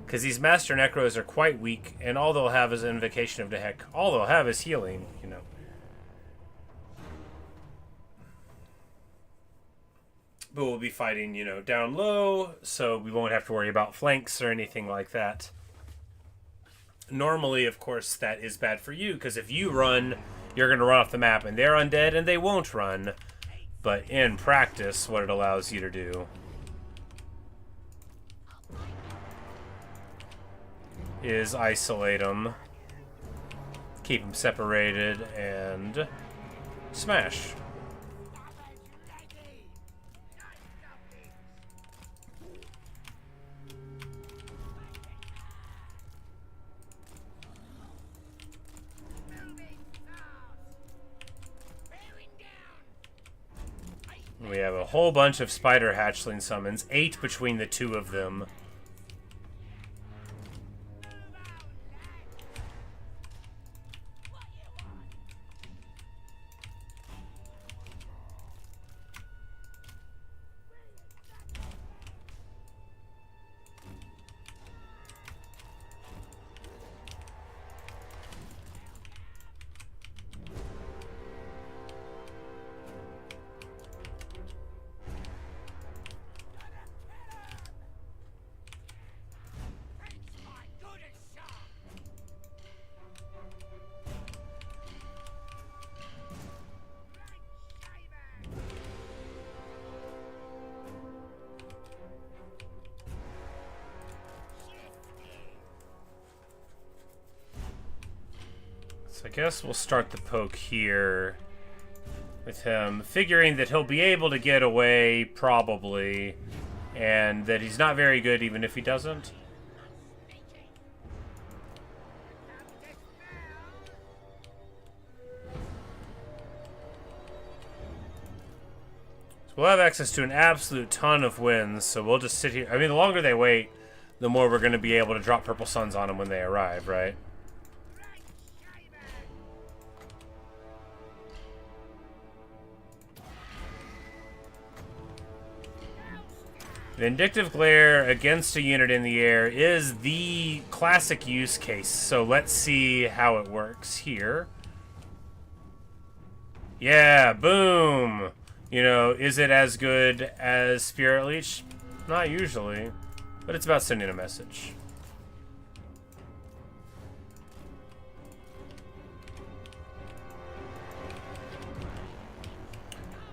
Because these Master Necros are quite weak, and all they'll have is Invocation of the Heck. All they'll have is healing, you know. But we'll be fighting, you know, down low, so we won't have to worry about flanks or anything like that. Normally, of course, that is bad for you, because if you run, you're going to run off the map, and they're undead, and they won't run. But in practice, what it allows you to do is isolate them, keep them separated, and smash. We have a whole bunch of spider hatchling summons, 8 between the two of them. So I guess we'll start the poke here with him, figuring that he'll be able to get away, probably, and that he's not very good even if he doesn't. So we'll have access to an absolute ton of wins, so we'll just sit here. I mean, the longer they wait, the more we're going to be able to drop Purple Suns on them when they arrive, right? Vindictive Glare against a unit in the air is the classic use case, so let's see how it works here. Yeah, boom! You know, is it as good as Spirit Leech? Not usually, but it's about sending a message.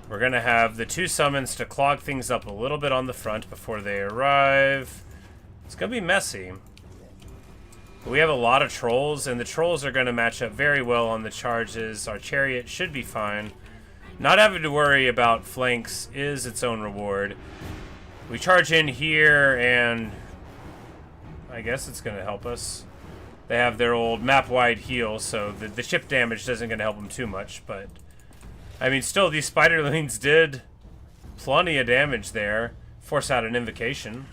We're going to have the 2 summons to clog things up a little bit on the front before they arrive. It's going to be messy. But we have a lot of trolls, and the trolls are going to match up very well on the charges. Our chariot should be fine. Not having to worry about flanks is its own reward. We charge in here, and I guess it's going to help us. They have their old map-wide heal, so the ship damage isn't going to help them too much, but... I mean, still, these spiderlings did plenty of damage there. Force out an invocation.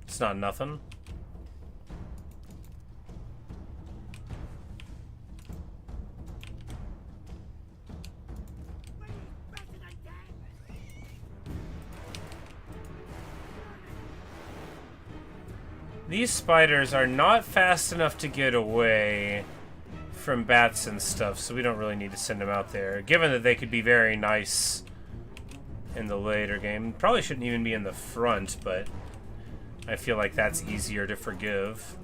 It's not nothing. These spiders are not fast enough to get away from bats and stuff, so we don't really need to send them out there. Given that they could be very nice in the later game. Probably shouldn't even be in the front, but I feel like that's easier to forgive.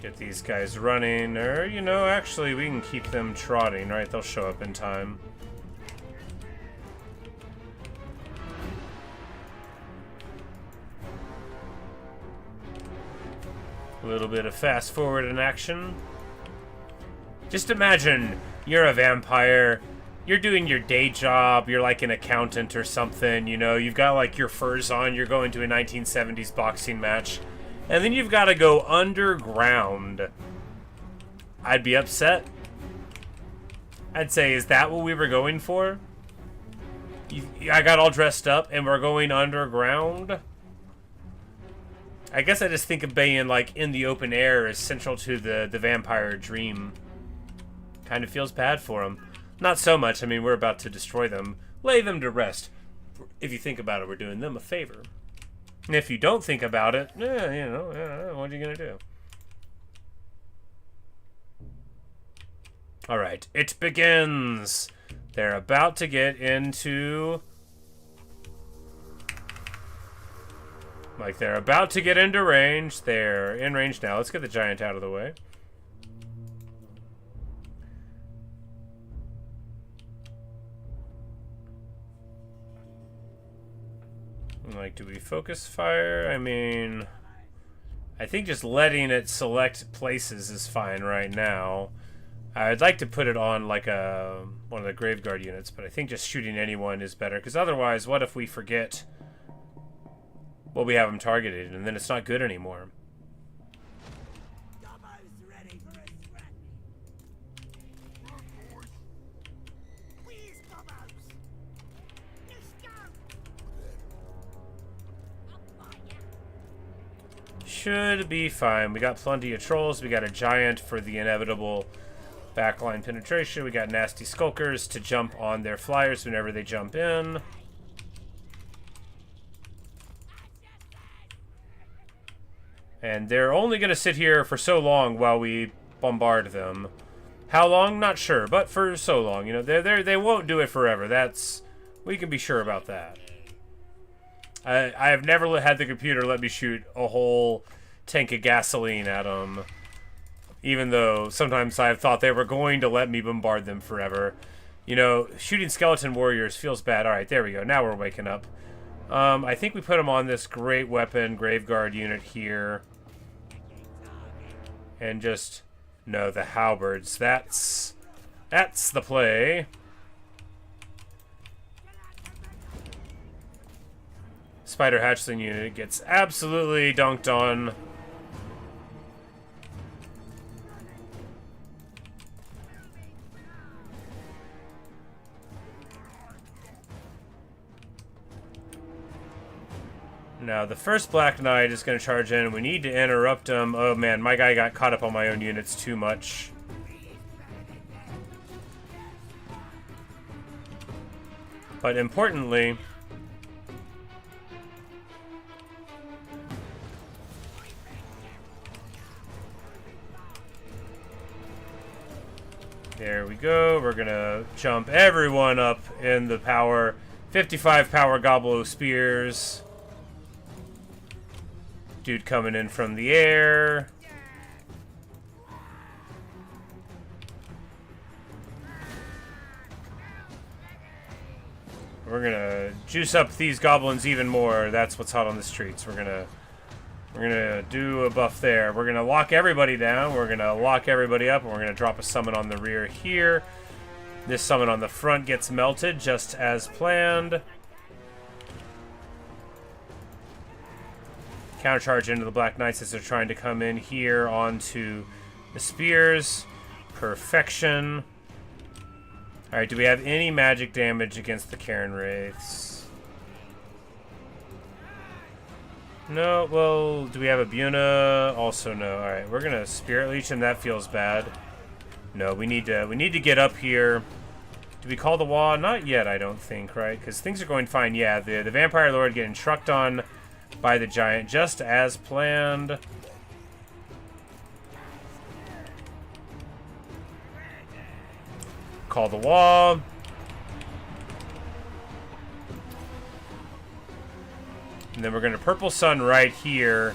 Get these guys running, or, you know, actually we can keep them trotting, right? They'll show up in time. A little bit of fast forward in action. Just imagine you're a vampire, you're doing your day job, you're like an accountant or something, you know, you've got like your furs on, you're going to a 1970s boxing match. And then you've got to go underground. I'd be upset. I'd say, is that what we were going for? I got all dressed up and we're going underground? I guess I just think of being like in the open air is central to the vampire dream. Kind of feels bad for them. Not so much. I mean, we're about to destroy them. Lay them to rest. If you think about it, we're doing them a favor. And if you don't think about it, you know, what are you going to do? Alright, it begins. They're about to get into... Like, they're about to get into range. They're in range now. Let's get the giant out of the way. Like, do we focus fire? I mean, I think just letting it select places is fine right now. I'd like to put it on like one of the Graveguard units, but I think just shooting anyone is better, because otherwise, what if we forget what we have them targeted, and then it's not good anymore? Should be fine. We got plenty of trolls. We got a giant for the inevitable backline penetration. We got nasty skulkers to jump on their flyers whenever they jump in. And they're only going to sit here for so long while we bombard them. How long? Not sure, but for so long. You know, they won't do it forever. We can be sure about that. I have never had the computer let me shoot a whole tank of gasoline at them, even though sometimes I've thought they were going to let me bombard them forever. You know, shooting skeleton warriors feels bad. All right, there we go. Now we're waking up. I think we put them on this great weapon Graveguard unit here. And just, no, the halberds. That's the play. Spider hatchling unit gets absolutely dunked on. Now, the first Black Knight is going to charge in. We need to interrupt him. Oh, man, my guy got caught up on my own units too much. But importantly... There we go. We're going to jump everyone up in the power. 55 power Goblo spears. Dude coming in from the air. We're going to juice up these goblins even more. That's what's hot on the streets. We're going to We're gonna do a buff there. We're gonna lock everybody down. We're gonna lock everybody up, and we're gonna drop a summon on the rear here. This summon on the front gets melted, just as planned. Countercharge into the Black Knights as they're trying to come in here onto the spears. Perfection. Alright, do we have any magic damage against the Cairn Wraiths? No, well, do we have a Buna? Also no. Alright, we're gonna Spirit Leech and that feels bad. No, we need to get up here. Do we call the wall? Not yet, I don't think, right? Because things are going fine. Yeah, the Vampire Lord getting trucked on by the Giant, just as planned. Call the wall. And then we're going to Purple Sun right here.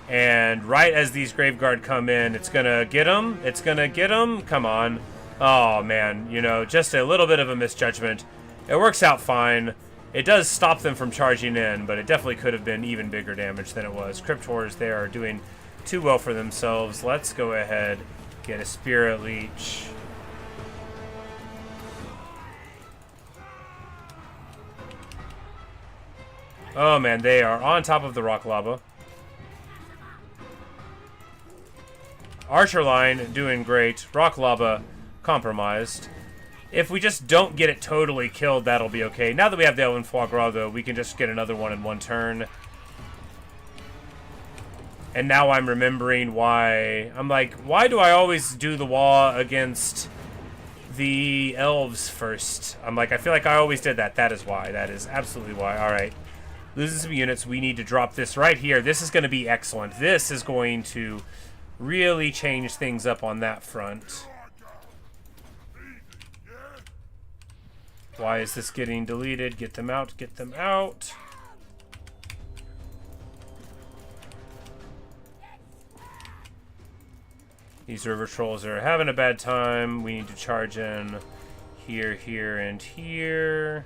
And right as these Graveguard come in, it's going to get them. It's going to get them. Come on. Oh, man. You know, just a little bit of a misjudgment. It works out fine. It does stop them from charging in, but it definitely could have been even bigger damage than it was. Crypt Horrors there are doing too well for themselves. Let's go ahead, get a Spirit Leech. Oh man, they are on top of the rock lava. Archer line doing great. Rock lava compromised. If we just don't get it totally killed, that'll be okay. Now that we have the Elven Foie Gras, though, we can just get another one in one turn. And now I'm remembering why. I'm like, why do I always do the wall against the elves first? I'm like, I feel like I always did that. That is why. That is absolutely why. All right. Losing some units. We need to drop this right here. This is going to be excellent. This is going to really change things up on that front. Why is this getting deleted? Get them out, get them out. These river trolls are having a bad time. We need to charge in here, here, and here.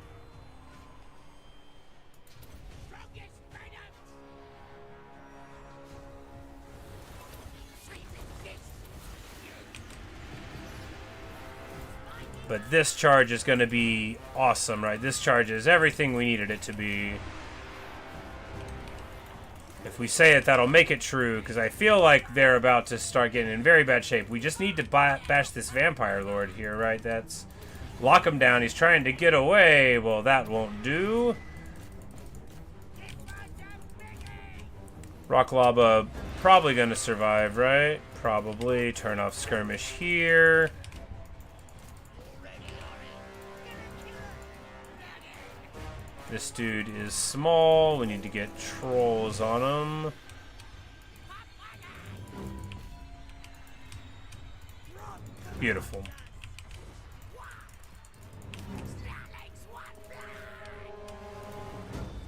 But this charge is going to be awesome, right? This charge is everything we needed it to be. If we say it, that'll make it true, because I feel like they're about to start getting in very bad shape. We just need to bash this Vampire Lord here, right? That's... Lock him down. He's trying to get away. Well, that won't do. Rock Lava probably going to survive, right? Probably. Turn off Skirmish here. This dude is small. We need to get trolls on him. Beautiful.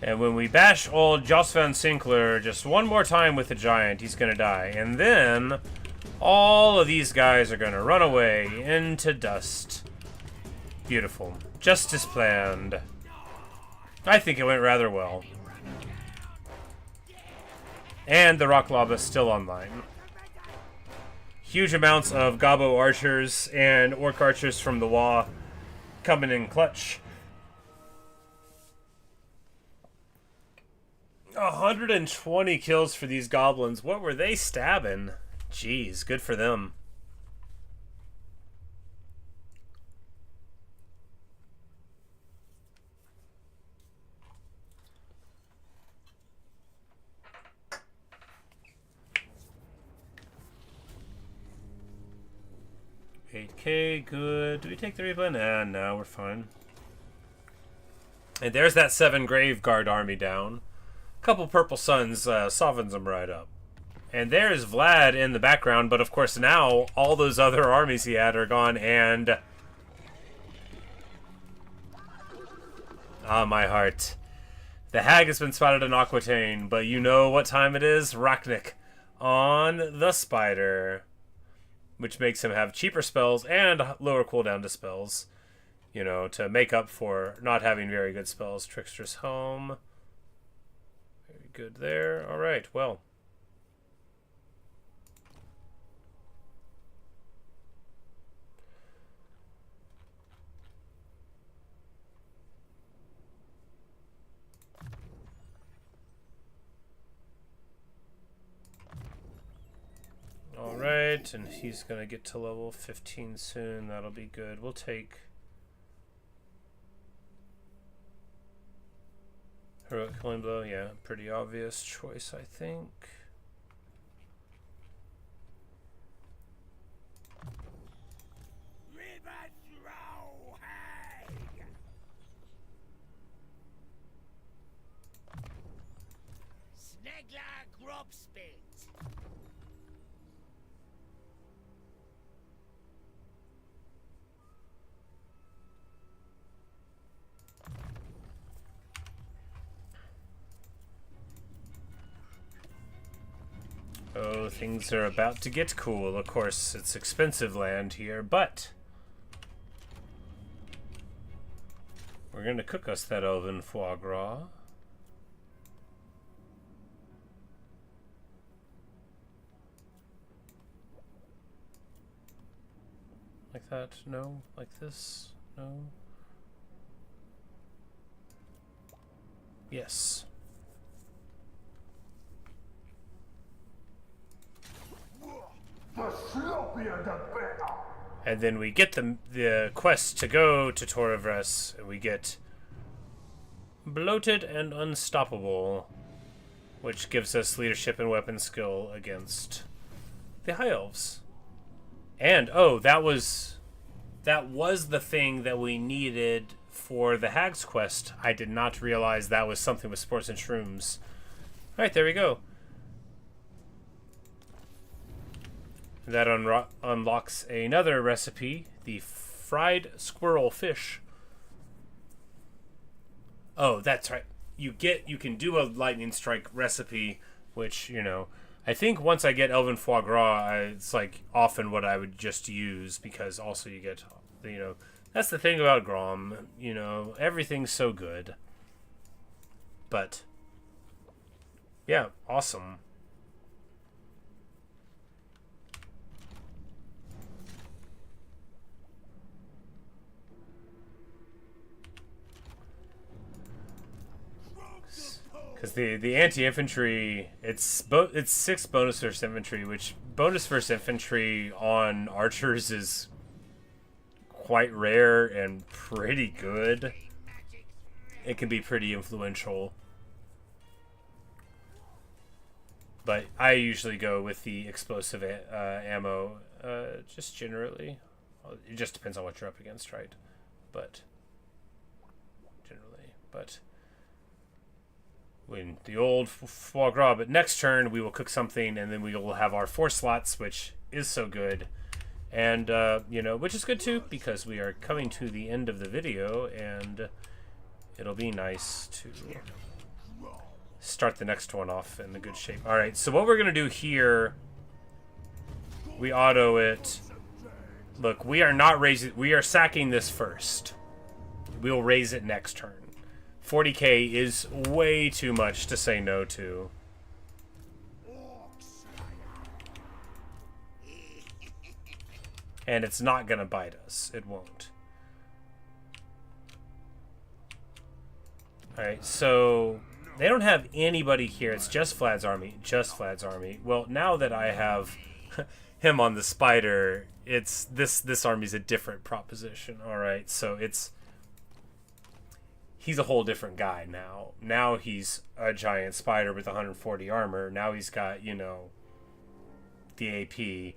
And when we bash old Jos Van Sinkler just one more time with the giant, he's going to die. And then all of these guys are going to run away into dust. Beautiful. Just as planned. I think it went rather well. And the rock lava is still online. Huge amounts of Gobbo archers and orc archers from the WAAAAAAAAGH coming in clutch. 120 kills for these goblins. What were they stabbing? Jeez, good for them. Okay, good. Do we take the replay? Nah, no, we're fine. And there's that 7 Graveguard army down. Couple Purple Suns softens them right up. And there's Vlad in the background, but of course now all those other armies he had are gone, and... Ah, my heart. The hag has been spotted in Aquitaine, but you know what time it is? Arachnarok on the spider. Which makes him have cheaper spells and lower cooldown to spells. You know, to make up for not having very good spells. Trickster's Home. Very good there. Alright, well. Alright, and he's gonna get to level 15 soon. That'll be good. We'll take Heroic Killing Blow. Yeah, pretty obvious choice, I think. Arachnarok Spiders. Oh, things are about to get cool. Of course, it's expensive land here, but we're going to cook us that elven foie gras. Like that? No? Like this? No? Yes. And then we get the quest to go to Torivres, and we get Bloated and Unstoppable, which gives us leadership and weapon skill against the High Elves. And, oh, that was the thing that we needed for the Hag's quest. I did not realize that was something with sports and shrooms. Alright, there we go. That unlocks another recipe, the fried squirrel fish. Oh, that's right. You can do a lightning strike recipe, which, you know, I think once I get elven foie gras, it's like often what I would just use, because also you get, you know, that's the thing about Grom, you know, everything's so good. But yeah, awesome. Because the anti-infantry, it's 6 bonus versus infantry, which bonus versus infantry on archers is quite rare and pretty good. It can be pretty influential. But I usually go with the explosive ammo, just generally. It just depends on what you're up against, right? But generally, when the old foie gras, but next turn we will cook something, and then we will have our 4 slots, which is so good. And, you know, which is good too, because we are coming to the end of the video, and it'll be nice to start the next one off in a good shape. Alright, so what we're going to do here, we auto it. Look, we are not raising, we are sacking this first. We'll raise it next turn. 40k is way too much to say no to. And it's not gonna bite us. It won't. Alright, so they don't have anybody here. It's just Vlad's army. Just Vlad's army. Well, now that I have him on the spider, it's this army's a different proposition. Alright, so he's a whole different guy now. Now he's a giant spider with 140 armor. Now he's got, you know, the AP.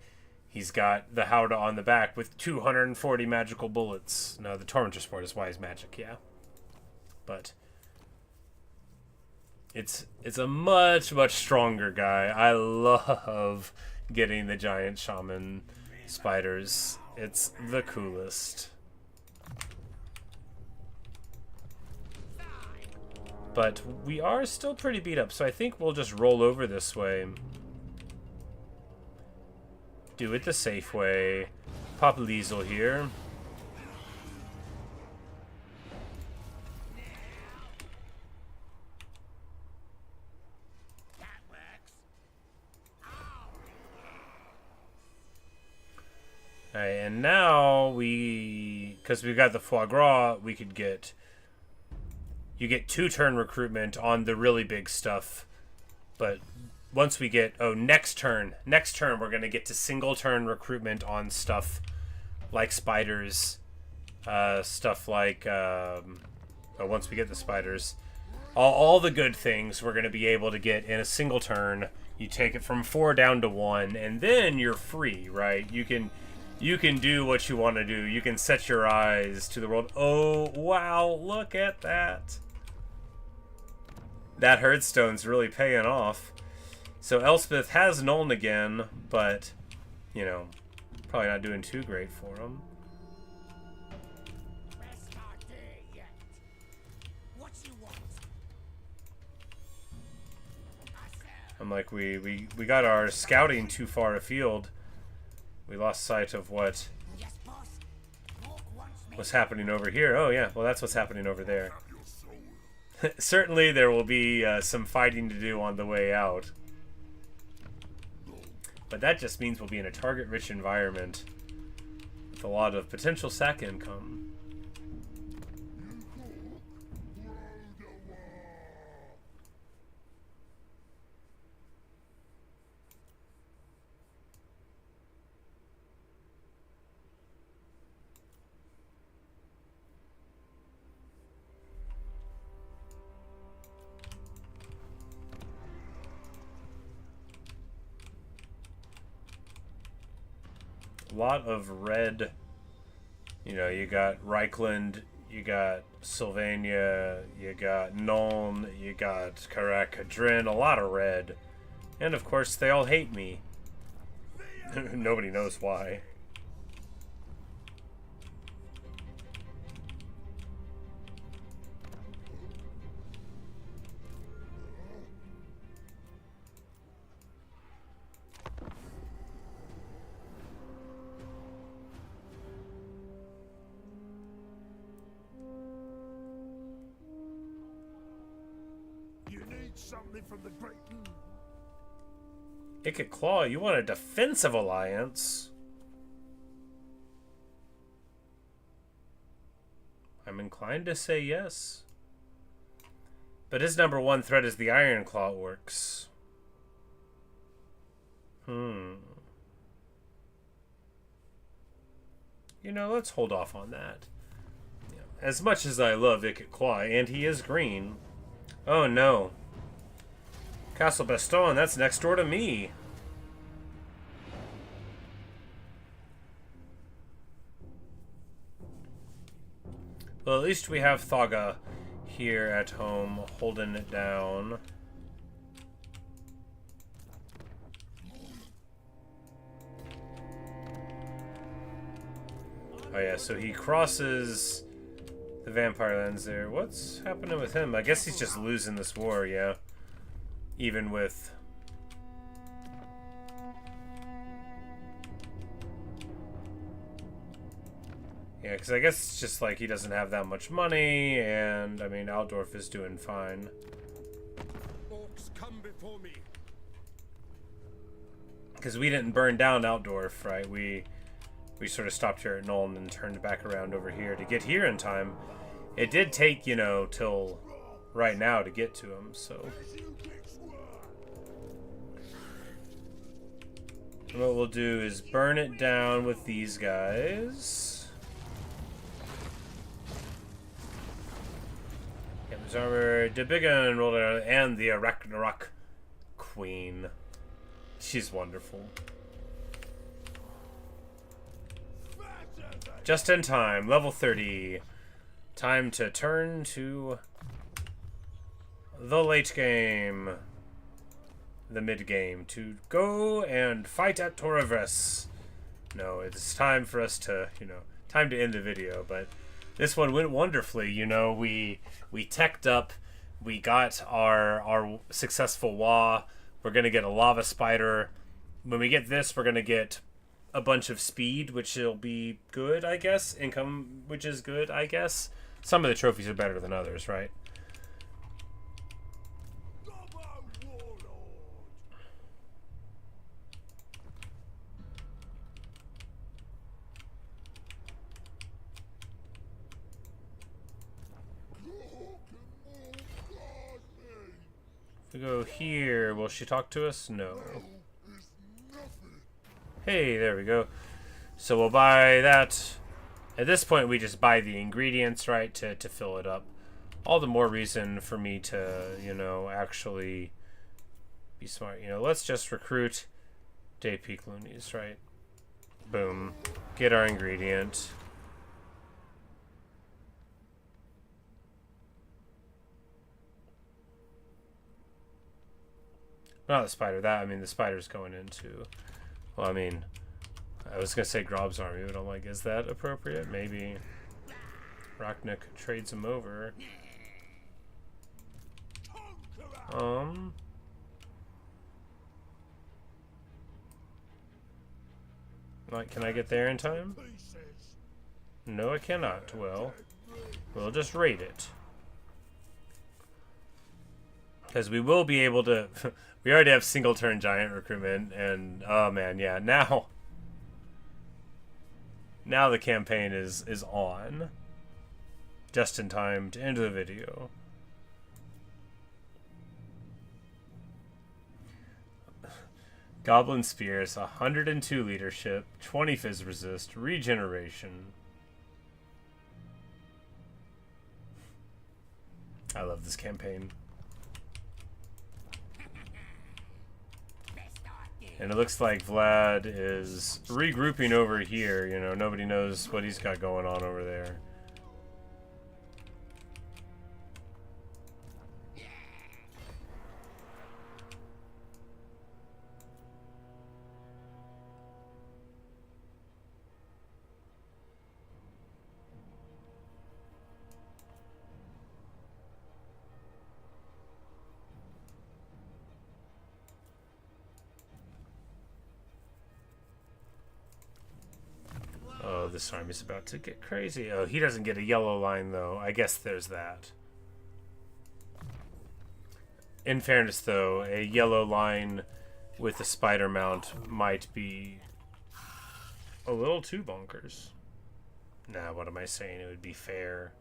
He's got the Howdah on the back with 240 magical bullets. No, the Tormentor Sport is why he's magic, yeah. But it's a much, much stronger guy. I love getting the giant shaman spiders. It's the coolest. But we are still pretty beat up, so I think we'll just roll over this way. Do it the safe way. Pop Liesel here. That works. Alright, and now because we got the foie gras, we could get, you get 2-turn recruitment on the really big stuff, but once we get next turn we're gonna get to single turn recruitment on stuff like spiders, stuff like once we get the spiders, all the good things we're gonna be able to get in a single turn. You take it from 4 down to 1, and then you're free, right? You can do what you want to do. You can set your eyes to the world. Oh wow, look at that. That Hearthstone's really paying off. So Elspeth has Nuln again, but, you know, probably not doing too great for him. Rest not there yet. What you want? I'm like, we got our scouting too far afield. We lost sight of what Yes, boss. Walk wants me. was happening over here. Oh yeah, well that's what's happening over there. Certainly there will be some fighting to do on the way out. But that just means we'll be in a target-rich environment with a lot of potential sack income. A lot of red. You know, you got Reichland, you got Sylvania, you got Nuln, you got Karak Kadrin, a lot of red. And of course, they all hate me. Nobody knows why. You need something from the great. Icket Claw, you want a defensive alliance? I'm inclined to say yes. But his number one threat is the Iron Claw orcs. You know, let's hold off on that. As much as I love Icket Claw, and he is green. Oh no. Castle Baston, that's next door to me. Well, at least we have Thaga here at home holding it down. Oh yeah, so he crosses the Vampire Lands there. What's happening with him? I guess he's just losing this war, yeah. Even with... Yeah, because I guess it's just like he doesn't have that much money, and, I mean, Altdorf is doing fine. Orcs come before me. Because we didn't burn down Altdorf, right? We sort of stopped here at Nuln and turned back around over here to get here in time. It did take, you know, till right now to get to him, so... And what we'll do is burn it down with these guys. Captain's armor, Debigan rolled out, and the Arachnarok Queen. She's wonderful. Just in time, level 30. Time to turn to the late game. The mid game. To go and fight at Toravres. No, it's time for us to, you know, time to end the video, but this one went wonderfully. You know, we teched up, we got our successful WAAAAAAAGH. We're gonna get a lava spider. When we get this, we're gonna get a bunch of speed, which will be good, I guess. Income, which is good, I guess. Some of the trophies are better than others, right? If we go here, will she talk to us? No. Hey, there we go. So we'll buy that. At this point, we just buy the ingredients, right, to fill it up. All the more reason for me to, you know, actually be smart. You know, let's just recruit Day Peak Loonies, right? Boom. Get our ingredient. Not the spider. That, I mean, the spider's going into... Well, I mean... I was going to say Grob's army, but I'm like, is that appropriate? Maybe. Arachnarok trades him over. Like, can I get there in time? No, I cannot. Well, we'll just raid it. Because we will be able to... we already have single turn giant recruitment, and... Oh, man, yeah. Now the campaign is on. Just in time to end the video. Goblin Spears, 102 leadership, 20 fizz resist, regeneration. I love this campaign. And it looks like Vlad is regrouping over here. You know, nobody knows what he's got going on over there. Oh, this army's about to get crazy. Oh, he doesn't get a yellow line, though. I guess there's that. In fairness, though, a yellow line with a spider mount might be a little too bonkers. Nah, what am I saying? It would be fair.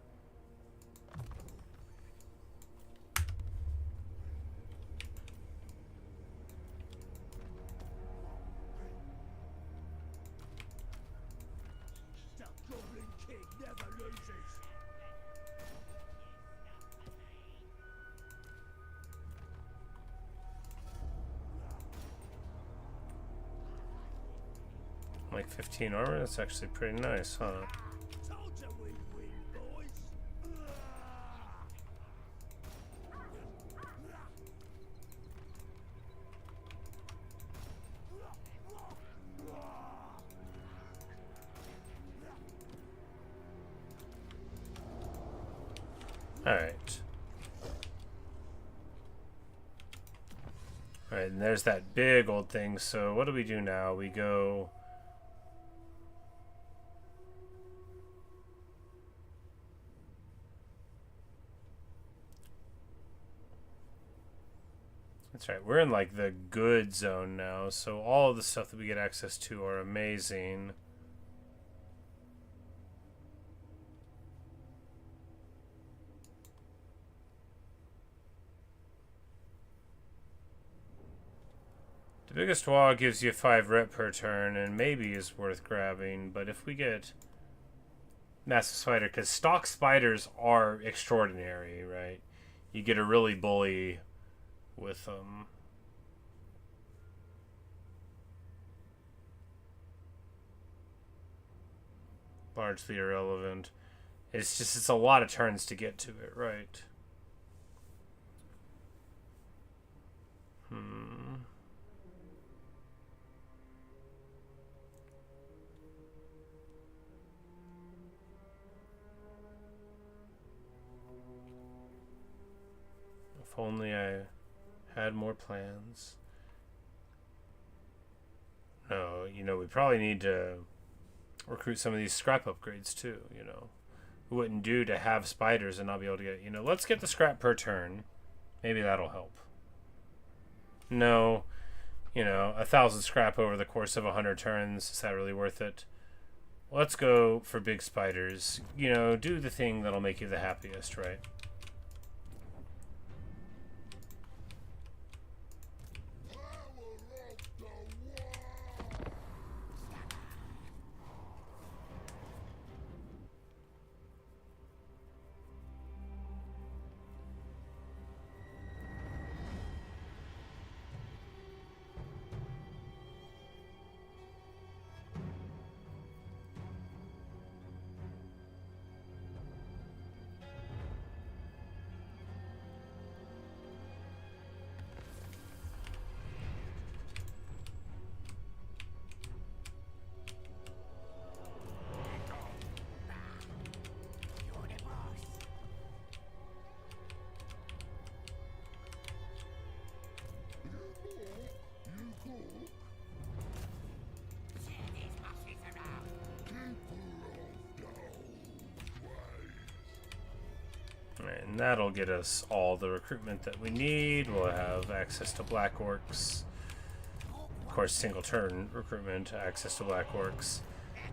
Like 15 armor? That's actually pretty nice, huh? Alright. Alright, and there's that big old thing. So what do we do now? We go... That's right, we're in like the good zone now, so all of the stuff that we get access to are amazing. The biggest wall gives you 5 rep per turn and maybe is worth grabbing, but if we get massive spider, because stock spiders are extraordinary, right? You get a really bully with largely irrelevant. It's a lot of turns to get to it, right? If only I had more plans. No, you know, we probably need to recruit some of these scrap upgrades too, you know. It wouldn't do to have spiders and not be able to get, you know, let's get the scrap per turn. Maybe that'll help. No, you know, 1,000 scrap over the course of 100 turns, is that really worth it? Let's go for big spiders. You know, do the thing that'll make you the happiest, right? And that'll get us all the recruitment that we need. We'll have access to black orcs. Of course, single turn recruitment, access to black orcs.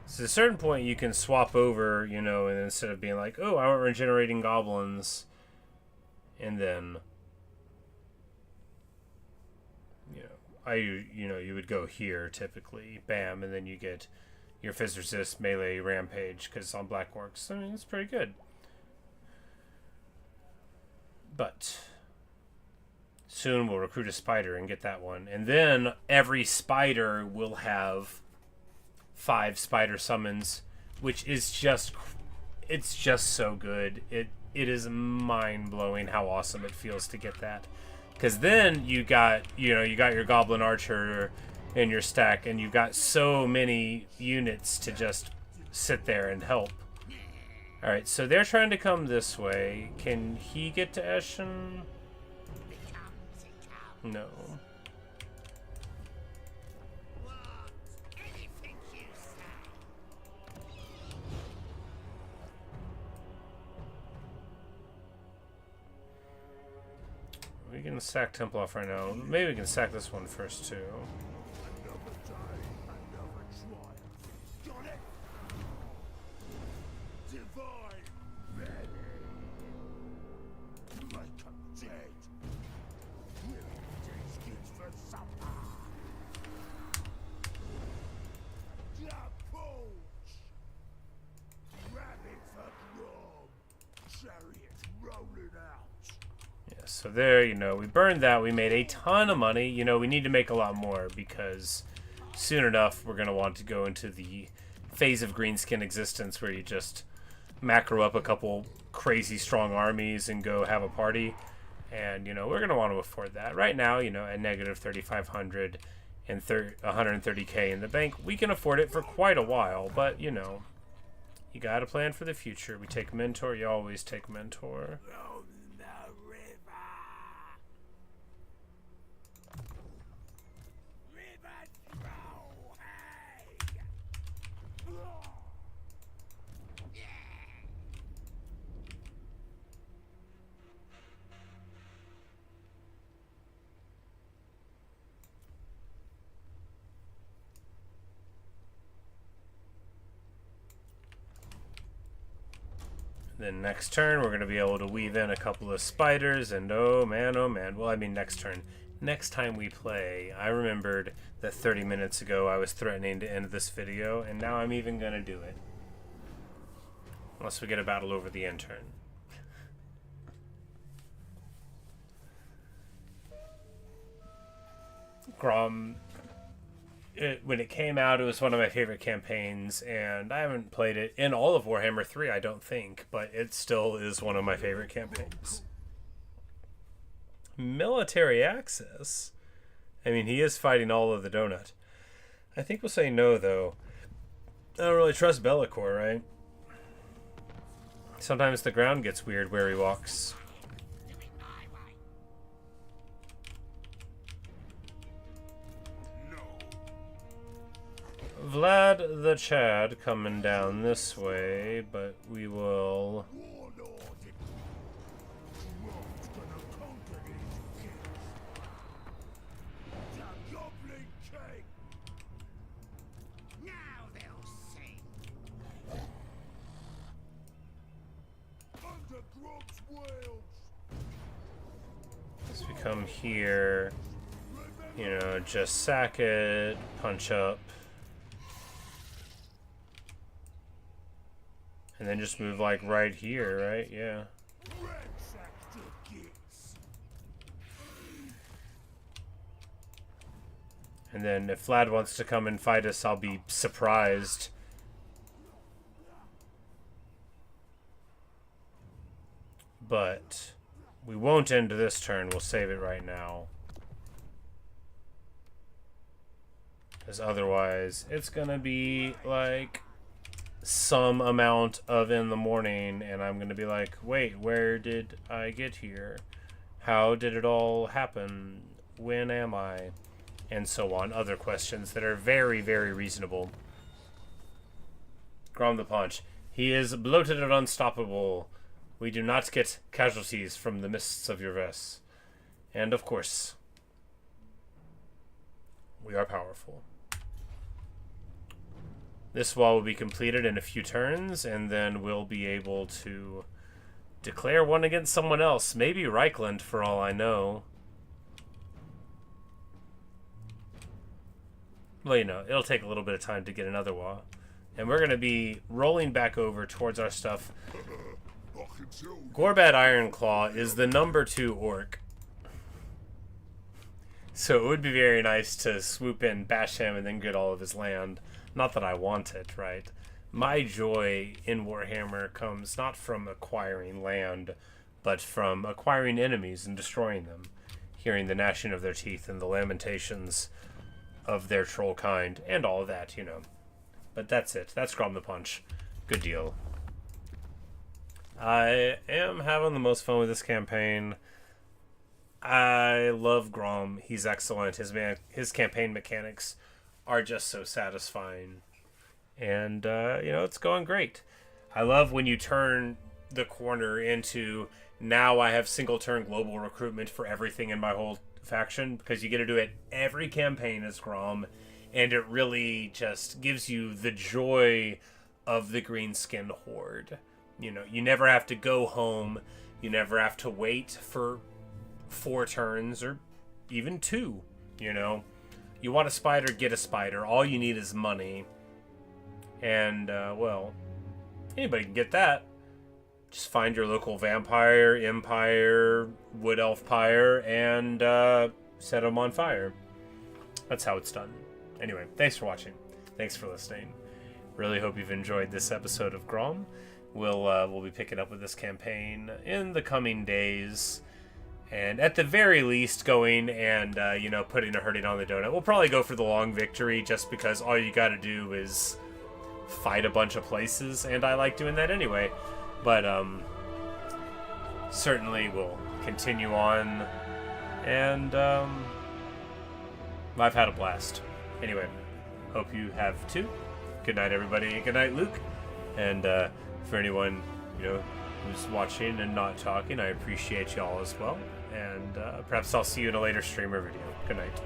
So at a certain point you can swap over, you know, and instead of being like, oh, I want regenerating goblins, and then, you would go here typically, bam, and then you get your fizz resist melee rampage because it's on black orcs. I mean, it's pretty good. But soon we'll recruit a spider and get that one, and then every spider will have 5 spider summons, which is just so good. It is mind-blowing how awesome it feels to get that, because then you got your goblin archer in your stack, and you've got so many units to just sit there and help. All right, so they're trying to come this way. Can he get to Eshin? No. We can sack Temple off right now. Maybe we can sack this one first, too. So there, we burned that. We made a ton of money. We need to make a lot more because soon enough we're going to want to go into the phase of greenskin existence where you just macro up a couple crazy strong armies and go have a party. And, we're going to want to afford that. Right now, at negative 3,500 and 130k in the bank, we can afford it for quite a while. But, you got to plan for the future. We take mentor. You always take mentor. Then next turn, we're going to be able to weave in a couple of spiders, and oh man. Well, I mean next turn. Next time we play, I remembered that 30 minutes ago I was threatening to end this video, and now I'm even going to do it. Unless we get a battle over the end turn. Grom, when it came out, it was one of my favorite campaigns, and I haven't played it in all of Warhammer 3, I don't think, but it still is one of my favorite campaigns. Military access? I mean, he is fighting all of the donut. I think we'll say no, though. I don't really trust Bellicor, right? Sometimes the ground gets weird where he walks. Vlad the Chad coming down this way, but we will... As we come here, just sack it, punch up. And then just move like right here, right? Yeah. And then if Vlad wants to come and fight us, I'll be surprised. But we won't end this turn. We'll save it right now. Because otherwise, it's gonna be like some amount of in the morning, and I'm gonna be like, wait, where did I get here? How did it all happen? When am I? And so on. Other questions that are very, very reasonable. Grom the Punch. He is bloated and unstoppable. We do not get casualties from the mists of Urves. And of course, we are powerful. This wall will be completed in a few turns, and then we'll be able to declare one against someone else. Maybe Reichland, for all I know. Well, you know, it'll take a little bit of time to get another wall. And we're going to be rolling back over towards our stuff. Gorbad Ironclaw is the #2 orc. So it would be very nice to swoop in, bash him, and then get all of his land. Not that I want it, right? My joy in Warhammer comes not from acquiring land, but from acquiring enemies and destroying them. Hearing the gnashing of their teeth and the lamentations of their troll kind, and all of that, you know. But that's it. That's Grom the Punch. Good deal. I am having the most fun with this campaign. I love Grom. He's excellent. His campaign mechanics are just so satisfying. And, you know, it's going great. I love when you turn the corner into, now I have single turn global recruitment for everything in my whole faction, because you get to do it every campaign as Grom, and it really just gives you the joy of the greenskin horde. You know, you never have to go home. You never have to wait for 4 turns or even 2, you know. You want a spider, get a spider. All you need is money. And, well, anybody can get that. Just find your local vampire, empire, wood elf pyre, and set them on fire. That's how it's done. Anyway, thanks for watching. Thanks for listening. Really hope you've enjoyed this episode of Grom. We'll be picking up with this campaign in the coming days. And at the very least, going and, you know, putting a hurting on the donut. We'll probably go for the long victory, just because all you gotta do is fight a bunch of places, and I like doing that anyway. But, certainly we'll continue on, and, I've had a blast. Anyway, hope you have too. Good night, everybody. Good night, Luke. And, for anyone, you know, who's watching and not talking, I appreciate y'all as well. And perhaps I'll see you in a later stream or video. Good night.